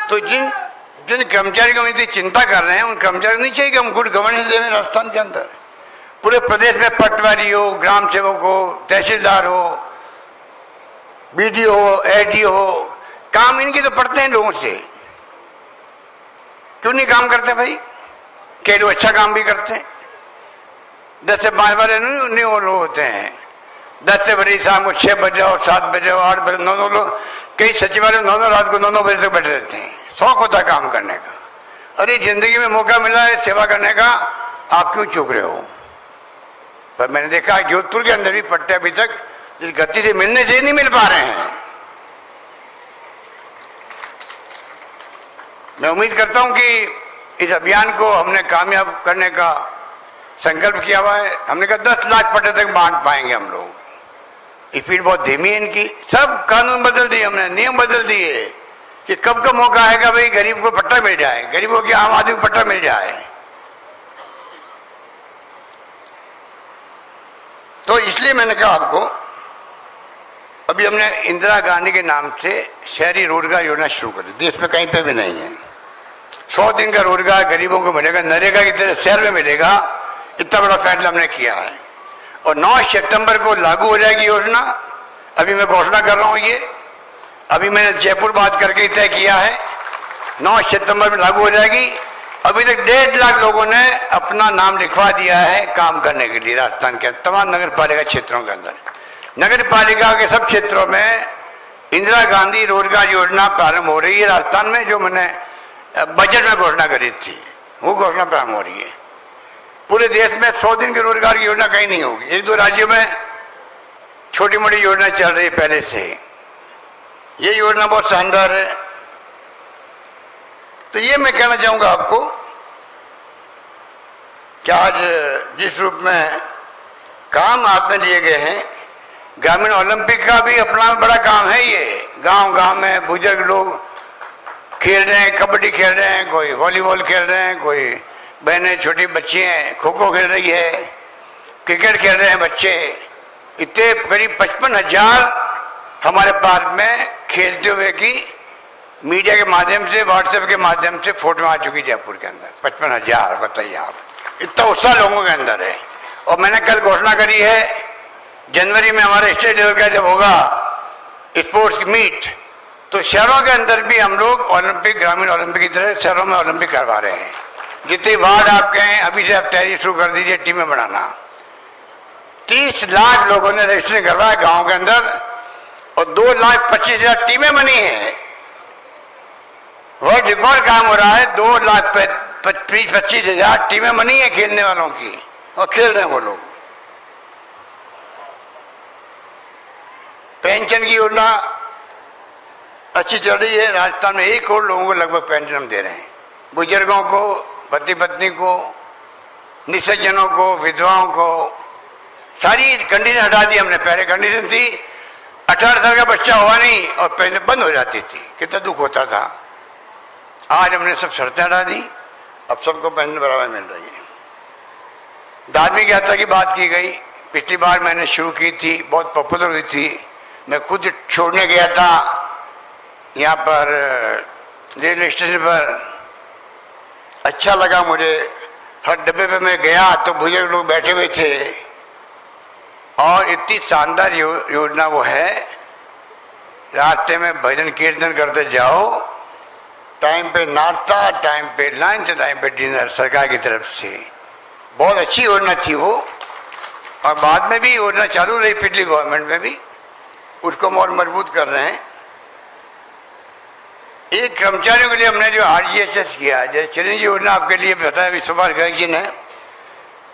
तो जिन कर्मचारी को इतनी चिंता कर रहे हैं, उन कर्मचारी को नहीं चाहिए कि हम गुड गवर्नेंस दें राजस्थान के अंदर। पूरे प्रदेश में पटवारी हो, ग्राम सेवक हो, तहसीलदार हो, बीडीओ हो, एडीओ हो, काम इनके तो पड़ते हैं लोगों से। क्यों नहीं काम करते भाई? कई लोग अच्छा काम भी करते हैं, 10 से 5 वाले नहीं वो लोग होते हैं, 10 से बड़ी शाम को 6 बजे और 7 बजे और 8 बजे 9 लोग, कई सचिवालय 9 रात को 9 बजे तक बैठे रहते हैं। शौक होता है काम करने का। अरे जिंदगी में मौका मिला है सेवा करने का, आप क्यों चूक रहे हो? पर मैंने देखा जोधपुर के अंदर भी पट्टे अभी तक जिस गति से मिलने से नहीं मिल पा रहे हैं। मैं उम्मीद करता हूं कि इस अभियान को हमने कामयाब करने का संकल्प किया हुआ है। हमने कहा 10 लाख पट्टे तक बांट पाएंगे हम लोग। स्पीड बहुत धीमी है इनकी। सब कानून बदल दिए हमने, नियम बदल दिए कि कब कब मौका आएगा भाई गरीब को पट्टा मिल जाए, गरीबों के आम आदमी को पट्टा मिल जाए। तो इसलिए मैंने कहा आपको, अभी हमने इंदिरा गांधी के नाम से शहरी रोजगार योजना शुरू कर दी। देश में कहीं पे भी नहीं है। 100 दिन का रोजगार गरीबों को मिलेगा, नरेगा की तरह शहर में मिलेगा। इतना बड़ा फैसला हमने किया है और 9 सितंबर को लागू हो जाएगी योजना। अभी मैं घोषणा कर रहा हूं ये, अभी मैंने जयपुर बात करके तय किया है, 9 सितंबर में लागू हो जाएगी। अभी तक 1.5 लाख लोगों ने अपना नाम लिखवा दिया है काम करने के लिए राजस्थान के तमाम नगर पालिका क्षेत्रों के अंदर। नगर पालिका के सब क्षेत्रों में इंदिरा गांधी रोजगार योजना प्रारंभ हो रही है राजस्थान में, जो मैंने बजट में घोषणा करी थी वो घोषणा प्रारंभ हो रही है। पूरे देश में 100 दिन के रोजगार की योजना कहीं नहीं होगी। 1-2 राज्यों में छोटी मोटी योजना चल रही है पहले से। ये योजना बहुत शानदार है। तो ये मैं कहना चाहूंगा आपको कि आज जिस रूप में काम हाथ में लिए गए हैं, ग्रामीण ओलंपिक का भी अपना बड़ा काम है। ये गांव गांव में बुजुर्ग लोग खेल रहे हैं, कबड्डी खेल रहे हैं, कोई वॉलीबॉल खेल रहे हैं, कोई बहनें छोटी बच्ची हैं खो खो खेल रही है, क्रिकेट खेल रहे हैं बच्चे। इतने करीब 55,000 हमारे पार्क में खेलते हुए की मीडिया के माध्यम से, व्हाट्सएप के माध्यम से फोटो आ चुकी जयपुर के अंदर। 55,000, बताइए आप, इतना उत्साह लोगों के अंदर है। और मैंने कल घोषणा करी है, जनवरी में हमारे स्टेट लेवल का जब होगा स्पोर्ट्स की मीट, तो शहरों के अंदर भी हम लोग ओलंपिक, ग्रामीण ओलंपिक की तरह शहरों में ओलंपिक करवा रहे हैं। जितने वार्ड आप कहें, अभी से आप तैयारी शुरू कर दीजिए टीमें बनाना। 30 लाख लोगों ने रजिस्ट्रेशन करवाया गांव के अंदर और 2,25,000 टीमें बनी हैं। वर्ल्ड रिकॉर्ड काम हो रहा है। 2,25,000 टीमें बनी है खेलने वालों की और खेल रहे हैं वो लोग। पेंशन की योजना अच्छी चल रही है। राजस्थान में 1 करोड़ लोगों को लगभग पेंशन हम दे रहे हैं। बुजुर्गों को, पति पत्नी को, निसज्जनों को, विधवाओं को, सारी कंडीशन हटा दी हमने। पहले कंडीशन थी 18 साल का बच्चा हुआ नहीं और पेंशन बंद हो जाती थी, कितना दुख होता था। आज हमने सब शर्तें हटा दी, अब सबको पेंशन बराबर मिल रही है। धार्मिक यात्रा की बात की गई, पिछली बार मैंने शुरू की थी, बहुत पॉपुलर हुई थी। मैं खुद छोड़ने गया था यहाँ पर रेलवे स्टेशन पर, अच्छा लगा मुझे। हर डब्बे पे मैं गया तो बुजुर्ग लोग बैठे हुए थे और इतनी शानदार योजना वो है। रास्ते में भजन कीर्तन करते जाओ, टाइम पे नाश्ता, टाइम पे लंच, टाइम पे डिनर सरकार की तरफ से। बहुत अच्छी योजना थी वो और बाद में भी योजना चालू रही पिछली गवर्नमेंट में भी, उसको और मजबूत कर रहे हैं। एक कर्मचारियों के लिए हमने जो RGSS किया, जैसे चिरंजीवी योजना आपके लिए बताया अभी सुभाष गर्ग जी ने,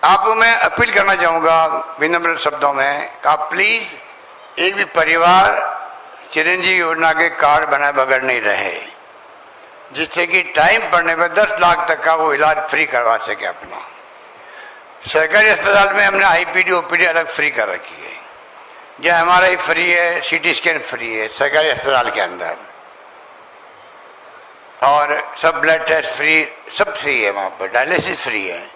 आपको मैं अपील करना चाहूँगा विनम्र शब्दों में, आप प्लीज एक भी परिवार चिरंजीवी योजना के कार्ड बनाए बगैर नहीं रहे, जिससे कि टाइम पड़ने पर 10 लाख तक का वो इलाज फ्री करवा सके अपना। सरकारी अस्पताल में हमने IPD OPD अलग फ्री कर रखी है, जहाँ MRI फ्री है, CT स्कैन फ्री है सरकारी अस्पताल के अंदर, और सब ब्लड टेस्ट फ्री, सब फ्री है वहाँ पर, डायलिसिस फ्री है।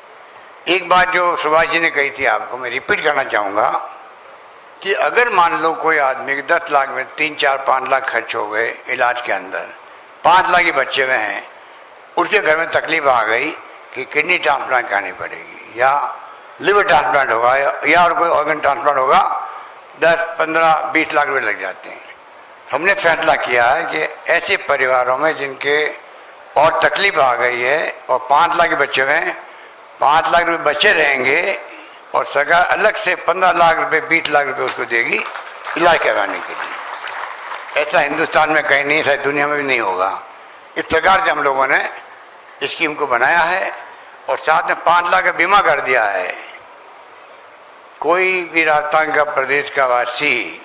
एक बात जो सुभाष जी ने कही थी आपको मैं रिपीट करना चाहूँगा कि अगर मान लो कोई आदमी के 10 लाख में 3, 4, 5 लाख खर्च हो गए इलाज के अंदर, 5 लाख ही बच्चे में हैं, उसके घर में तकलीफ आ गई कि किडनी ट्रांसप्लांट करानी पड़ेगी या लिवर ट्रांसप्लांट होगा या और कोई ऑर्गन ट्रांसप्लांट होगा, 10, 15, 20 लाख रुपये लग जाते हैं। हमने फैसला किया है कि ऐसे परिवारों में जिनके और तकलीफ आ गई है और 5 लाख के बच्चे में 5 लाख रुपये बचे रहेंगे और सरकार अलग से 15 लाख रुपये, 20 लाख रुपये उसको देगी इलाज करवाने के लिए। ऐसा हिंदुस्तान में कहीं नहीं, शायद दुनिया में भी नहीं होगा। इस प्रकार से हम लोगों ने स्कीम को बनाया है और साथ में 5 लाख का बीमा कर दिया है। कोई भी राजस्थान का, प्रदेश का वासी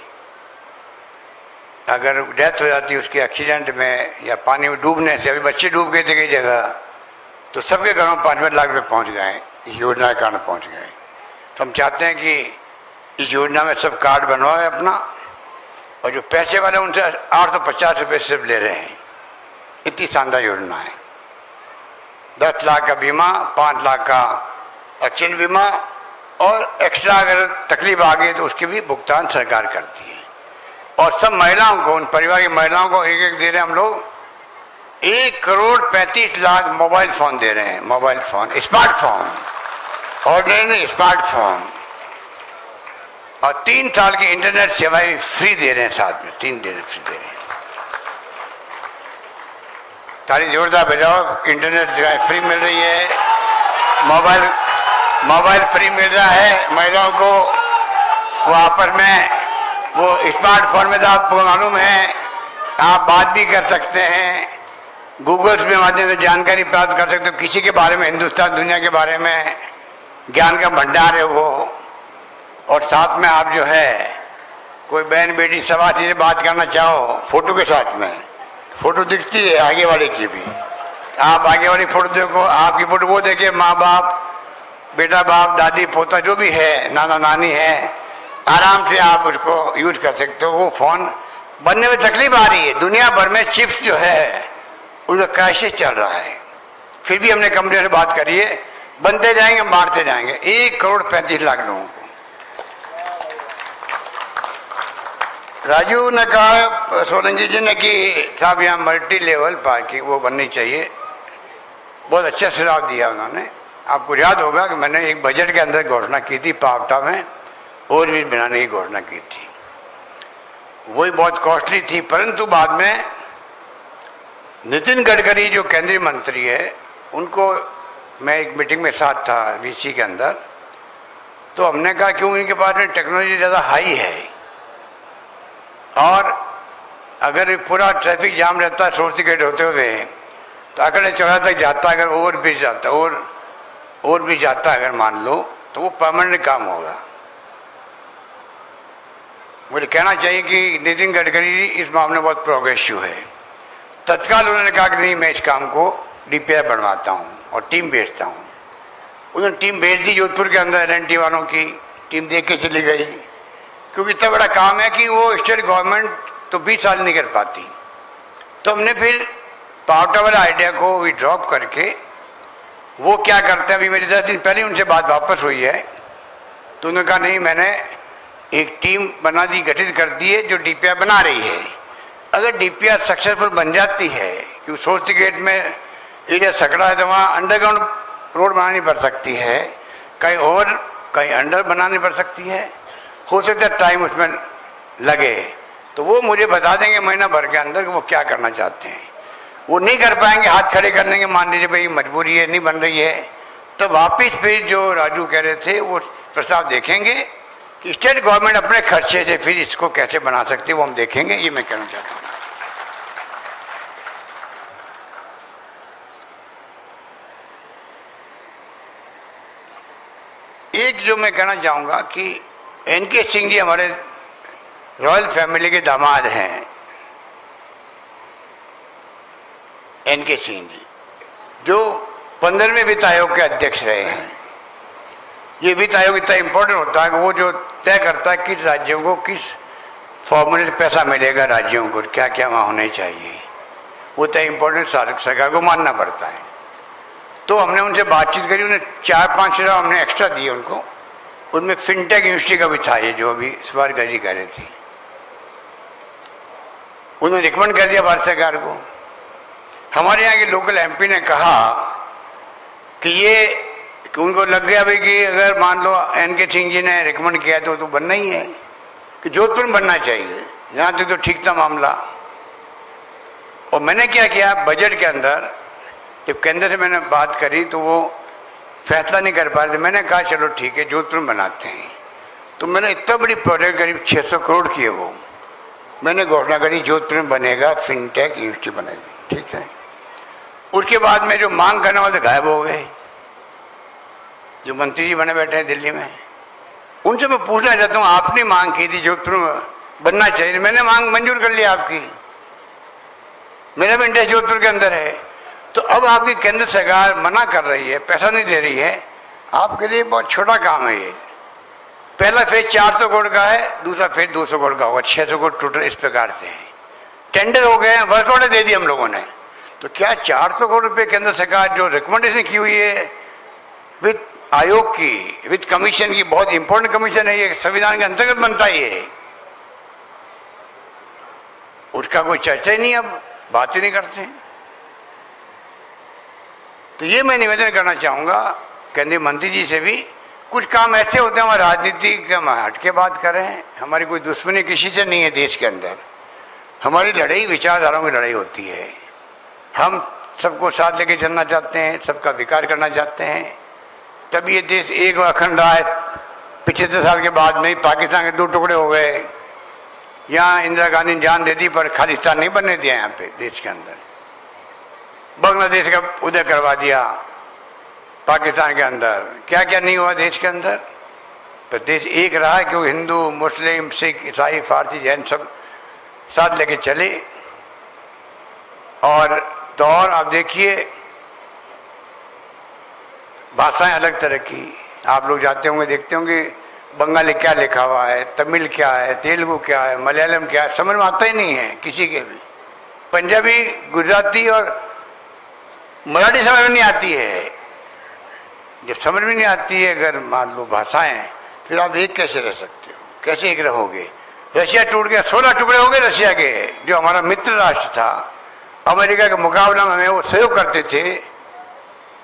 अगर डेथ हो जाती है उसके एक्सीडेंट में या पानी में डूबने से, अभी बच्चे डूब गए थे कई जगह, तो सबके घरों में 5-5 लाख रुपये पहुँच गए, योजना के कारण पहुँच गए। तो हम चाहते हैं कि इस योजना में सब कार्ड बनवाए अपना, और जो पैसे वाले उनसे 850 रुपये सिर्फ ले रहे हैं। इतनी शानदार योजना है। 10 लाख का बीमा, 5 लाख का एक्सीडेंट बीमा, और एक्स्ट्रा अगर तकलीफ आ गई तो उसके भी भुगतान सरकार करती है। और सब महिलाओं को, उन परिवार की महिलाओं को एक दे रहे हैं हम लोग 1,35,00,000 मोबाइल फोन दे रहे हैं। Mobile phone, smartphone, ordinary smartphone, और 3 साल की इंटरनेट सेवाएं फ्री दे रहे हैं साथ में, 3 दिन फ्री दे रहे हैं। ताली जोरदार बजाओ। इंटरनेट सेवाएं फ्री मिल रही है, मोबाइल फ्री मिल रहा है महिलाओं को। वो आपस में वो स्मार्टफोन में तो आपको मालूम है आप बात भी कर सकते हैं, गूगल्स के माध्यम से जानकारी प्राप्त कर सकते हो किसी के बारे में, हिंदुस्तान दुनिया के बारे में ज्ञान का भंडार है वो। और साथ में आप जो है कोई बहन बेटी सवासी से बात करना चाहो फोटो के साथ में, फोटो दिखती है आगे वाले की भी, आप आगे वाली फोटो देखो, आपकी फोटो वो देखे, माँ बाप, बेटा बाप, दादी पोता जो भी है, नाना नानी है, आराम से आप उसको यूज कर सकते हो। वो फोन बनने में तकलीफ आ रही है, दुनिया भर में चिप्स जो है उसका क्राइसिस चल रहा है। फिर भी हमने कंपनी से बात करी है, बनते जाएंगे, मारते जाएंगे 1,35,00,000 लोगों को। राजू ने कहा, सोलंकी जी ने, कि साहब यहाँ मल्टी लेवल पार्किंग वो बननी चाहिए। बहुत अच्छा सुझाव दिया उन्होंने। आपको याद होगा कि मैंने एक बजट के अंदर घोषणा की थी, पावटा में ओवरब्रिज बनाने की घोषणा की थी। वही बहुत कॉस्टली थी, परंतु बाद में नितिन गडकरी जो केंद्रीय मंत्री है, उनको मैं एक मीटिंग में साथ था वीसी के अंदर, तो हमने कहा क्यों, इनके पास में टेक्नोलॉजी ज़्यादा हाई है और अगर पूरा ट्रैफिक जाम रहता सोर्स गेट होते हुए तो अगले चौराहे तक जाता, अगर ओवरब्रिज जाता और भी जाता अगर मान लो, तो वो परमानेंट काम होगा। मुझे कहना चाहिए कि नितिन गडकरी इस मामले में बहुत प्रोग्रेसिव है। तत्काल उन्होंने कहा कि नहीं, मैं इस काम को डीपीआर बनवाता हूँ और टीम भेजता हूँ। उन्होंने टीम भेज दी जोधपुर के अंदर, एलएनटी वालों की टीम देख के चली गई, क्योंकि इतना बड़ा काम है कि वो स्टेट गवर्नमेंट तो 20 साल नहीं कर पाती। तो हमने फिर पावटा वाला आइडिया को विड्रॉप करके वो क्या करते हैं, अभी मेरी 10 दिन पहले उनसे बात वापस हुई है, तो उन्होंने कहा नहीं, मैंने एक टीम बना दी, गठित कर दी है जो डीपीआर बना रही है। अगर डीपीआर सक्सेसफुल बन जाती है, क्योंकि सोर्स गेट में एरिया सकड़ा है, तो वहाँ अंडरग्राउंड रोड बनानी पड़ सकती है, कहीं ओवर कहीं अंडर बनानी पड़ सकती है, हो सकता है टाइम उसमें लगे, तो वो मुझे बता देंगे महीना भर के अंदर कि वो क्या करना चाहते हैं। वो नहीं कर पाएंगे, हाथ खड़े कर देंगे, मान लीजिए भाई मजबूरी है, नहीं बन रही है, तो वापिस फिर जो राजू कह रहे थे वो प्रस्ताव देखेंगे कि स्टेट गवर्नमेंट अपने खर्चे से फिर इसको कैसे बना सकती है, वो हम देखेंगे। ये मैं कहना चाहता हूँ। एक जो मैं कहना चाहूँगा कि एनके सिंह जी हमारे रॉयल फैमिली के दामाद हैं। एनके सिंह जी जो 15वें वित्त आयोग के अध्यक्ष रहे हैं। ये वित्त आयोग इतना इम्पोर्टेंट होता है कि वो जो तय करता है किस राज्यों को किस फॉर्मूले से पैसा मिलेगा, राज्यों को क्या क्या वहाँ होने चाहिए, वो तय इम्पोर्टेंट सरकार को मानना पड़ता है। तो हमने उनसे बातचीत करी, उन्हें 4-5 हज़ार हमने एक्स्ट्रा दिए उनको। उनमें फिनटेक यूनिवर्सिटी का भी था, ये जो अभी स्वारगरी कह रहे थे। उन्होंने रिकमेंड कर दिया भारत सरकार को। हमारे यहाँ के लोकल एमपी ने कहा कि ये कि उनको लग गया भाई कि अगर मान लो एनके सिंह जी ने रिकमेंड किया तो बनना ही है, कि जोधपुर में बनना चाहिए। यहाँ तक तो ठीक था मामला। और मैंने क्या किया, बजट के अंदर जब केंद्र से मैंने बात करी तो वो फैसला नहीं कर पा रहे थे। मैंने कहा चलो ठीक है, जोधपुर में बनाते हैं। तो मैंने इतना बड़ी प्रोजेक्ट करीब 600 करोड़ की है, वो मैंने घोषणा करी जोधपुर में बनेगा, फिनटेक यूनिवर्सिटी बनेगी। ठीक है। उसके बाद में जो मांग करने वाले गायब हो गए, जो मंत्री जी बने बैठे हैं दिल्ली में, उनसे मैं पूछना चाहता हूँ, आपने मांग की थी जोधपुर में बनना चाहिए, मैंने मांग मंजूर कर लिया आपकी, मेरा भी इंटरेस्ट जोधपुर के अंदर है। तो अब आपकी केंद्र सरकार मना कर रही है, पैसा नहीं दे रही है। आपके लिए बहुत छोटा काम है ये। पहला फेज 400 करोड़ का है, दूसरा फेज 200 करोड़ का होगा, 600 करोड़ टोटल इस प्रकार से है। टेंडर हो गए हैं, वर्क ऑर्डर दे दिए हम लोगों ने। तो क्या 400 करोड़ रुपये केंद्र सरकार जो रिकमेंडेशन की हुई है वित्त आयोग की, वित्त कमीशन की, बहुत इंपॉर्टेंट कमीशन है ये, संविधान के अंतर्गत बनता ही है, उसका कोई चर्चा ही नहीं, अब बात ही नहीं करते। तो ये मैं निवेदन करना चाहूँगा केंद्रीय मंत्री जी से भी, कुछ काम ऐसे होते हैं हमारे राजनीति के हम हट के बात करें, हमारी कोई दुश्मनी किसी से नहीं है देश के अंदर। हमारी लड़ाई विचारधाराओं की लड़ाई होती है। हम सबको साथ लेके चलना चाहते हैं, सबका विकास करना चाहते हैं, तभी ये देश एक अखंड रहा है। 75 साल के बाद में पाकिस्तान के 2 टुकड़े हो गए। यहाँ इंदिरा गांधी ने जान दे दी पर खालिस्तान नहीं बनने दिया यहाँ पे देश के अंदर। बांग्लादेश का उदय करवा दिया पाकिस्तान के अंदर, क्या क्या नहीं हुआ देश के अंदर। तो देश एक रहा है क्योंकि हिंदू, मुस्लिम, सिख, ईसाई, फारसी, जैन सब साथ लेके चले। और तो और आप देखिए भाषाएं अलग तरह की, आप लोग जाते होंगे देखते होंगे बंगाली क्या लिखा हुआ है, तमिल क्या है, तेलुगु क्या है, मलयालम क्या है, समझ में आता ही नहीं है किसी के भी। पंजाबी, गुजराती और मराठी समझ में नहीं आती है। जब समझ में नहीं आती है अगर मान लो भाषाएं, फिर आप एक कैसे रह सकते हो, कैसे एक रहोगे? रशिया टूट गया, 16 टुकड़े हो गए रशिया के, जो हमारा मित्र राष्ट्र था, अमेरिका के मुकाबला में हमें वो सहयोग करते थे,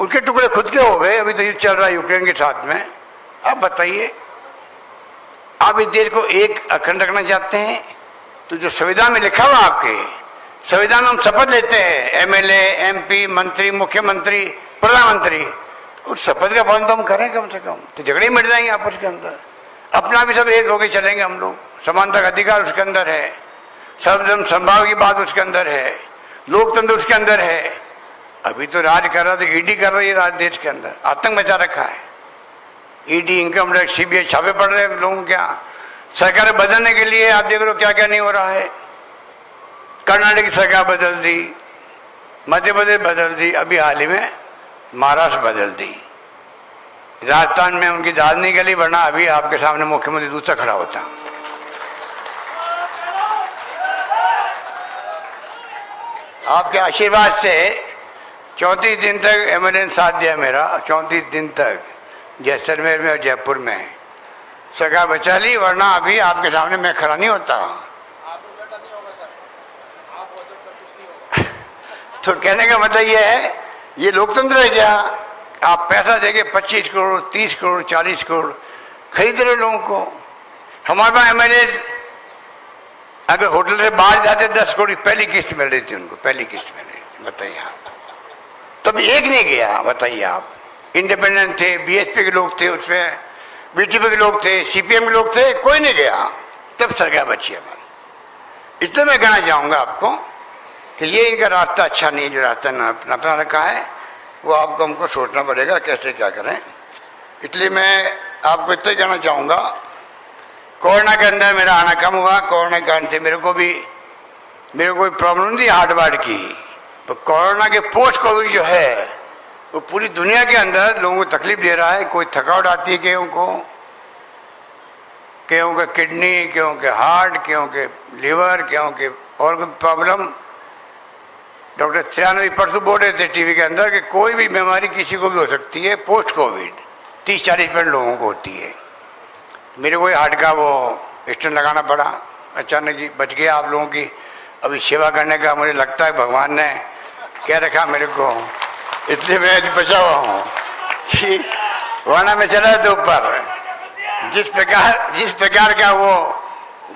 उनके टुकड़े खुद के हो गए। अभी तो युद्ध चल रहा है यूक्रेन के साथ में। अब बताइए, आप इस देश को एक अखंड रखना चाहते हैं तो जो संविधान में लिखा हुआ, आपके संविधान में हम शपथ लेते हैं, एमएलए, एमपी, मंत्री, मुख्यमंत्री, प्रधानमंत्री, उस शपथ का पालन तो हम करें कम से कम, तो झगड़े मिट जाएंगे आपस के अंदर। अपना भी सब एक होके चलेंगे हम लोग, समानता का अधिकार उसके अंदर है, सर्वधर्म संभाव की बात उसके अंदर है, लोकतंत्र उसके अंदर है। अभी तो राज कर रहा, तो ईडी कर रही है राज देश के अंदर, आतंक मचा रखा है। ईडी, इनकम टैक्स, सीबीआई छापे पड़ रहे हैं लोगों के यहाँ। सरकार बदलने के लिए आप देख रहे हो क्या क्या नहीं हो रहा है। कर्नाटक की सरकार बदल दी, मध्य प्रदेश बदल दी, अभी हाल ही में महाराष्ट्र बदल दी, राजस्थान में उनकी दाल नहीं गली, वरना अभी आपके सामने मुख्यमंत्री दूसरा खड़ा होता। आपके आशीर्वाद से 34 दिन तक एम्बुलेंस साथ दिया मेरा, 34 दिन तक जैसलमेर में और जयपुर में सरकार बचा ली, वरना अभी आपके सामने मैं खड़ा नहीं होता। तो कहने का मतलब ये है, ये लोकतंत्र है क्या? आप पैसा देके 25 करोड़, 30 करोड़, 40 करोड़ खरीद रहे लोगों को। हमारे पास एमएलए अगर होटल से बाहर जाते 10 करोड़ की पहली किस्त मिल रही थी उनको, पहली किस्त मिल रही थी। बताइए आप, तब एक नहीं गया। बताइए आप, इंडिपेंडेंट थे, बीएसपी के लोग थे, उसमें बीजेपी के लोग थे, सीपीएम के लोग थे, कोई नहीं गया, तब सरकार बची हमारी। इसलिए मैं कहना चाहूँगा आपको कि ये इनका रास्ता अच्छा नहीं, जो रास्ता अपना रखा है वो आपको हमको सोचना पड़ेगा कैसे क्या करें। इसलिए मैं आपको इतना कहना चाहूँगा, कोरोना के अंदर मेरा आना कम हुआ, कोरोना के कारण से मेरे को कोई प्रॉब्लम नहीं हार्ट वार्ट की, तो कोरोना के पोस्ट कोविड जो है वो पूरी दुनिया के अंदर लोगों को तकलीफ दे रहा है। कोई थकावट आती है केहू के किडनी, केहू के हार्ट, केहू के लीवर, केहू के और कोई प्रॉब्लम। डॉक्टर 93 परसों बोल रहे थे टीवी के अंदर कि कोई भी बीमारी किसी को भी हो सकती है पोस्ट कोविड, 30-40% लोगों को होती है। मेरे को हार्ट का वो स्टेंट लगाना पड़ा, अचानक ही बच गया आप लोगों की अभी सेवा करने का। मुझे लगता है भगवान ने कह रखा मेरे को, इसलिए मैं अभी बचा हुआ हूँ कि वरना में चला तो ऊपर। जिस प्रकार का वो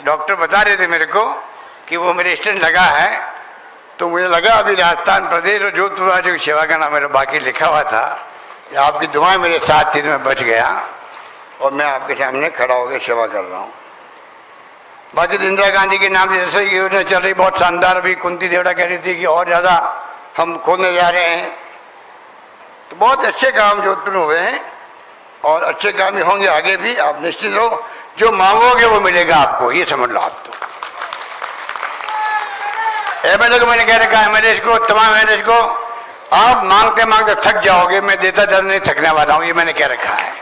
डॉक्टर बता रहे थे मेरे को कि वो मेरे स्टेंट लगा है, तो मुझे लगा अभी राजस्थान प्रदेश और जोधपुर राज्य की सेवा करना मेरा बाकी लिखा हुआ था। आपकी दुआएं मेरे साथ थी तो मैं बच गया और मैं आपके सामने खड़ा होकर सेवा कर रहा हूँ। बाकी इंदिरा गांधी के नाम से जैसे योजना चल रही बहुत शानदार, अभी कुंती देवड़ा कह रही थी कि और ज़्यादा हम खोलने जा रहे हैं, तो बहुत अच्छे काम जोधपुर में हुए हैं और अच्छे काम ही होंगे आगे भी। आप निश्चित रहो, जो मांगोगे वो मिलेगा आपको, ये समझ लो आप। तो एमएलए को मैंने कह रखा है, एमएलए को, तमाम एमएलए को, आप मांगते मांगते थक जाओगे, मैं देता जल्द नहीं थकने वाला हूँ, ये मैंने कह रखा है।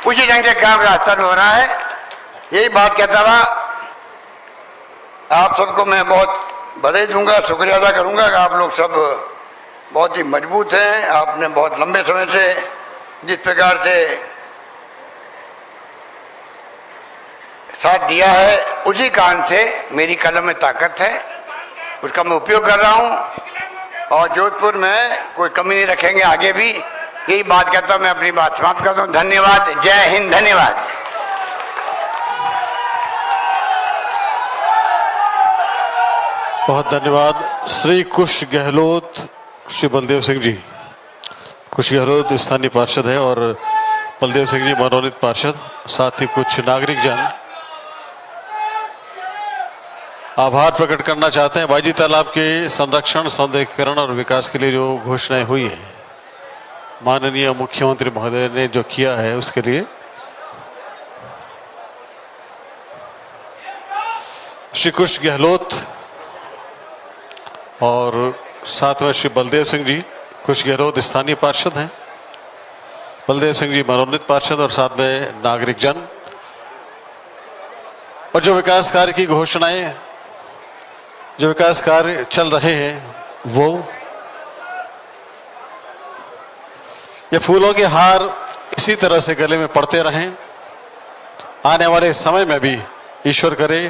उसी ढंग से काम रास्ता में हो रहा है, यही बात कहता हुआ आप सबको मैं बहुत बधाई दूंगा, शुक्रिया अदा करूंगा कि आप लोग सब बहुत ही मजबूत हैं। आपने बहुत लंबे समय से जिस प्रकार से साथ दिया है, उसी कारण से मेरी कलम में ताकत है, उसका मैं उपयोग कर रहा हूं और जोधपुर में कोई कमी नहीं रखेंगे आगे भी। यही बात कहता हूं, मैं अपनी बात समाप्त करता हूं। धन्यवाद, जय हिंद, धन्यवाद। बहुत धन्यवाद। श्री कुश गहलोत, श्री बलदेव सिंह जी। कुश गहलोत स्थानीय पार्षद है और बलदेव सिंह जी मनोनीत पार्षद, साथ ही कुछ नागरिक जन आभार प्रकट करना चाहते हैं। बायजी तालाब के संरक्षण, सौंदर्यीकरण और विकास के लिए जो घोषणाएं हुई हैं माननीय मुख्यमंत्री महोदय ने जो किया है उसके लिए श्री कुश गहलोत और साथ में श्री बलदेव सिंह जी। कुश गहलोत स्थानीय पार्षद हैं, बलदेव सिंह जी मनोनीत पार्षद और साथ में नागरिक जन, और जो विकास कार्य की घोषणाएं, जो विकास कार्य चल रहे हैं वो ये फूलों के हार इसी तरह से गले में पड़ते रहें। आने वाले समय में भी ईश्वर करे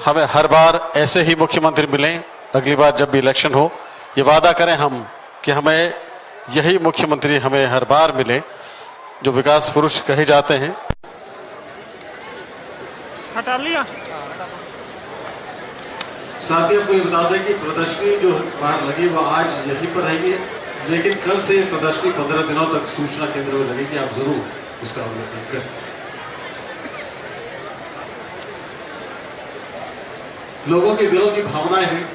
हमें हर बार ऐसे ही मुख्यमंत्री मिलें। अगली बार जब भी इलेक्शन हो, ये वादा करें हम कि हमें यही मुख्यमंत्री हमें हर बार मिले जो विकास पुरुष कहे जाते हैं। हटा लिया। साथ ही आपको ये बता दें कि प्रदर्शनी जो बाहर लगी वो आज यहीं पर रहेगी, लेकिन कल से प्रदर्शनी 15 दिनों तक सूचना केंद्र में लगेगी। आप जरूर उसका अवलोकन करें। लोगों के दिलों की भावनाएं हैं,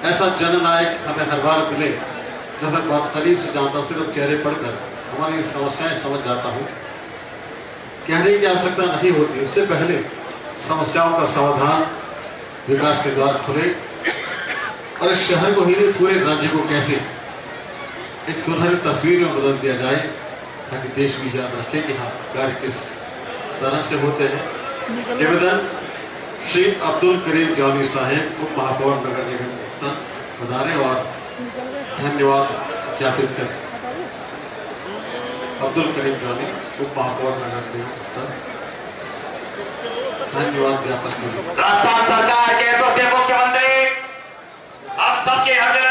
ऐसा जननायक हमें हर बार मिले जब मैं बहुत करीब से जानता हूं, सिर्फ चेहरे पढ़कर हमारी समस्याएं समझ जाता हूं। कहने की आवश्यकता नहीं होती, उससे पहले समस्याओं का समाधान विकास के द्वार खुले और इस शहर को ही नहीं पूरे राज्य को कैसे एक सुनहरी तस्वीर में बदल दिया जाए, ताकि देश भी याद रखे कि हाँ कार्य किस तरह से होते हैं। निवेदन श्री अब्दुल करीम जॉनी साहेब उप महापौर नगर निगम उत्तर बधाने और धन्यवाद ज्ञापित करें। अब्दुल करीम जॉनी उप महापौर नगर निगम उत्तर धन्यवाद ज्ञापन करें। राजस्थान सरकार के यशस्वी मुख्यमंत्री हम सबके हृदय